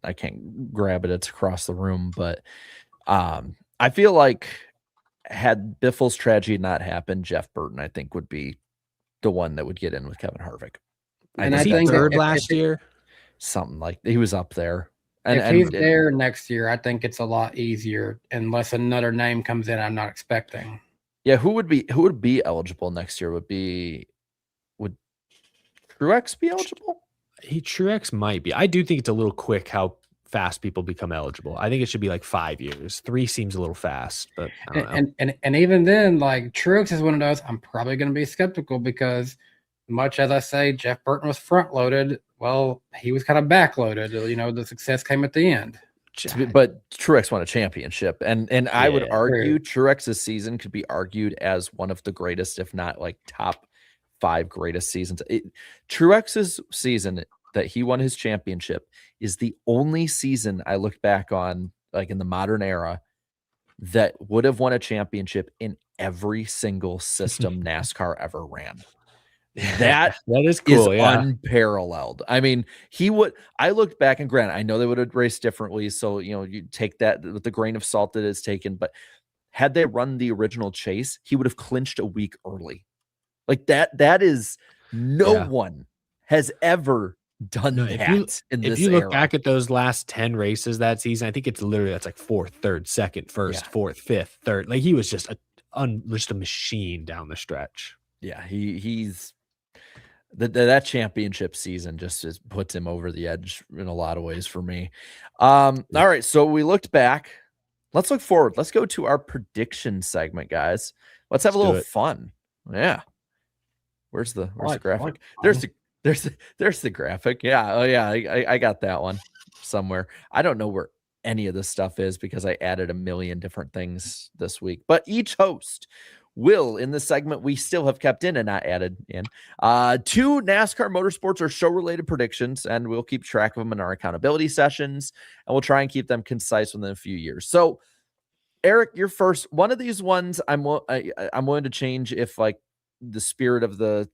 I can't grab it. It's across the room, but I feel like had Biffle's tragedy not happened, Jeff Burton, I think, would be the one that would get in with Kevin Harvick. And I think third last year, something like he was up there. If he's there next year, I think it's a lot easier unless another name comes in I'm not expecting. Yeah, who would be eligible next year? Would Truex be eligible? Truex might be. I do think it's a little quick how fast people become eligible. I think it should be 5 years. 3 seems a little fast, but I don't know. And even then, Truex is one of those I'm probably going to be skeptical because much as I say Jeff Burton was front loaded, well, he was kind of backloaded. The success came at the end. But Truex won a championship, and I would argue Truex's season could be argued as one of the greatest, if not top 5 greatest seasons. Truex's season that he won his championship is the only season I look back on, in the modern era, that would have won a championship in every single system NASCAR ever ran. That is cool. is Yeah. unparalleled. I mean, I looked back, and granted, I know they would have raced differently. So, you take that with the grain of salt that is taken, but had they run the original chase, he would have clinched a week early. Like that is one has ever done that in this If you look era. back at those last 10 races that season, I think it's literally that's like fourth, third, second, first, fourth, fifth, third. Like he was just a machine down the stretch. Yeah, he's that championship season just puts him over the edge in a lot of ways for me. All right, so we looked back. Let's look forward. Let's go to our prediction segment, guys. Let's have a little fun. Yeah. Where's the graphic? There's the graphic. Yeah. Oh yeah. I got that one somewhere. I don't know where any of this stuff is because I added a million different things this week, but each host will, in this segment, we still have kept in and not added in 2 NASCAR Motorsports or show related predictions, and we'll keep track of them in our accountability sessions, and we'll try and keep them concise within a few years. So Eric, you're first. One of these ones I'm willing to change if like the spirit of the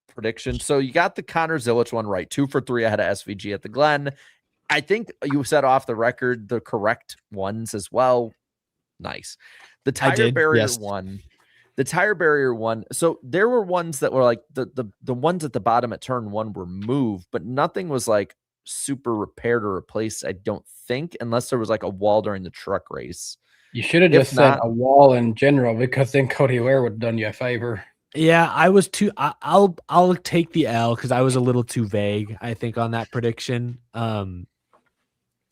prediction. So you got the Connor Zilic one right. 2 for 3 ahead of SVG at the Glen. I think you said off the record the correct ones as well. Nice. The tire barrier one. The tire barrier one. So there were ones that were like the ones at the bottom at turn 1 were moved, but nothing was like super repaired or replaced, I don't think, unless there was like a wall during the truck race. You should have just said a wall in general, because then Cody Ware would have done you a favor. Yeah, I was too. I'll take the L because I was a little too vague, I think, on that prediction. So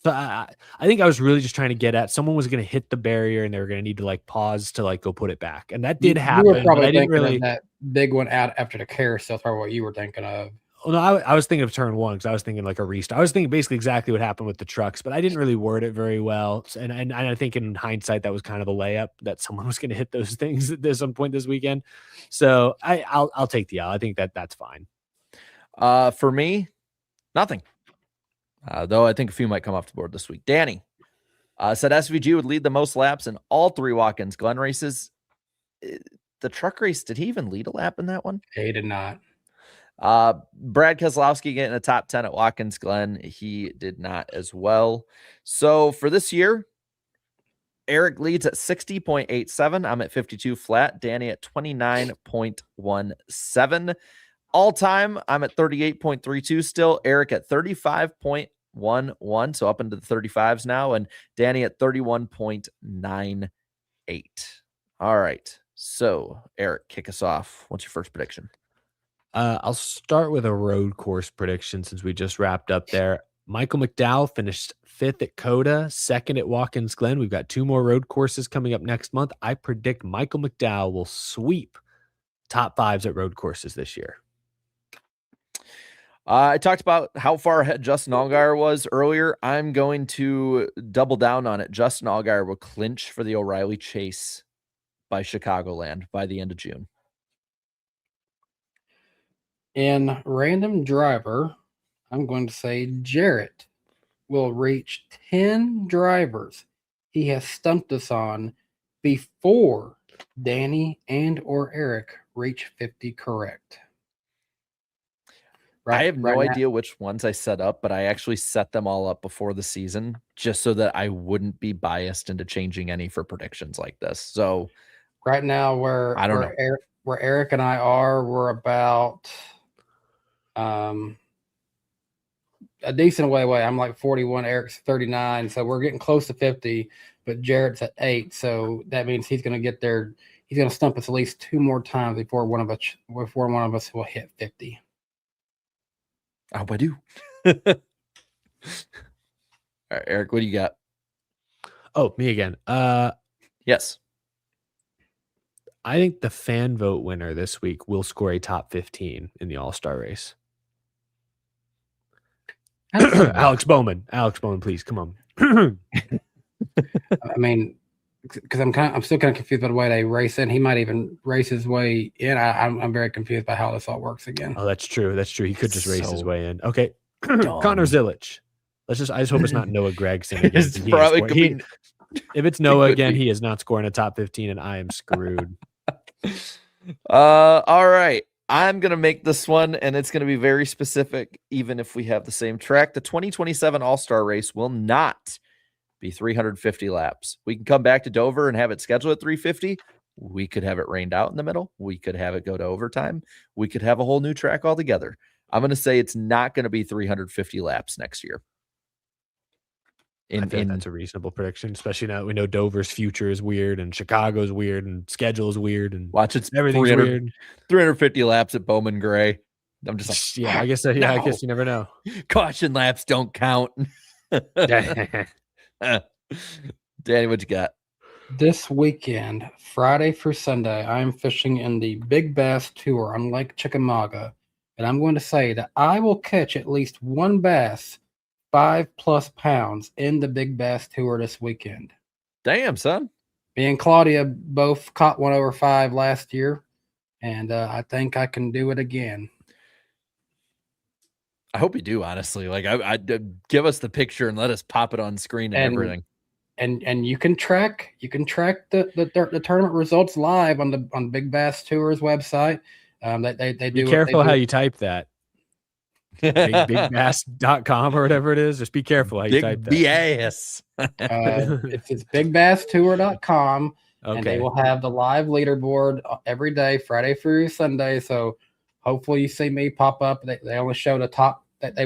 I think I was really just trying to get at someone was going to hit the barrier and they were going to need to like pause to like go put it back, and that did happen. You were probably I didn't thinking of that big one out after the carousel. That's probably what you were thinking of. Well, no, I was thinking of turn 1 because I was thinking like a restart. I was thinking basically exactly what happened with the trucks, but I didn't really word it very well. And I think in hindsight that was kind of a layup that someone was going to hit those things at some point this weekend. So I'll take the L. I think that's fine. For me, nothing. Though I think a few might come off the board this week. Danny said SVG would lead the most laps in all 3 Watkins Glen races. The truck race, did he even lead a lap in that one? He did not. Brad Keselowski getting a top 10 at Watkins Glen. He did not as well. So for this year, Eric leads at 60.87. I'm at 52 flat. Danny at 29.17. All time, I'm at 38.32 still. Eric at 35.11. So up into the 35s now. And Danny at 31.98. All right. So Eric, kick us off. What's your first prediction? I'll start with a road course prediction since we just wrapped up there. Michael McDowell finished 5th at Coda, 2nd at Watkins Glen. We've got 2 more road courses coming up next month. I predict Michael McDowell will sweep top 5s at road courses this year. I talked about how far ahead Justin Allgaier was earlier. I'm going to double down on it. Justin Allgaier will clinch for the O'Reilly Chase by Chicagoland by the end of June. In random driver, I'm going to say Jarrett will reach 10 drivers he has stumped us on before Danny and or Eric reach 50 correct. I have no idea which ones I set up, but I actually set them all up before the season just so that I wouldn't be biased into changing any for predictions like this. So right now where Eric and I are, we're about a decent way away. I'm like 41, Eric's 39, so we're getting close to 50, but Jarrett's at 8, so that means he's going to get there. He's going to stump us at least 2 more times before one of us will hit 50. Oh, I do. All right, Eric, what do you got? Oh, me again. Yes. I think the fan vote winner this week will score a top 15 in the All-Star race. Alex Bowman, please come on. I mean, because I'm still kind of confused by the way they race in. He might even race his way in. I'm very confused by how this all works again. Oh, that's true. He could just race his way in. Okay, Connor Zilic. I just hope it's not Noah Gragson. It's probably If it's Noah could again, be. he is not scoring a top 15, and I am screwed. All right. I'm going to make this one, and it's going to be very specific, even if we have the same track. The 2027 All-Star race will not be 350 laps. We can come back to Dover and have it scheduled at 350. We could have it rained out in the middle. We could have it go to overtime. We could have a whole new track altogether. I'm going to say it's not going to be 350 laps next year. I think that's a reasonable prediction, especially now that we know Dover's future is weird and Chicago's weird and schedule is weird and watch it's everything's weird. 350 laps at Bowman Gray. I'm just like, yeah, I guess. I guess you never know. Caution laps don't count. Danny, what you got? This weekend, Friday through Sunday, I am fishing in the Big Bass Tour on Lake Chickamauga, and I'm going to say that I will catch at least one bass 5+ pounds in the Big Bass Tour this weekend. Damn, son. Me and Claudia both caught one over 5 last year, and I think I can do it again. I hope you do, honestly. Like, I give us the picture and let us pop it on screen and everything. And you can track the tournament results live on the Big Bass Tour's website. They do. Be careful how you type that. Bigbass.com or whatever it is. Just be careful how you type that. BS. It's bigbasstour.com, Okay. and they will have the live leaderboard every day, Friday through Sunday. So hopefully you see me pop up. They only show the top that they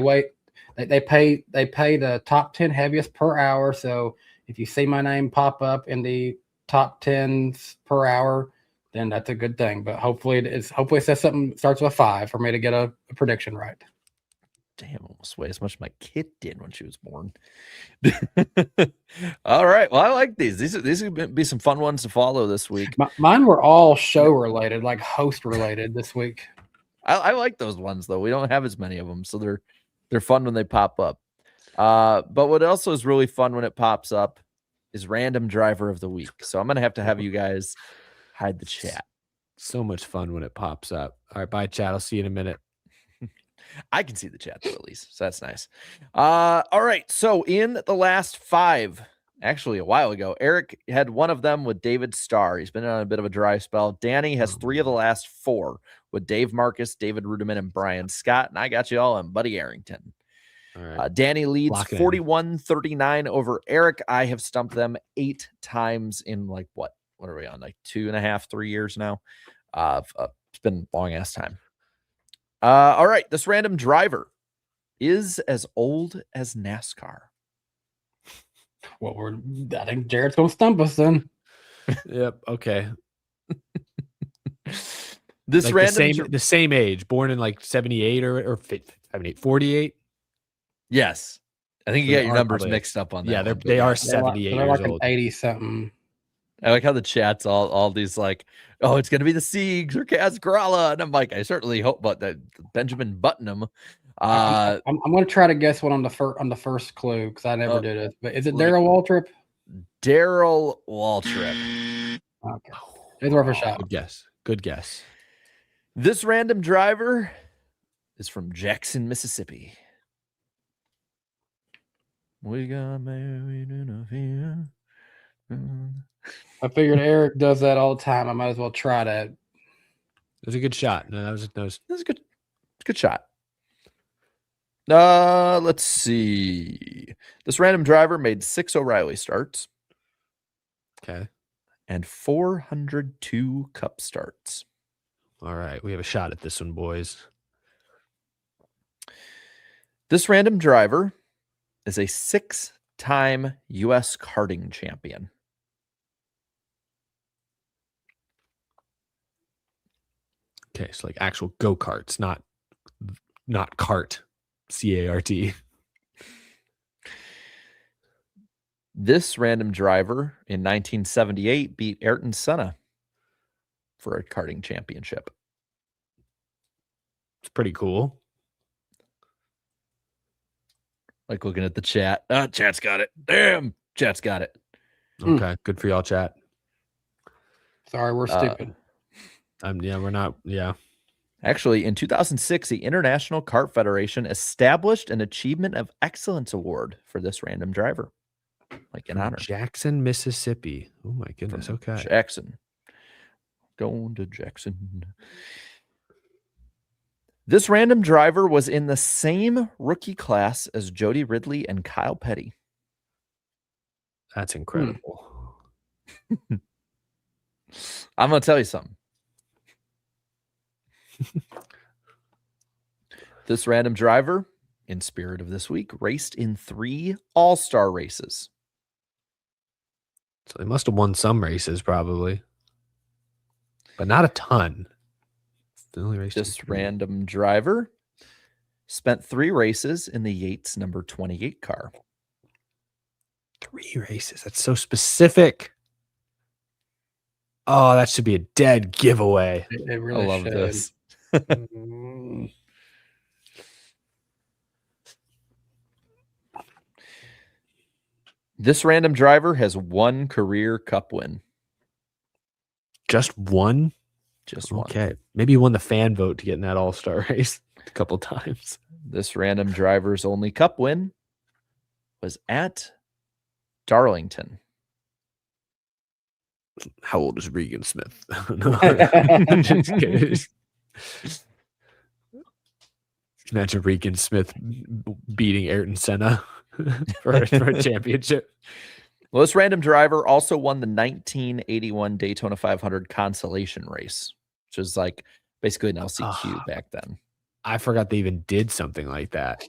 pay the top 10 heaviest per hour. So if you see my name pop up in the top 10s per hour, then that's a good thing. But hopefully it says something starts with 5 for me to get a prediction right. Damn, almost weigh as much as my kid did when she was born. All right. Well, I like these. These would be some fun ones to follow this week. Mine were all show related, like host related this week. I like those ones though. We don't have as many of them, so they're fun when they pop up. But what also is really fun when it pops up is random driver of the week. So I'm gonna have to have you guys hide the chat. So much fun when it pops up. All right, bye, chat. I'll see you in a minute. I can see the chat though, at least. So that's nice. All right. So in the last 5, actually a while ago, Eric had one of them with David Starr. He's been on a bit of a dry spell. Danny has 3 of the last 4 with Dave Marcus, David Ruderman, and Brian Scott. And I got you all on Buddy Arrington. All right. Danny leads 41-39 over Eric. I have stumped them 8 times in like what are we on? Like 2.5, 3 years now. It's been a long ass time. All right. This random driver is as old as NASCAR. Well, I think Jared's going to stump us then. Yep. Okay. This like random the same age, born in like 78 or 78, 48. Yes. I think you got your numbers mixed up on that. Yeah, one, they are They're 78 like years old. 80 something. I like how the chat's all these like, oh, it's gonna be the Siegs or Kaz Gralla, and I'm like, I certainly hope, but that Benjamin Buttonham. I'm going to try to guess one on the first clue because I never did it. But is it Darrell Waltrip? Darrell Waltrip. Okay, it's worth a shot. Good guess. Good guess. This random driver is from Jackson, Mississippi. We got married in a field. I figured Eric does that all the time. I might as well try that. It was a good shot. No, that was a good shot. Let's see. This random driver made 6 O'Reilly starts. Okay. And 402 Cup starts. All right. We have a shot at this one, boys. This random driver is a 6-time U.S. karting champion. Okay, so like actual go-karts, not cart, C-A-R-T. This random driver in 1978 beat Ayrton Senna for a karting championship. It's pretty cool. Like looking at the chat. Chat's got it. Damn, chat's got it. Okay, good for y'all, chat. Sorry, we're stupid. Yeah, we're not. Yeah. Actually, in 2006, the International Kart Federation established an Achievement of Excellence Award for this random driver. Like an From honor. Jackson, Mississippi. Oh my goodness. From Okay. Jackson. Going to Jackson. This random driver was in the same rookie class as Jody Ridley and Kyle Petty. That's incredible. I'm going to tell you something. This random driver, in spirit of this week, raced in 3 all-star races. So they must have won some races probably, but not a ton. They only raced in This 3. random driver spent 3 races in the Yates number 28 car. 3 races. That's so specific. Oh, that should be a dead giveaway. It really I love should. this. Mm. This random driver has 1 career cup win. Just one? Just one. Okay. Maybe he won the fan vote to get in that all-star race a couple times. This random driver's only cup win was at Darlington. How old is Regan Smith? No. Just kidding. Imagine Regan Smith beating Ayrton Senna for a championship. Well, this random driver also won the 1981 Daytona 500 consolation race, which was like basically an LCQ back then. I forgot they even did something like that.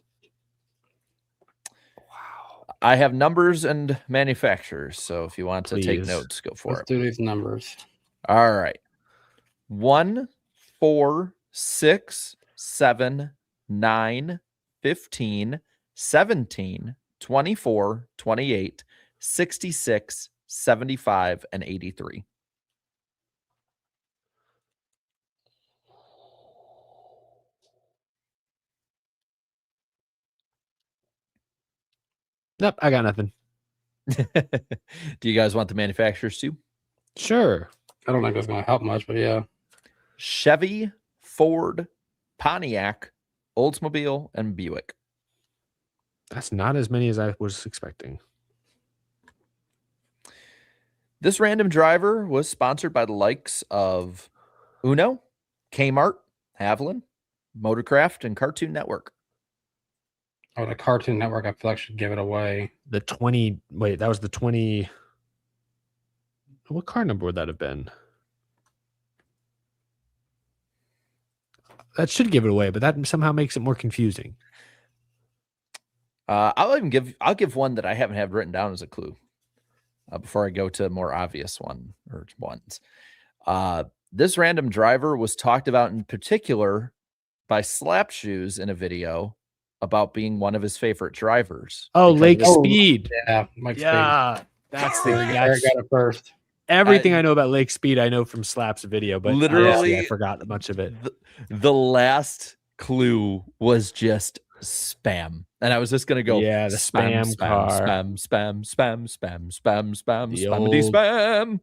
Wow. I have numbers and manufacturers, so if you want to take Please. notes, go for Let's it. do these numbers. All right. 1, 4, 6, 7, 9, 15, 17, 24, 28, 66, 75, and 83. Nope, I got nothing. Do you guys want the manufacturers too? Sure. I don't think that's going to help much, but yeah. Chevy, Ford, Pontiac, Oldsmobile, and Buick. That's not as many as I was expecting. This random driver was sponsored by the likes of Uno, Kmart, Haviland, Motorcraft, and Cartoon Network. Oh, the Cartoon Network, I feel like should give it away. The 20. Wait, that was the 20. What car number would that have been? That should give it away, but that somehow makes it more confusing. I'll give one that I haven't had written down as a clue before I go to a more obvious one or ones. This random driver was talked about in particular by Slap Shoes in a video about being one of his favorite drivers. Oh, because Lake of- Speed. Yeah, Mike Yeah, that's the Eric got it first. everything I know about Lake Speed. I know from Slap's video, but Literally- I forgot much of it. The last clue was just spam. And I was just going to go, Yeah, the spam car. spam, The spammity old- spam.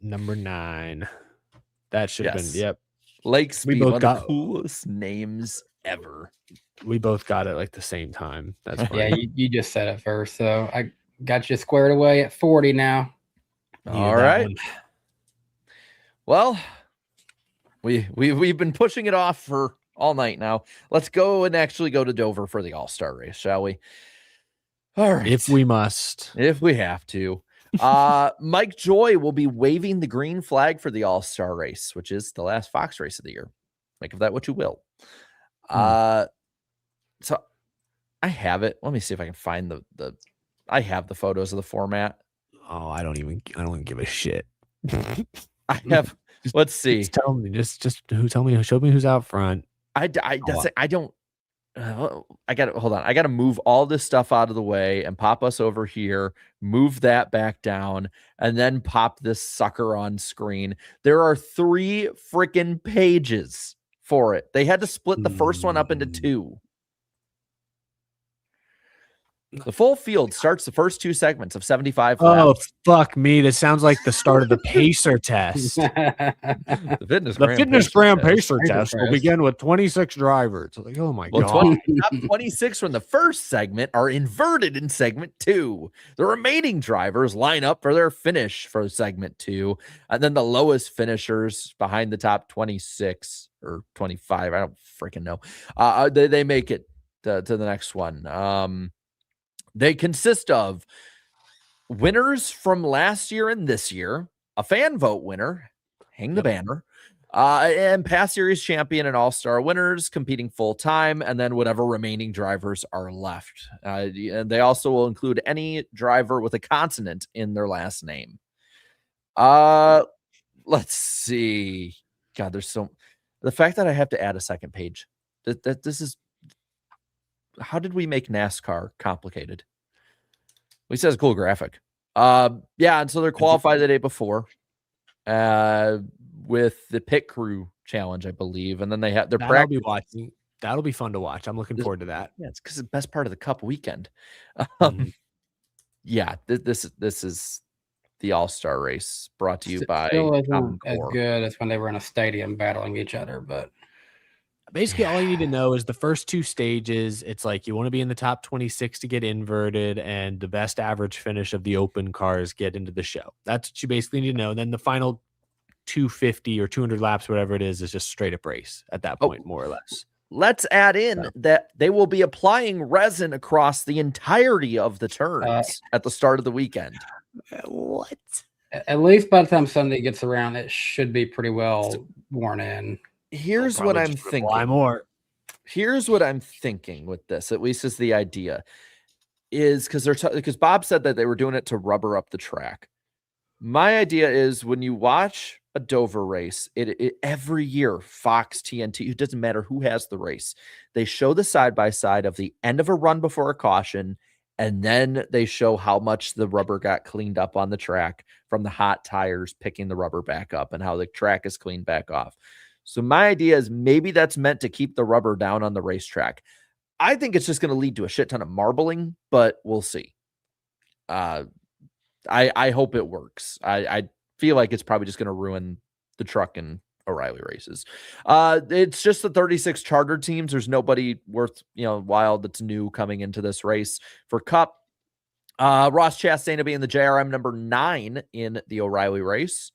Number 9. That should have Yes. been. Yep, Lake Speed, both one of got- the coolest names ever. we both got it like the same time. That's funny. Yeah, you just said it first. So I got you squared away at 40 now. Needed All that right. one. Well, we've been pushing it off for all night now. Let's go and actually go to Dover for the All-Star race, shall we? All right. If we must. If we have to. Mike Joy will be waving the green flag for the All-Star race, which is the last Fox race of the year. Make of that what you will. So I have it. Let me see if I can find the I have the photos of the format. Oh, I don't even give a shit. I have, let's see. Just tell me, show me who's out front. I don't. I got to hold on. I got to move all this stuff out of the way and pop us over here, move that back down, and then pop this sucker on screen. There are 3 freaking pages for it. They had to split the first one up into 2. The full field starts the first 2 segments of 75 Oh, laps. fuck me. This sounds like the start of the pacer test. The Fitness The Fitness Grand Pacer Pacer test will test. begin with 26 drivers. Like, oh my Well, God. top 26 from the first segment are inverted in segment 2. The remaining drivers line up for their finish for segment 2. And then the lowest finishers behind the top 26 or 25, I don't freaking know. They make it to the next one. They consist of winners from last year and this year, a fan vote winner, hang the banner, and past series champion and all-star winners competing full-time, and then whatever remaining drivers are left. And they also will include any driver with a consonant in their last name. Let's see. God, there's the fact that I have to add a second page. That this is, how did we make NASCAR complicated? He says cool graphic. Yeah, and so they're qualified the day before with the pit crew challenge, I believe. And then they have their practice. Watching. That'll be fun to watch. I'm looking forward to that. Yeah, it's because it's the best part of the Cup weekend. Yeah, this is the All-Star race brought to you by Still isn't Common as Core. good as when they were in a stadium battling each other, but Basically, all you need to know is the first 2 stages. It's like you want to be in the top 26 to get inverted, and the best average finish of the open cars get into the show. That's what you basically need to know. And then the final 250 or 200 laps, whatever it is just straight up race at that point, more or less. Let's add in that they will be applying resin across the entirety of the turns at the start of the weekend. What? at least by the time Sunday gets around, it should be pretty well worn in. Here's what I'm thinking. Here's what I'm thinking with this, at least is the idea, is because Bob said that they were doing it to rubber up the track. My idea is when you watch a Dover race, it every year, Fox, TNT, it doesn't matter who has the race, they show the side-by-side of the end of a run before a caution, and then they show how much the rubber got cleaned up on the track from the hot tires picking the rubber back up and how the track is cleaned back off. So my idea is maybe that's meant to keep the rubber down on the racetrack. I think it's just going to lead to a shit ton of marbling, but we'll see. I hope it works. I feel like it's probably just going to ruin the truck and O'Reilly races. It's just the 36 charter teams. There's nobody worth while that's new coming into this race for Cup. Ross Chastain to be in the JRM number 9 in the O'Reilly race.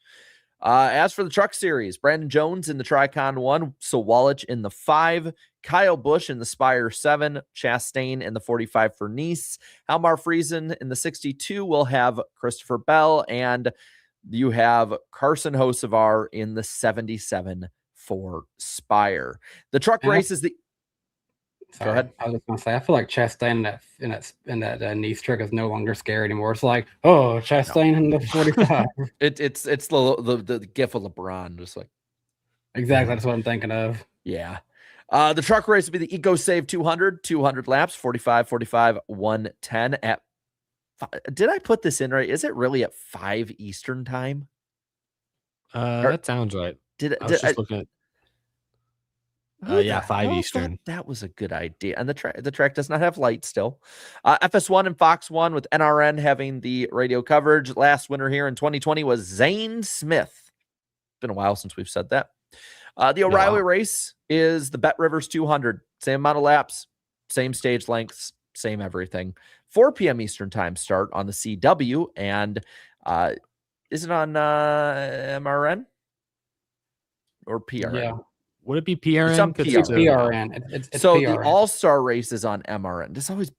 As for the truck series, Brandon Jones in the Tricon 1, Sawalich in the 5, Kyle Busch in the Spire 7, Chastain in the 45 for Nice, Halmar Friesen in the 62 will have Christopher Bell, and you have Carson Hocevar in the 77 for Spire. The truck race is the... Sorry, Go ahead. I was just gonna say, I feel like Chastain in that Nice trick is no longer scary anymore. It's like, oh, Chastain in the 45. It's the gif of LeBron, just like Exactly, that's what I'm thinking of. yeah. The truck race will be the EcoSave 200 laps, 45, 110 at. Did I put this in right? Is it really at 5 Eastern time? That sounds right. I was just looking at. Yeah, 5 Eastern. That was a good idea. And the track does not have lights still. FS1 and Fox 1 with NRN having the radio coverage. Last winner here in 2020 was Zane Smith. Been a while since we've said that. The O'Reilly race is the Bet Rivers 200. Same amount of laps, same stage lengths, same everything. 4 p.m. Eastern time start on the CW. And is it on MRN or PRN? Yeah. Would it be PRN? It's PRN. It's so PRN. the All-Star race is on MRN. This always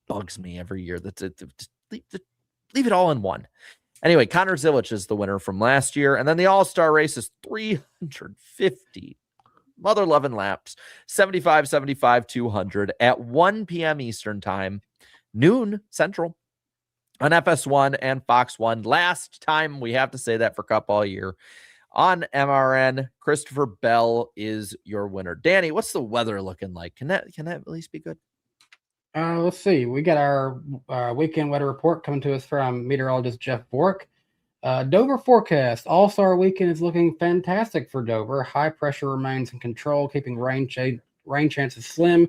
bugs me every year. That's it. Leave it all in one. Anyway, Connor Zilich is the winner from last year. And then the All-Star race is 350 mother loving laps, 75, 200 at 1 p.m. Eastern time, noon Central on FS1 and Fox 1. Last time we have to say that for Cup all year. On MRN, Christopher Bell is your winner. Danny, what's the weather looking like? Can that at least be good? Let's see. We got our weekend weather report coming to us from meteorologist Jeff Bork. Dover forecast. All-Star weekend is looking fantastic for Dover. High pressure remains in control, keeping rain chances slim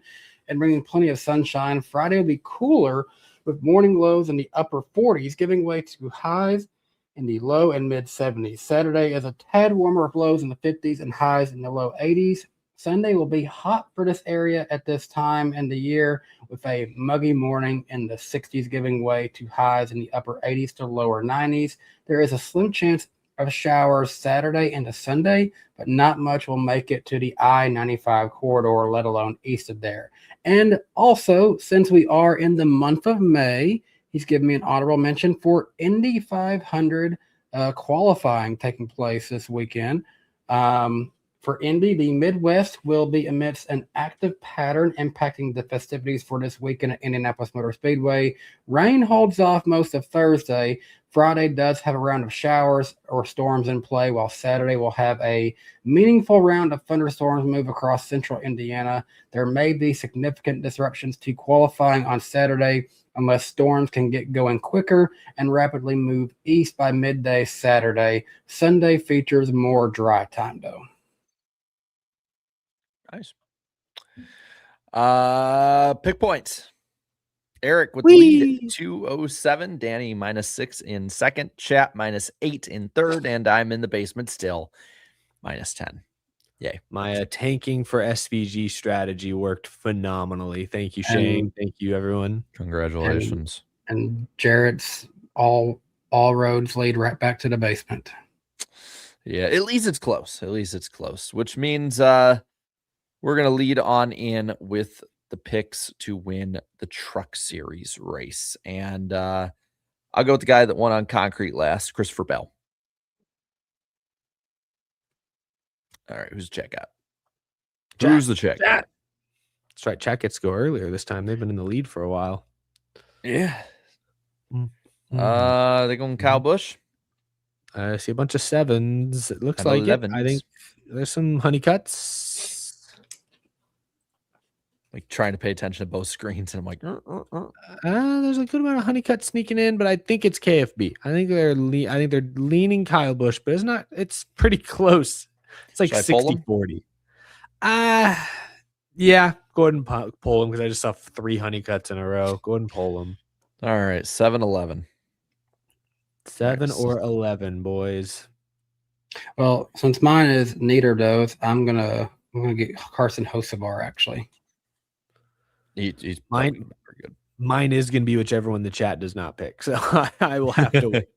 and bringing plenty of sunshine. Friday will be cooler with morning lows in the upper 40s, giving way to highs in the low and mid 70s. Saturday is a tad warmer with lows in the 50s and highs in the low 80s. Sunday will be hot for this area at this time in the year with a muggy morning in the 60s, giving way to highs in the upper 80s to lower 90s. There is a slim chance of showers Saturday into Sunday, but not much will make it to the I-95 corridor, let alone east of there. And also, since we are in the month of May, he's given me an honorable mention for Indy 500 qualifying taking place this weekend. For Indy, the Midwest will be amidst an active pattern impacting the festivities for this weekend at Indianapolis Motor Speedway. Rain holds off most of Thursday. Friday does have a round of showers or storms in play, while Saturday will have a meaningful round of thunderstorms move across central Indiana. There may be significant disruptions to qualifying on Saturday unless storms can get going quicker and rapidly move east by midday Saturday. Sunday features more dry time, though. Nice. Pick points. Eric with the lead at 207. Danny -6 in second. Chat -8 in third. And I'm in the basement still. -10. Yay. My tanking for SVG strategy worked phenomenally. Thank you, Shane. Thank you, everyone. Congratulations. And Jarrett's all roads lead right back to the basement. Yeah, at least it's close. At least it's close, which means we're going to lead on in with the picks to win the Truck Series race. And I'll go with the guy that won on concrete last, Christopher Bell. All right, who's the check out? Who's the check out? That's right. Chat gets to go earlier this time. They've been in the lead for a while. Yeah. They going Kyle Busch? I see a bunch of sevens. It looks like 11s. I think there's some honey cuts. Like trying to pay attention to both screens, and I'm like, there's a good amount of honey cut sneaking in, but I think it's KFB. I think they're leaning Kyle Busch, but it's not. It's pretty close. It's like 60-40. Yeah. Go ahead and pull him because I just saw 3 honey cuts in a row. Go ahead and pull him. All right, 7-11. 7 or 11, boys. Well, since mine is neither of those, I'm gonna get Carson Hocevar actually. He's mine. Good. Mine is gonna be whichever one the chat does not pick, so I will have to wait.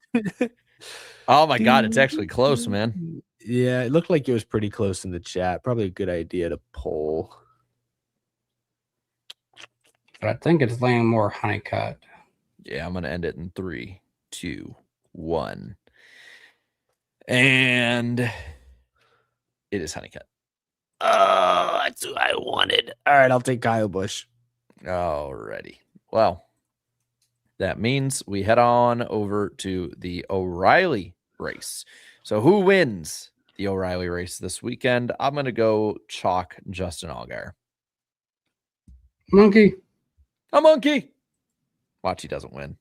Oh my god, it's actually close, man. Yeah, it looked like it was pretty close in the chat. Probably a good idea to poll. But I think it's laying more honeycut. Yeah, I'm gonna end it in 3, 2, 1. And it is honeycut. Oh, that's who I wanted. All right, I'll take Kyle Busch. Alrighty. Well, that means we head on over to the O'Reilly race. So who wins the O'Reilly race this weekend? I'm going to go chalk Justin Allgaier. Monkey. A monkey. Watch, he doesn't win.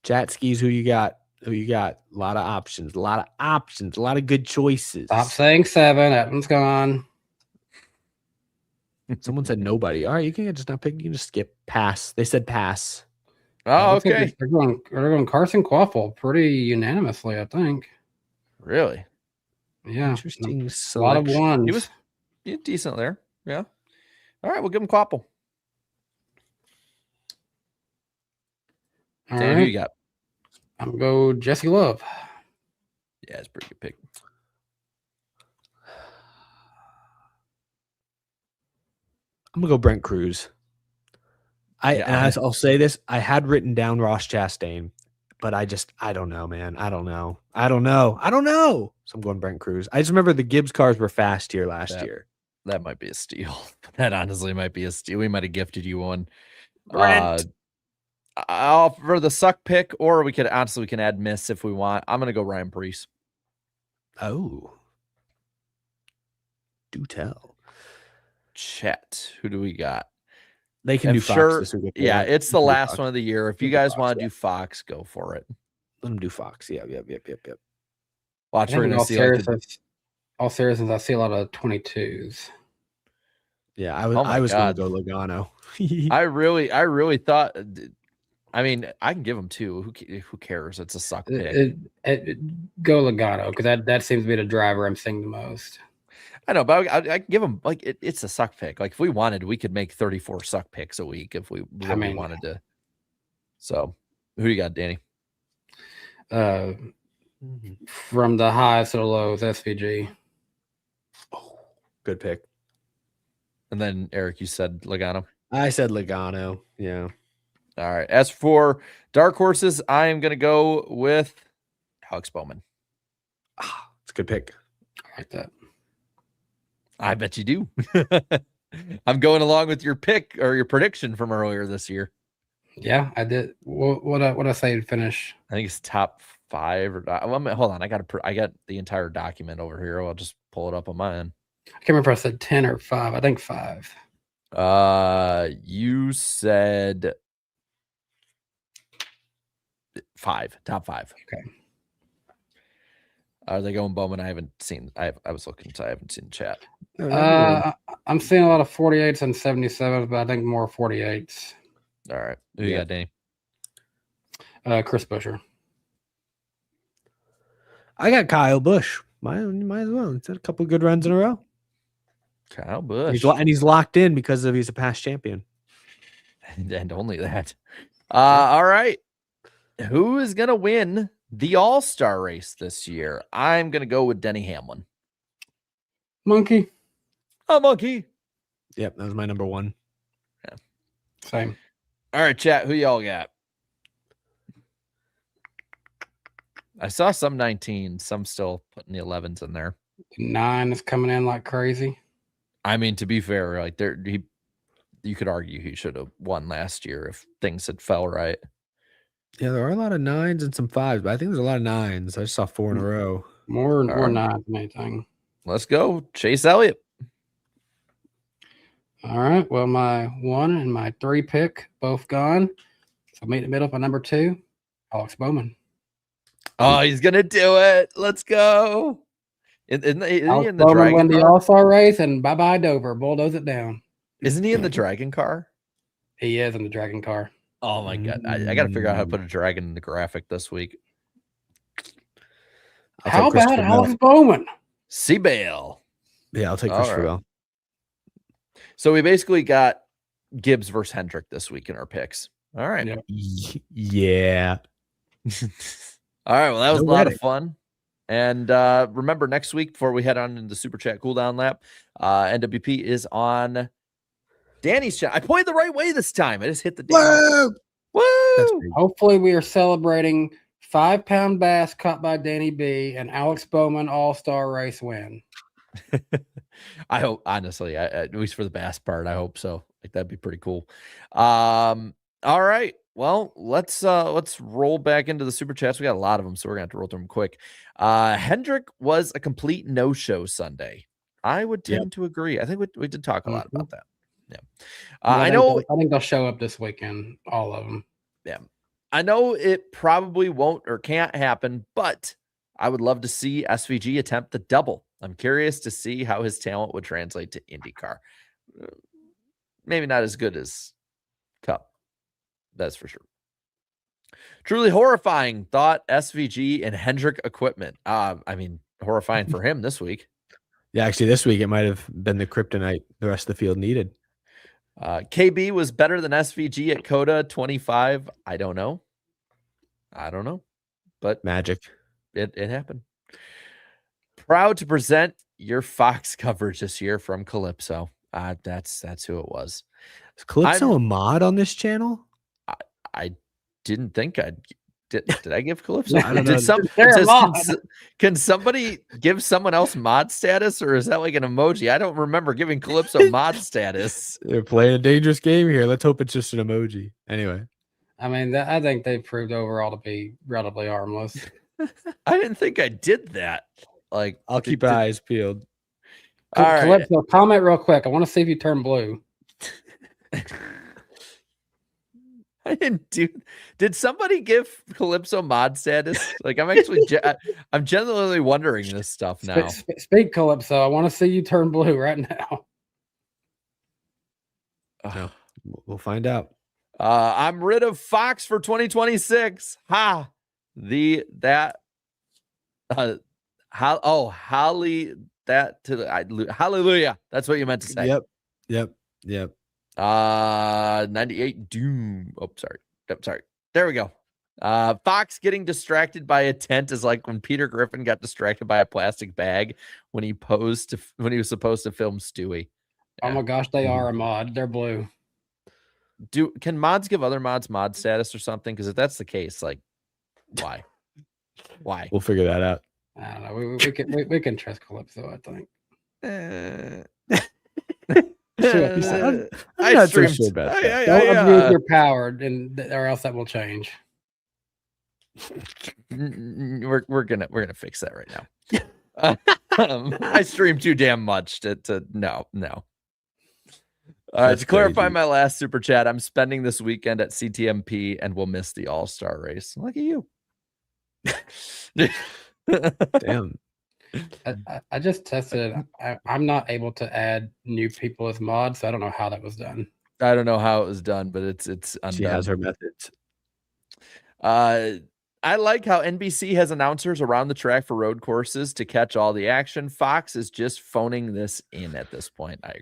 Chat skis, who you got? Who you got? A lot of options. A lot of good choices. Stop saying 7. That one's gone. Someone said nobody. All right, you can just not pick. You can just skip pass. They said pass. Oh, okay. They're going Carson Quaffle pretty unanimously, I think. Really? Yeah. Interesting selection. A lot of ones. He was decent there. Yeah. All right, we'll give him Quaffle. All Dan, right. who you got? I'm going to go Jesse Love. Yeah, it's a pretty good pick. I'm going to go Brent Cruz. I'll say this. I had written down Ross Chastain, but I don't know, man. I don't know. So I'm going Brent Cruz. I just remember the Gibbs cars were fast here last year. That might be a steal. That honestly might be a steal. We might have gifted you one. Brent. I'll for the suck pick, or we can add miss if we want. I'm gonna go Ryan Preece. Oh, do tell. Chat. Who do we got? They can do Fox this week. Yeah, it's the last one of the year. If you guys want to do Fox, go for it. Let them do Fox. Yep. Watch, we're gonna see. All seriousness, I see a lot of 22s. Yeah, I was going to go Logano. I really thought I mean, I can give him 2. Who cares? It's a suck pick. Go Logano, because that seems to be the driver I'm seeing the most. I know, but I give him like it's a suck pick. Like if we wanted, we could make 34 suck picks a week if we really wanted to. So, who do you got, Danny? From the highs to the lows, SVG. Oh, good pick. And then Eric, you said Logano. I said Logano. Yeah. All right. As for dark horses, I am going to go with Alex Bowman. It's a good pick. I like that. I bet you do. I'm going along with your pick or your prediction from earlier this year. Yeah, I did. What I say to finish? I think it's top 5 or hold on. I got the entire document over here. I'll just pull it up on my end. I can't remember if I said 10 or 5. I think 5. You said 5, top 5. Okay. Are they going Bowman? I haven't seen. I was looking, so I haven't seen the chat. I'm seeing a lot of 48s and 77s, but I think more 48s. All right. Who you got, Danny? Chris Buescher. I got Kyle Busch. Might as well. He's had a couple of good runs in a row. Kyle Busch. He's locked in because he's a past champion. And only that. All right. Who is going to win the All-Star race this year? I'm going to go with Denny Hamlin. Monkey. Oh, Monkey. Yep, that was my number 1. Yeah. Same. All right, chat. Who y'all got? I saw some 19, some still putting the 11s in there. 9 is coming in like crazy. I mean, to be fair, like you could argue he should have won last year if things had fell right. Yeah, there are a lot of 9s and some 5s, but I think there's a lot of 9s. I just saw 4 in a row. More 9s than anything. Let's go. Chase Elliott. All right. Well, my 1 and my 3 pick both gone. So meet in the middle for number 2, Alex Bowman. Oh, he's gonna do it. Let's go. Isn't he in the Bowman Dragon won the car? All-Star race, and bye-bye Dover. Bulldoze it down. Isn't he in the Dragon car? He is in the Dragon car. Oh my god. I gotta figure out how to put a dragon in the graphic this week. How about Alex Bowman? C-Bale. Yeah, I'll take All Christopher right. Bell. So we basically got Gibbs versus Hendrick this week in our picks. All right. Yeah. All right. Well, that was No a lot wedding. of fun. And remember, next week, before we head on into the Super Chat cooldown lap, NWP is on Danny's channel. I pointed the right way this time. I just hit the Woo! Woo! Hopefully, we are celebrating 5-pound bass caught by Danny B and Alex Bowman All-Star race win. I hope, honestly, at least for the bass part, I hope so. Like that'd be pretty cool. All right. Well, let's roll back into the super chats. We got a lot of them, so we're gonna have to roll through them quick. Hendrick was a complete no-show Sunday. I would tend to agree. I think we did talk a lot about that. Yeah. I think they'll show up this weekend, all of them. Yeah. I know it probably won't or can't happen, but I would love to see SVG attempt the double. I'm curious to see how his talent would translate to IndyCar. Maybe not as good as Cup. That's for sure. Truly horrifying thought SVG and Hendrick equipment. I mean, horrifying for him this week. Yeah, actually, this week it might have been the kryptonite the rest of the field needed. KB was better than SVG at Coda 25. I don't know, but Magic. It happened. Proud to present your Fox coverage this year from Calypso. That's who it was. Is Calypso a mod on this channel? I didn't think did I give Calypso? I don't know. Can somebody give someone else mod status, or is that like an emoji? I don't remember giving Calypso mod status. They're playing a dangerous game here. Let's hope it's just an emoji. Anyway. I mean, I think they proved overall to be relatively harmless. I didn't think I did that. Like, I'll keep eyes peeled. All right. Calypso, comment real quick. I want to see if you turn blue. I didn't do. Did somebody give Calypso mod status? Like, I'm actually, I'm genuinely wondering this stuff now. Speak, Calypso. I want to see you turn blue right now. We'll find out. I'm rid of Fox for 2026. Ha! Hallelujah. That's what you meant to say. Yep. 98 Doom. Oh, sorry. There we go. Fox getting distracted by a tent is like when Peter Griffin got distracted by a plastic bag when he was supposed to film Stewie. Oh my gosh, they are a mod. They're blue. Can mods give other mods mod status or something? Because if that's the case, like, why? We'll figure that out. I don't know. We can trust Calypso, I think. I'm I not so streamed. sure about that. Don't abuse your power, or else that will change. We're gonna fix that right now. I stream too damn much to no. To clarify crazy. my last super chat, I'm spending this weekend at CTMP and will miss the All-Star race. Look at you. Damn. I just tested it. I'm not able to add new people as mods, so I don't know how that was done. I don't know how it was done, but it's undone. She has her methods. I like how NBC has announcers around the track for road courses to catch all the action. Fox is just phoning this in at this point. I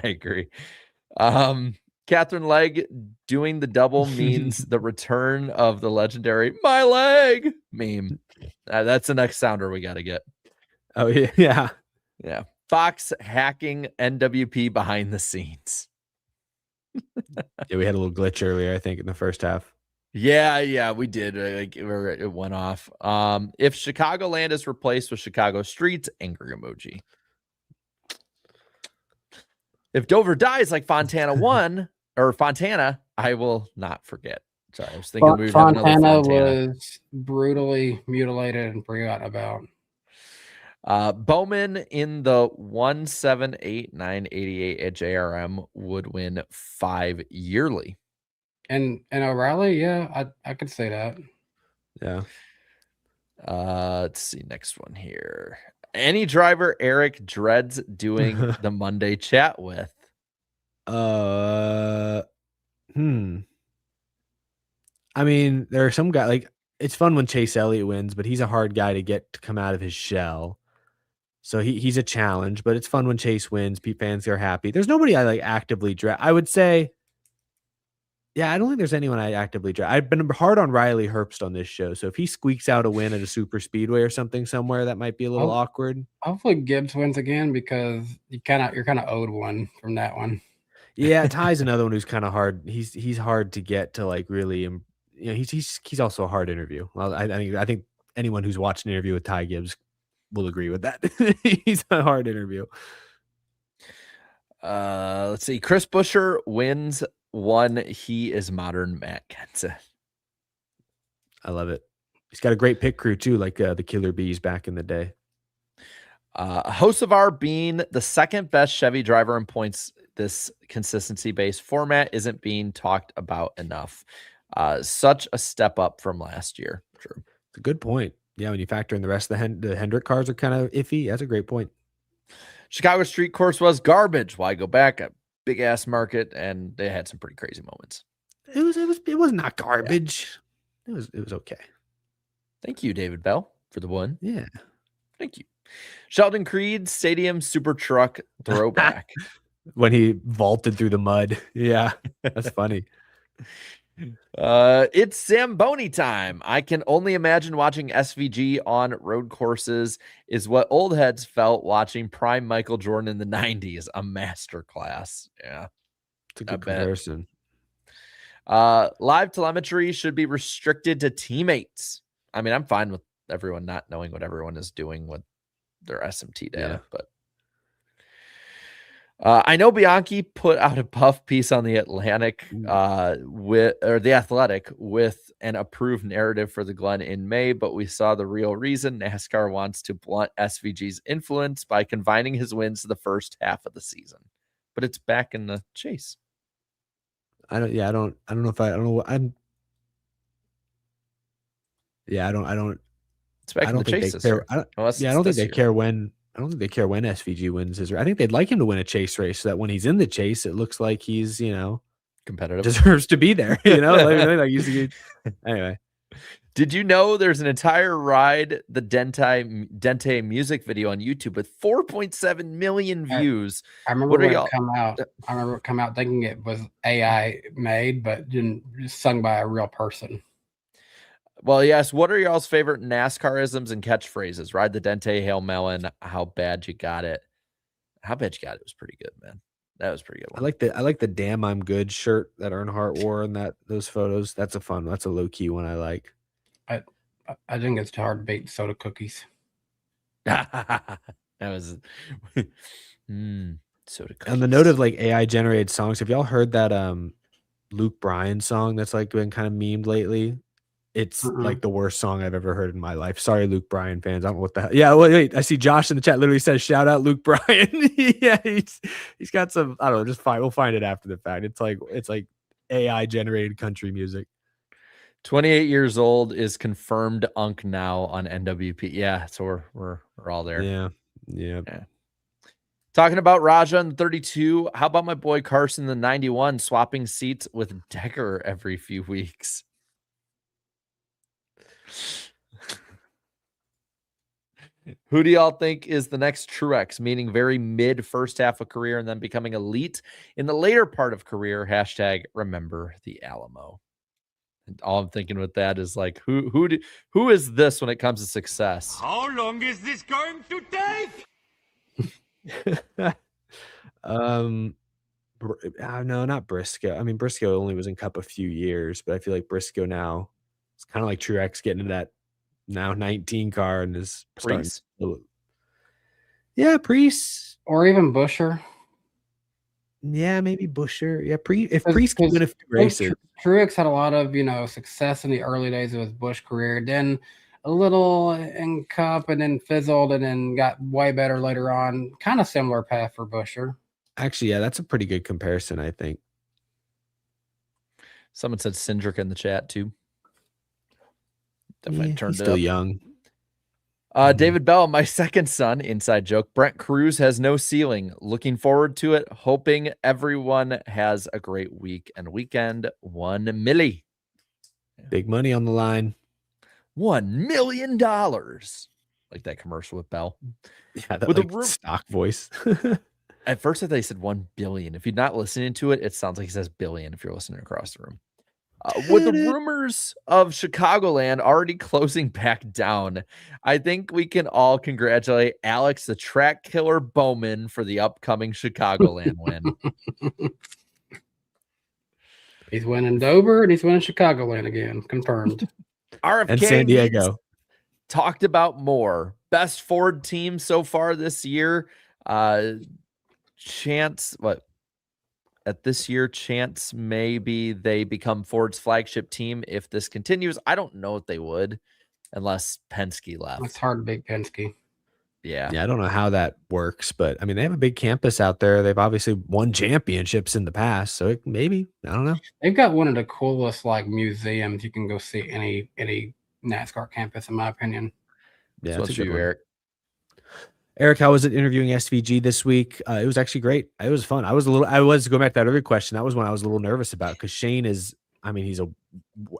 agree. Katherine Legge doing the double means the return of the legendary "my leg" meme. That's the next sounder we got to get. Oh yeah. Fox hacking NWP behind the scenes. Yeah, we had a little glitch earlier, I think, in the first half. Yeah, we did. It went off. If Chicagoland is replaced with Chicago streets, angry emoji. If Dover dies like Fontana Fontana, I will not forget. Sorry, I was thinking we would have another Fontana Fontana. was brutally mutilated and forgotten about. Bowman in the 178,988 at JRM would win 5 yearly. And O'Reilly, yeah, I could say that. Yeah. Let's see, next one here. Any driver Eric dreads doing the Monday chat with? I mean, there are some guys, like, it's fun when Chase Elliott wins, but he's a hard guy to get to come out of his shell. So he's a challenge, but it's fun when Chase wins. Pete fans are happy. There's nobody I like actively dread. I would say, yeah, I don't think there's anyone I actively dread. I've been hard on Riley Herbst on this show. So if he squeaks out a win at a super speedway or something somewhere, that might be a little awkward. Hopefully Gibbs wins again, because you're kind of owed one from that one. Yeah, Ty's another one who's kind of hard. He's hard to get to, like, really, he's also a hard interview. Well, I think anyone who's watched an interview with Ty Gibbs will agree with that. He's a hard interview. Let's see. Chris Buescher wins one. He is modern Matt Kenseth. I love it. He's got a great pit crew too, like the Killer Bees back in the day. Hocevar being the second best Chevy driver in points, this consistency-based format isn't being talked about enough. Such a step up from last year. True. It's a good point. Yeah, when you factor in the rest of the Hendrick cars are kind of iffy. That's a great point. Chicago street course was garbage. Why go back? A big ass market, and they had some pretty crazy moments. It was not garbage. Yeah. It was okay. Thank you, David Bell, for the one. Yeah. Thank you. Sheldon Creed Stadium Super Truck throwback. When he vaulted through the mud. Yeah, that's funny. It's Zamboni time. I can only imagine watching SVG on road courses is what old heads felt watching prime Michael Jordan in the 90s. A master class. Yeah. It's a good comparison. Live telemetry should be restricted to teammates. I mean, I'm fine with everyone not knowing what everyone is doing with their SMT data, but I know Bianchi put out a puff piece on the Athletic with an approved narrative for the Glen in May, but we saw the real reason. NASCAR wants to blunt SVG's influence by confining his wins to the first half of the season, but it's back in the chase. I don't know. I don't think they care. I don't think they care when. I don't think they care when SVG wins his. I think they'd like him to win a chase race so that when he's in the chase, it looks like he's, competitive. deserves to be there. Anyway. Did you know there's an entire ride, the Dente music video on YouTube with 4.7 million views? I remember What are when y'all- it come out. I remember it come out thinking it was AI made, but didn't just sung by a real person. Well, yes. What are y'all's favorite NASCAR-isms and catchphrases? Ride the Dente, Hail Melon, how bad you got it. How bad you got it was pretty good, man. That was a pretty good one. I like the damn I'm good shirt that Earnhardt wore in those photos. That's a low key one I like. I think it's hard to beat soda cookies. That was soda cookies. On the note of like AI generated songs, have y'all heard that Luke Bryan song that's like been kind of memed lately? It's like the worst song I've ever heard in my life. Sorry, Luke Bryan fans. I don't know what the hell. Yeah, wait. I see Josh in the chat literally says, "Shout out Luke Bryan." Yeah, he's got some. I don't know. Just fine. We'll find it after the fact. It's like AI generated country music. 28 years old is confirmed Unk now on NWP. Yeah, so we're all there. Yeah. Talking about Raja in the 32. How about my boy Carson in the 91 swapping seats with Decker every few weeks? Who do y'all think is the next Truex, meaning very mid first half of career and then becoming elite in the later part of career? Hashtag remember the Alamo. And all I'm thinking with that is like, who is this when it comes to success? How long is this going to take? No, not Briscoe. I mean, Briscoe only was in Cup a few years, but I feel like Briscoe now it's kind of like Truex getting into that now 19 car and is starting. Yeah, Priest or even Busher. Yeah, maybe Busher. Yeah, if Priest can win a few races. Truex had a lot of success in the early days of his Busch career, then a little in Cup, and then fizzled, and then got way better later on. Kind of similar path for Busher. Actually, yeah, that's a pretty good comparison, I think. Someone said Cindric in the chat too. Definitely turned still up. Young. David Bell, my second son, inside joke. Brent Cruz has no ceiling. Looking forward to it. Hoping everyone has a great week and weekend. 1 milli. Big money on the line. $1 million. Like that commercial with Bell. Yeah, that with like stock voice. At first I thought he said 1 billion. If you're not listening to it, it sounds like he says billion if you're listening across the room. With the rumors of Chicagoland already closing back down, I think we can all congratulate Alex, the track killer Bowman, for the upcoming Chicagoland win. He's winning Dover and he's winning Chicagoland again. Confirmed. RFK and San Diego. Talked about more. Best Ford team so far this year. Chance maybe they become Ford's flagship team if this continues. I don't know if they would unless Penske left. It's hard to beat Penske. Yeah, I don't know how that works, but I mean they have a big campus out there. They've obviously won championships in the past, so maybe I don't know. They've got one of the coolest museums you can go see any NASCAR campus, in my opinion. Yeah, that's you, Eric. Eric, how was it interviewing SVG this week? It was actually great. It was fun. I was going back to that other question. That was one I was a little nervous about because Shane is, I mean,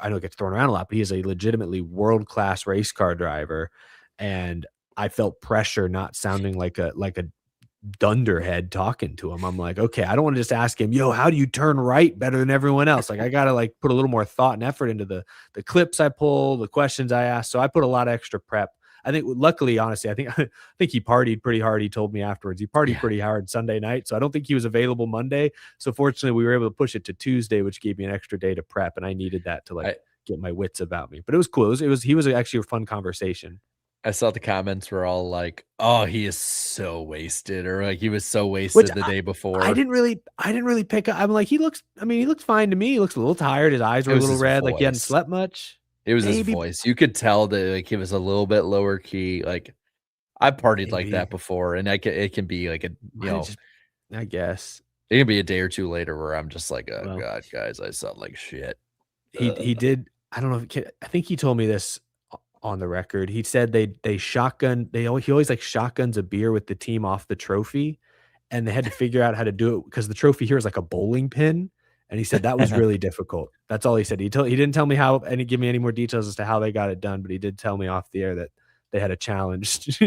I know it gets thrown around a lot, but he is a legitimately world-class race car driver. And I felt pressure not sounding like a dunderhead talking to him. I'm like, okay, I don't want to just ask him, yo, how do you turn right better than everyone else? Like I got to put a little more thought and effort into the clips I pull, the questions I ask. So I put a lot of extra prep. I think luckily, honestly, I think he partied pretty hard. He told me afterwards he partied pretty hard Sunday night. So I don't think he was available Monday. So fortunately we were able to push it to Tuesday, which gave me an extra day to prep. And I needed that to get my wits about me, but it was cool. He was actually a fun conversation. I saw the comments were all like, oh, he is so wasted, or like he was so wasted the day before. I didn't really pick up. I'm like, he looks fine to me. He looks a little tired. His eyes were a little red. Like he hadn't slept much. It was his voice. You could tell that he was a little bit lower key. Like I partied like that before, and it can be like I guess it can be a day or two later where I'm just like, oh God, guys, I sound like shit. He did. I don't know. I think he told me this on the record. He said they shotgun. He always shotguns a beer with the team off the trophy, and they had to figure out how to do it because the trophy here is like a bowling pin. And he said that was really difficult. That's all he said. He didn't tell me how, and he give me any more details as to how they got it done, but he did tell me off the air that they had a challenge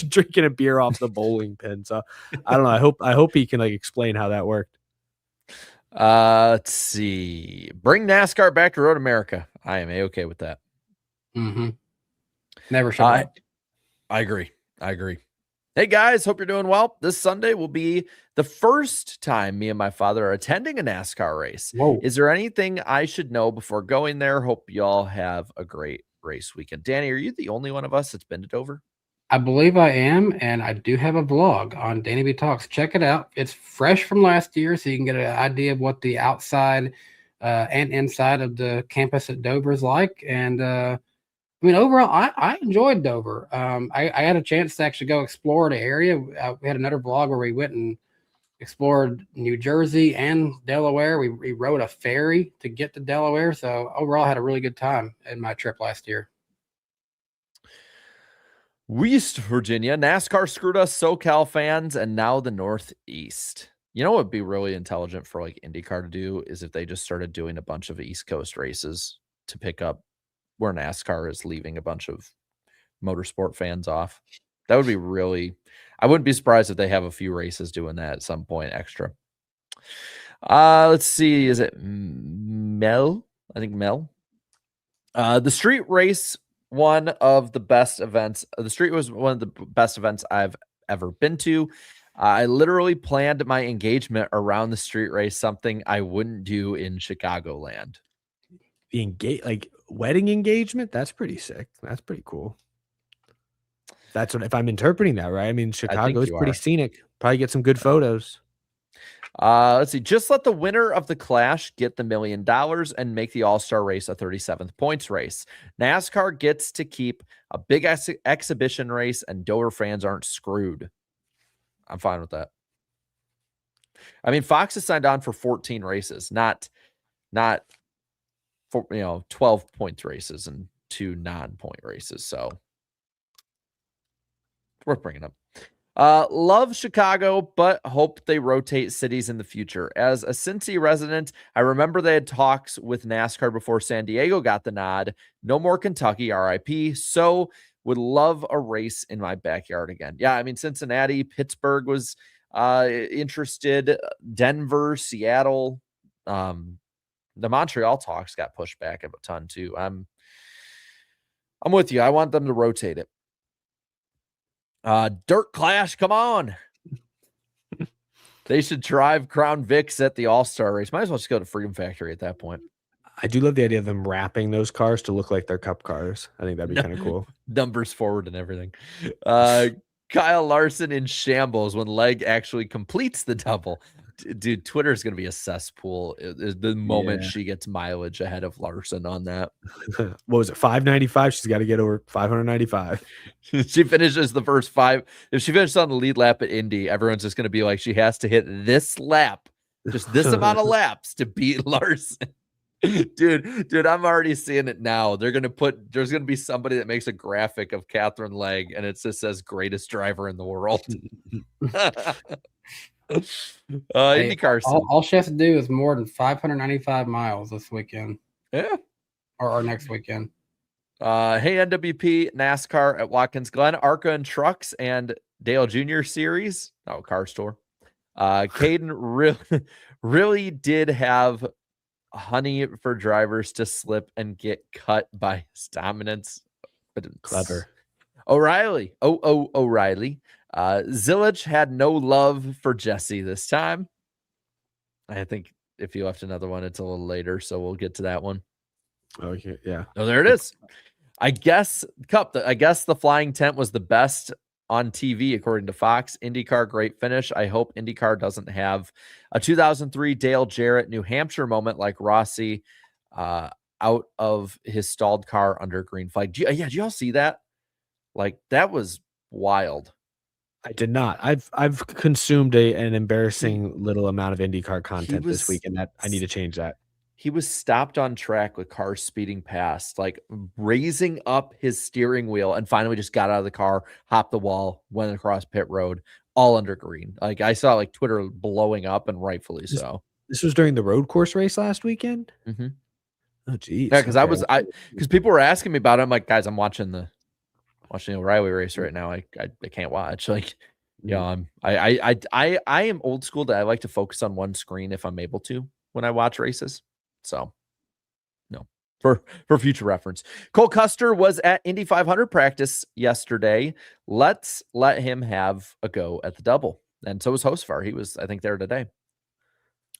drinking a beer off the bowling pin. So I don't know. I hope he can like explain how that worked. Let's see. Bring NASCAR back to Road America. I am okay with that. Mm-hmm. Never should have. I agree. Hey guys, hope you're doing well. This Sunday will be the first time me and my father are attending a NASCAR race. Whoa. Is there anything I should know before going there? Hope y'all have a great race weekend. Danny, are you the only one of us that's been to Dover? I believe I am, and I do have a vlog on Danny B Talks. Check it out. It's fresh from last year, so you can get an idea of what the outside and inside of the campus at Dover is like. And I mean, overall, I enjoyed Dover. I had a chance to actually go explore the area. We had another vlog where we went and explored New Jersey and Delaware. We rode a ferry to get to Delaware. So overall, I had a really good time in my trip last year. West Virginia, NASCAR screwed us SoCal fans, and now the Northeast. You know what would be really intelligent for like IndyCar to do is if they just started doing a bunch of East Coast races to pick up where NASCAR is leaving a bunch of motorsport fans off. That would be really, I wouldn't be surprised if they have a few races doing that at some point extra. Let's see. Is it Mel? I think Mel. The street race, one of the best events. The street was one of the best events I've ever been to. I literally planned my engagement around the street race, something I wouldn't do in Chicagoland. The like wedding engagement, that's pretty sick. That's pretty cool. That's what, if I'm interpreting that right. I mean, Chicago is pretty scenic. Probably get some good photos. Let's see. Just let the winner of the clash get the $1 million and make the All-Star race a 37th points race. NASCAR gets to keep a big exhibition race, and Dover fans aren't screwed. I'm fine with that. I mean, Fox has signed on for 14 races, not for 12 points races and 2 non-point races. So worth bringing up. Love Chicago, but hope they rotate cities in the future. As a Cincy resident, I remember they had talks with NASCAR before San Diego got the nod. No more Kentucky, RIP. So would love a race in my backyard again. Yeah, I mean, Cincinnati, Pittsburgh was interested, Denver, Seattle, the Montreal talks got pushed back a ton too. I'm with you. I want them to rotate it. Dirt Clash, come on. They should drive Crown Vics at the All-Star race. Might as well just go to Freedom Factory at that point. I do love the idea of them wrapping those cars to look like their cup cars. I think that'd be kind of cool. Numbers forward and everything. Kyle Larson in shambles when Legge actually completes the double. Dude, Twitter is going to be a cesspool the moment she gets mileage ahead of Larson on that. What was it, 595? She's got to get over 595. She finishes the first 5. If she finishes on the lead lap at Indy, everyone's just going to be like, she has to hit this lap, just this amount of laps to beat Larson. Dude, I'm already seeing it now. There's going to be somebody that makes a graphic of Katherine Legge, and it just says greatest driver in the world. IndyCar. All she has to do is more than 595 miles this weekend. Yeah. Or next weekend. Hey, NWP, NASCAR at Watkins Glen, ARCA and Trucks and Dale Jr. Series. Oh, car store. Caden really did have honey for drivers to slip and get cut by his dominance. But clever. O'Reilly. O'Reilly. Zillage had no love for Jesse this time. I think if you left another one, it's a little later, so we'll get to that one. Okay, yeah. Oh, there it is. I guess the flying tent was the best on TV, according to Fox. IndyCar, great finish. I hope IndyCar doesn't have a 2003 Dale Jarrett New Hampshire moment like Rossi out of his stalled car under green flag. Did you all see that? Like, that was wild. I did not. I've consumed an embarrassing little amount of IndyCar content this week, and that I need to change that. He was stopped on track with cars speeding past, like raising up his steering wheel, and finally just got out of the car, hopped the wall, went across pit road, all under green. Like, I saw like Twitter blowing up, and rightfully so. This was during the road course race last weekend. Mm-hmm. Oh, geez. Yeah, because people were asking me about it. I'm like, guys, I'm watching the O'Reilly race right now. I can't watch. Like, I am old school that I like to focus on one screen if I'm able to when I watch races. So, no, for future reference. Cole Custer was at Indy 500 practice yesterday. Let's let him have a go at the double. And so was Hosfar. He was, I think, there today.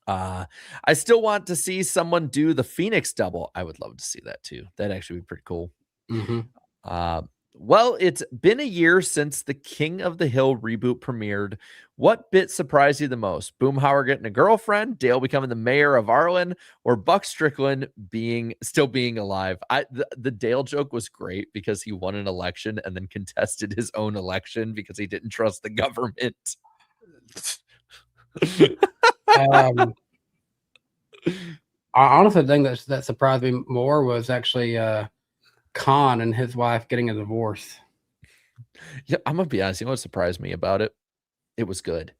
I still want to see someone do the Phoenix double. I would love to see that too. That'd actually be pretty cool. Mm-hmm. Well, it's been a year since the King of the Hill reboot premiered. What bit surprised you the most? Boomhauer getting a girlfriend, Dale becoming the mayor of Arlen, or Buck Strickland still being alive? The Dale joke was great because he won an election and then contested his own election because he didn't trust the government. I honestly think that surprised me more was actually Khan and his wife getting a divorce. Yeah, I'm gonna be honest. You know what surprised me about it? It was good.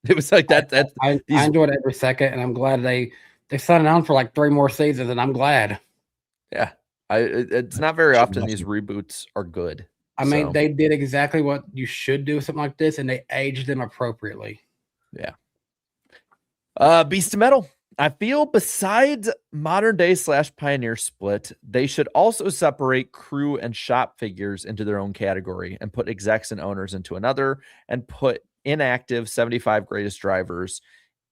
It was like that. I enjoyed every second, and I'm glad they signed on for like 3 more seasons, and I'm glad. Yeah, it's not very often these reboots are good. I mean, they did exactly what you should do with something like this, and they aged them appropriately. Yeah. Beast of Metal. I feel besides modern day / Pioneer split, they should also separate crew and shop figures into their own category and put execs and owners into another, and put inactive 75 greatest drivers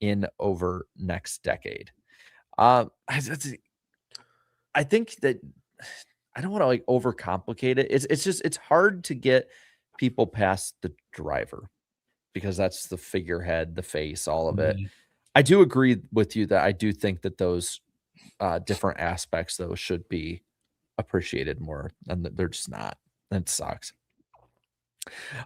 in over next decade. I think that I don't want to like overcomplicate it. It's hard to get people past the driver because that's the figurehead, the face, all of it. I do agree with you that I do think that those different aspects, though, should be appreciated more, and they're just not. That sucks.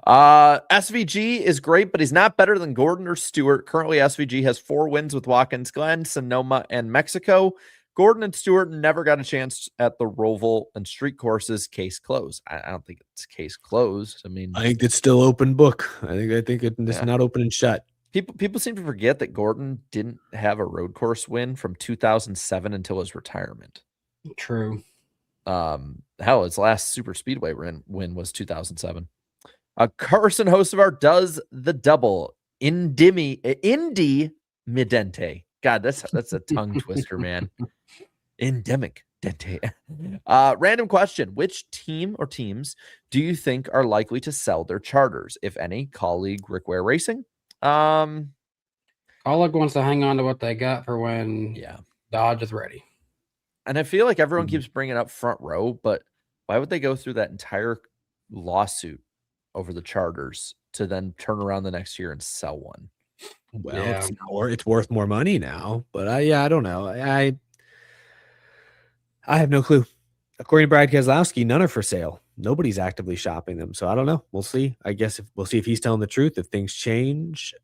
SVG is great, but he's not better than Gordon or Stewart. Currently, SVG has 4 wins with Watkins Glen, Sonoma, and Mexico. Gordon and Stewart never got a chance at the Roval and street courses. Case closed. I don't think it's case closed. I mean, I think it's still open book. I think it's not open and shut. People seem to forget that Gordon didn't have a road course win from 2007 until his retirement. True. Hell, his last super speedway win was 2007. Carson Hocevar does the double Indy Midente. God, that's a tongue twister, man. Endemic Dente. Random question: which team or teams do you think are likely to sell their charters, if any? Colleague Rick Ware Racing. Colleague wants to hang on to what they got for when Dodge is ready. And I feel like everyone keeps bringing up Front Row, but why would they go through that entire lawsuit over the charters to then turn around the next year and sell one? Well, it's worth more money now, but I don't know. I have no clue. According to Brad Keselowski, none are for sale. Nobody's actively shopping them. So I don't know. We'll see. I guess we'll see if he's telling the truth, if things change.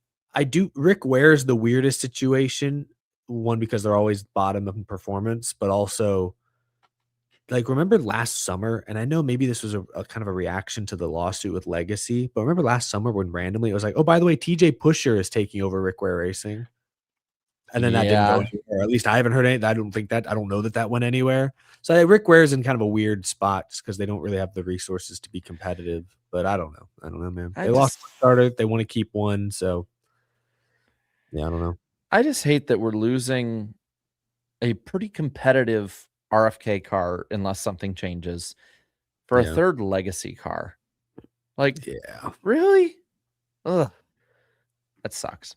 Rick Ware's the weirdest situation. One, because they're always bottom of performance, but also like, remember last summer, and I know maybe this was a kind of a reaction to the lawsuit with Legacy, but remember last summer when randomly it was like, oh, by the way, TJ Pusher is taking over Rick Ware Racing. And then that didn't go anywhere. At least I haven't heard anything. I don't know that went anywhere. So Rick Ware's in kind of a weird spot just because they don't really have the resources to be competitive. But I don't know, man. They lost one starter. They want to keep one. So yeah, I don't know. I just hate that we're losing a pretty competitive RFK car unless something changes for a third legacy car. Like, really? Ugh. That sucks.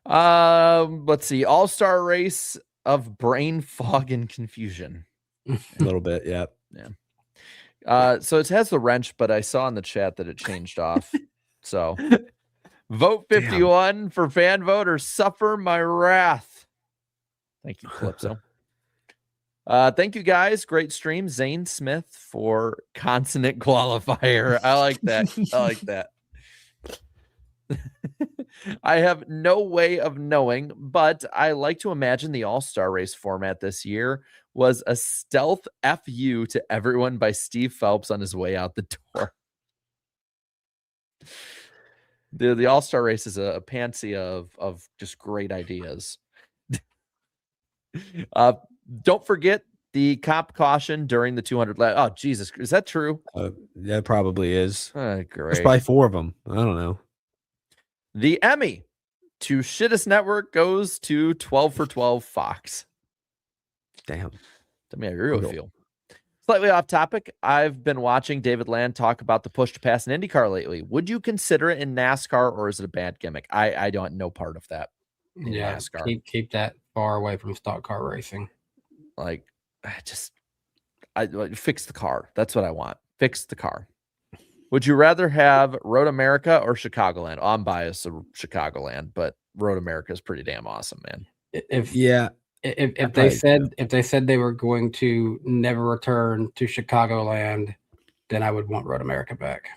Let's see. All-star race of brain fog and confusion. A little bit, yeah. So it has the wrench, but I saw in the chat that it changed off. So vote 51 for fan vote or suffer my wrath. Thank you, Calypso. Thank you guys. Great stream. Zane Smith for consonant qualifier. I like that. I like that. I have no way of knowing, but I like to imagine the all-star race format this year was a stealth FU to everyone by Steve Phelps on his way out the door. The all-star race is a panacea of just great ideas. Don't forget the cop caution during the 200 lap. Oh, Jesus. Is that true? That probably is. Great. There's probably 4 of them. I don't know. The Emmy to Shittest Network goes to 12 for 12 Fox. Damn. Tell me how you really feel. Slightly off topic, I've been watching David Land talk about the push to pass in IndyCar lately. Would you consider it in NASCAR, or is it a bad gimmick? I don't know part of that in NASCAR. Keep that far away from stock car racing. Like, I fix the car. That's what I want. Fix the car. Would you rather have Road America or Chicagoland? I'm biased to Chicagoland, but Road America is pretty damn awesome, man. If they said they were going to never return to Chicagoland, then I would want Road America back.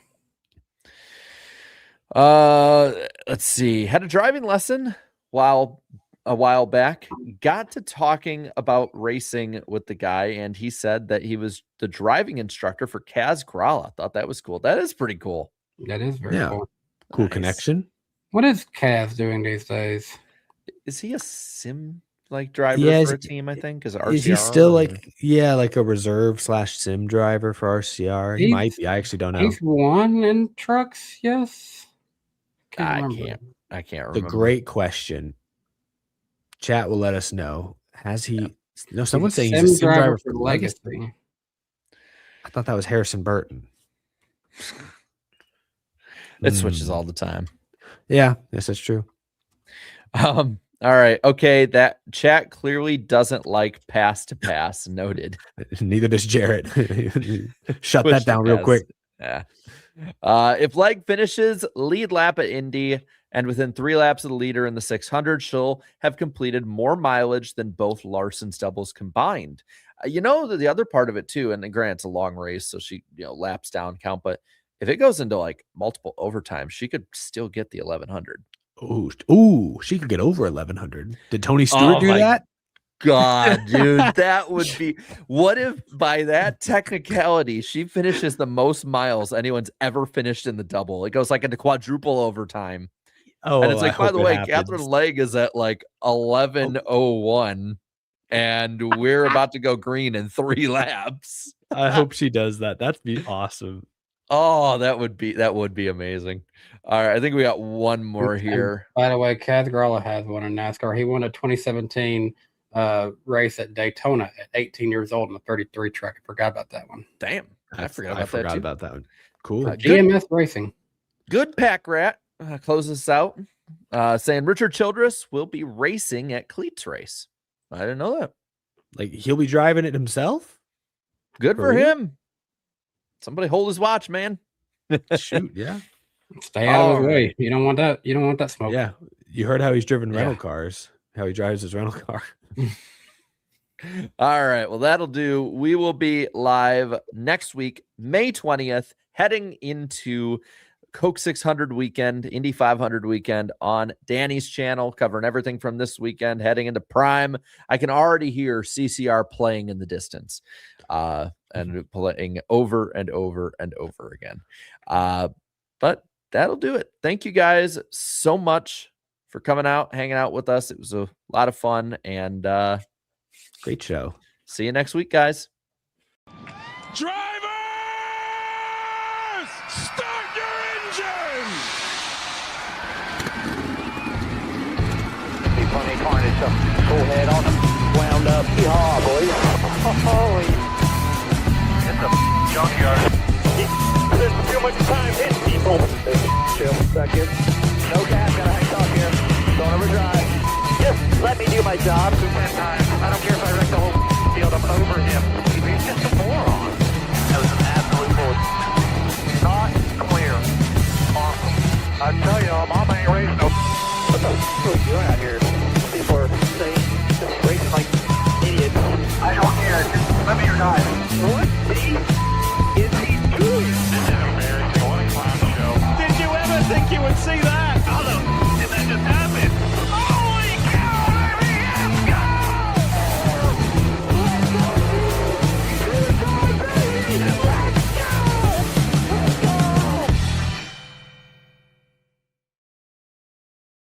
Let's see. Had a driving lesson a while back. Got to talking about racing with the guy, and he said that he was the driving instructor for Kaz Grala. Thought that was cool. That is pretty cool. That is very cool. Cool Nice. connection. What is Kaz doing these days? Is he a sim driver for a team? I think is he still like a reserve / sim driver for RCR? He might be. I actually don't know. He's won in trucks. Yes. I can't remember. The great question. Chat will let us know. Has he? No, someone's saying he's a sim driver for Legacy. I thought that was Harrison Burton. It switches all the time. Yeah, yes, that's true. All right. Okay. That chat clearly doesn't like pass to pass. Noted. Neither does Jarrett. Shut that down real quick. Yeah. If Legge finishes lead lap at Indy and within 3 laps of the leader in the 600, she'll have completed more mileage than both Larson's doubles combined. The other part of it too, and granted it's a long race, so she laps down count, but if it goes into like multiple overtime, she could still get the 1100. Ooh, she could get over 1100. Did Tony Stewart do that? God, dude, that would be. What if by that technicality she finishes the most miles anyone's ever finished in the double? It goes like into quadruple overtime. Oh, and it's like, by the way, happens. Katherine Legge is at like 11:01, and we're about to go green in 3 laps. I hope she does that. That'd be awesome. Oh, that would be amazing. All right, I think we got one more here. By the way, Kaz Grala has won in NASCAR. He won a 2017 race at Daytona at 18 years old in the 33 truck. I forgot about that one. Damn, I forgot about that one. Cool. GMS Racing. Good pack rat. Closes us out. Saying Richard Childress will be racing at Cleats race. I didn't know that. Like he'll be driving it himself? Good for him. Somebody hold his watch, man. Shoot, yeah. Stay out of his way. You don't want that. You don't want that smoke. Yeah. You heard how he's driven rental cars, how he drives his rental car. All right. Well, that'll do. We will be live next week, May 20th, heading into Coke 600 weekend, Indy 500 weekend on Danny's channel, covering everything from this weekend, heading into Prime. I can already hear CCR playing in the distance and playing over and over and over again. But that'll do it. Thank you guys so much for coming out, hanging out with us. It was a lot of fun, and great show. See you next week, guys. Drivers! Start your engine! Be plenty of carnage, so full head on them, wound up. Yeehaw, boys. Holy. It's a junkyard. Spend too much time hitting people. Chill, second. No gas, gotta hang off here. Don't overdrive. Just let me do my job. 2 times. I don't care if I wreck the whole field. I'm over him. He's just a moron. That was an absolute bull. Not clear. Awesome. I tell you, Mama ain't raising no. What the f*** are you doing out here? People are saying, just racing like idiots. I don't care. Just let me drive.